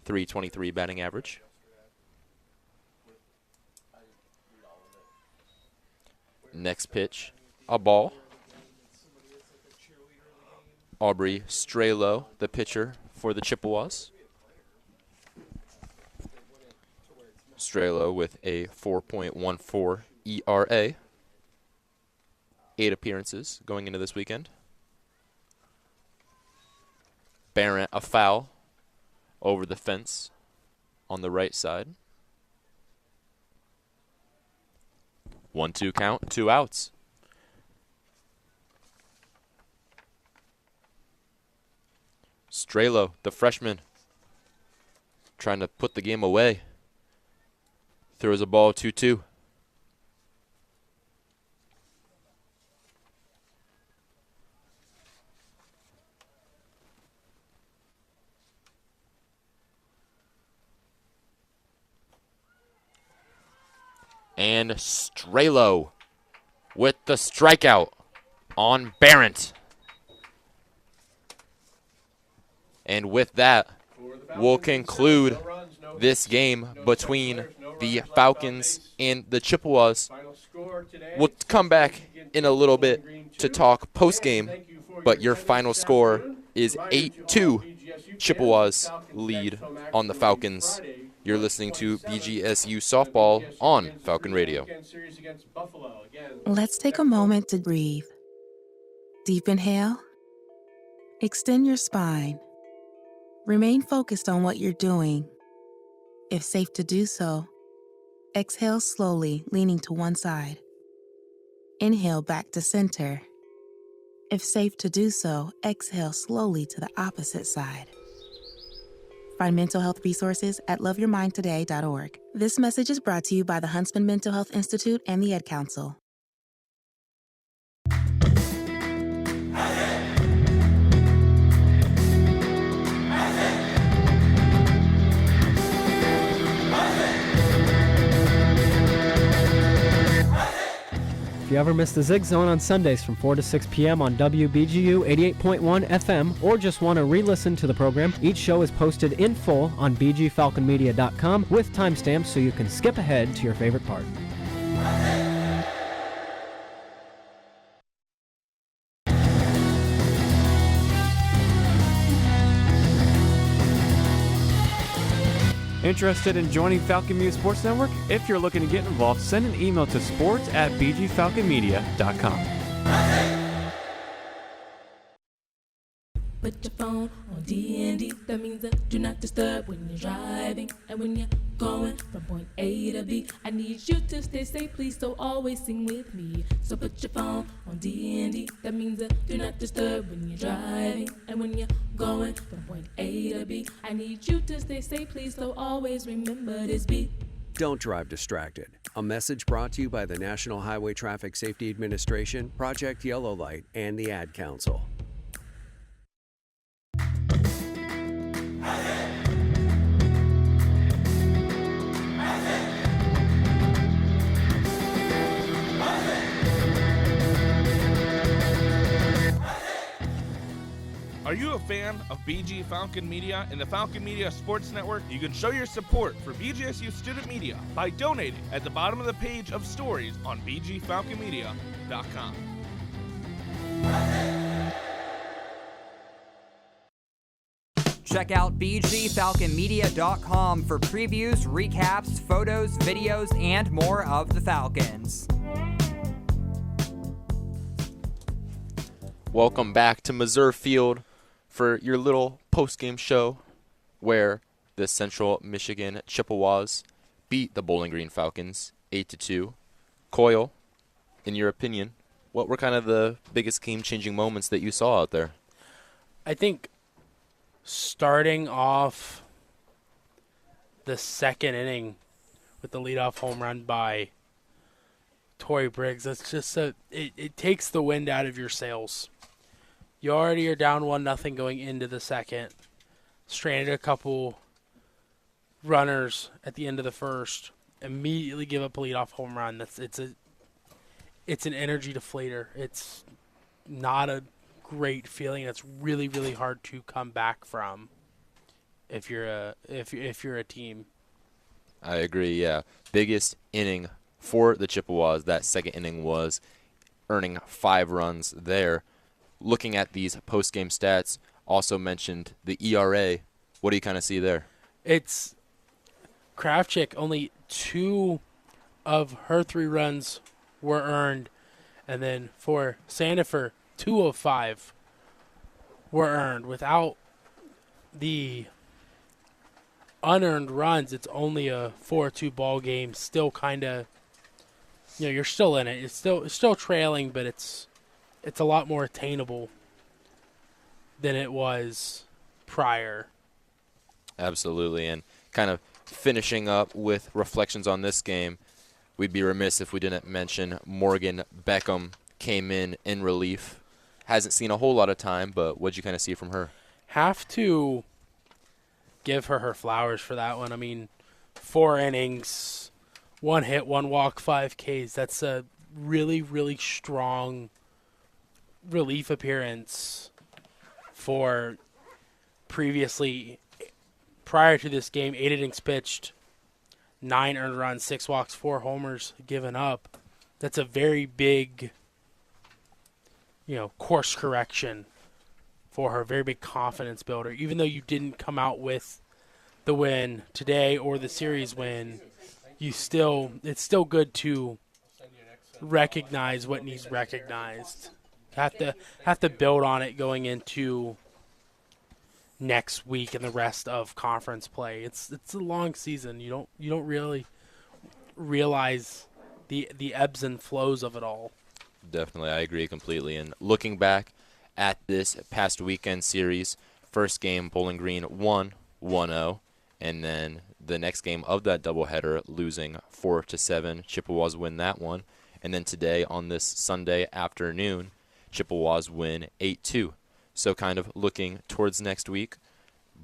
.323 batting average. Next pitch, a ball. Aubrey Strelo, the pitcher for the Chippewas. Strelo with a 4.14 ERA. 8 appearances going into this weekend. Barrett, a foul over the fence on the right side. 1-2 count, 2 outs. Strelo, the freshman, trying to put the game away. Throws a ball 2-2. And Strelo with the strikeout on Barrett. And with that, we'll conclude this game between the Falcons and the Chippewas. We'll come back in a little bit to talk post-game, but your final score is 8-2. Chippewas lead on the Falcons. You're listening to BGSU Softball on Falcon Radio. Let's take a moment to breathe. Deep inhale. Extend your spine. Remain focused on what you're doing. If safe to do so, exhale slowly, leaning to one side. Inhale back to center. If safe to do so, exhale slowly to the opposite side. Find mental health resources at loveyourmindtoday.org. This message is brought to you by the Huntsman Mental Health Institute and the Ed Council. If you ever miss the Zig Zone on Sundays from 4 to 6 p.m. on WBGU 88.1 FM or just want to re-listen to the program, each show is posted in full on bgfalconmedia.com with timestamps so you can skip ahead to your favorite part. Interested in joining Falcon Media Sports Network? If you're looking to get involved, send an email to sports@bgfalconmedia.com. Put your phone on D&D, that means do not disturb when you're driving. And when you're going from point A to B, I need you to stay safe, please, so always sing with me. So put your phone on D&D, that means do not disturb when you're driving. And when you're going from point A to B, I need you to stay safe, please, so always remember this beat. Don't drive distracted. A message brought to you by the National Highway Traffic Safety Administration, Project Yellow Light, and the Ad Council. Are you a fan of BG Falcon Media and the Falcon Media Sports Network? You can show your support for BGSU Student Media by donating at the bottom of the page of stories on bgfalconmedia.com. Check out bgfalconmedia.com for previews, recaps, photos, videos, and more of the Falcons. Welcome back to Missouri Field for your little post-game show where the Central Michigan Chippewas beat the Bowling Green Falcons 8-2. Coyle, in your opinion, what were kind of the biggest game-changing moments that you saw out there? I think starting off the second inning with the leadoff home run by Torrey Briggs, that's just it takes the wind out of your sails. You already are down 1-0 going into the second. Stranded a couple runners at the end of the first. Immediately give up a leadoff home run. It's an energy deflator. It's not a great feeling. It's really, really hard to come back from if you're a team. I agree, yeah. Biggest inning for the Chippewas, that second inning, was earning 5 runs there. Looking at these post-game stats, also mentioned the ERA. What do you kind of see there? It's Kravchuk, only 2 of her 3 runs were earned. And then for Sandifer, 2 of 5 were earned. Without the unearned runs, it's only a 4-2 ball game. Still kind of, you're still in it. It's still trailing, but it's a lot more attainable than it was prior. Absolutely, and kind of finishing up with reflections on this game, we'd be remiss if we didn't mention Morgan Beckham came in relief. Hasn't seen a whole lot of time, but what'd you kind of see from her? Have to give her flowers for that one. I mean, 4 innings, 1 hit, 1 walk, 5 Ks. That's a really, really strong relief appearance for prior to this game, 8 innings pitched, 9 earned runs, 6 walks, 4 homers given up. That's a very big, course correction for her, very big confidence builder. Even though you didn't come out with the win today or the series win, it's still good to recognize what needs recognized. Have to build on it going into next week and the rest of conference play. It's a long season. You don't really realize the ebbs and flows of it all. Definitely, I agree completely. And looking back at this past weekend series, first game Bowling Green won 1-0, and then the next game of that doubleheader losing 4-7. Chippewas win that one, and then today on this Sunday afternoon, Chippewas win 8-2. So kind of looking towards next week,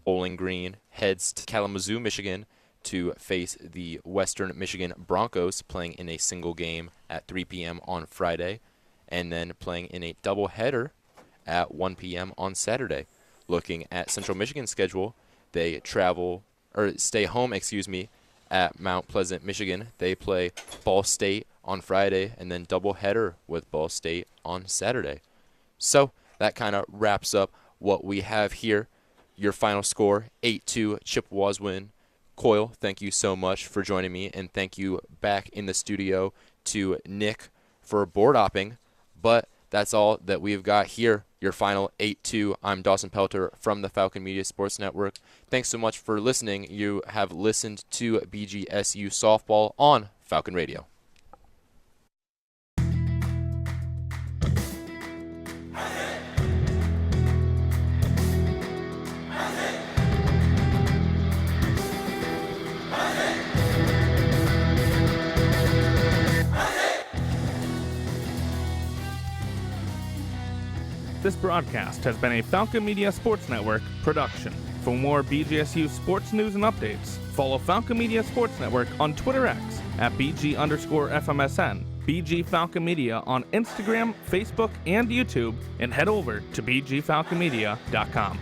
Bowling Green heads to Kalamazoo, Michigan to face the Western Michigan Broncos, playing in a single game at 3 p.m. on Friday, and then playing in a doubleheader at 1 p.m. on Saturday. Looking at Central Michigan's schedule, they stay home, at Mount Pleasant, Michigan. They play Ball State on Friday, and then doubleheader with Ball State on Saturday. So that kind of wraps up what we have here. Your final score, 8-2, Chippewas win. Coyle, thank you so much for joining me, and thank you back in the studio to Nick for board hopping. But that's all that we've got here. Your final 8-2. I'm Dawson Pelter from the Falcon Media Sports Network. Thanks so much for listening. You have listened to BGSU Softball on Falcon Radio. This broadcast has been a Falcon Media Sports Network production. For more BGSU sports news and updates, follow Falcon Media Sports Network on Twitter X at BG_FMSN, BG Falcon Media on Instagram, Facebook, and YouTube, and head over to BGFalconMedia.com.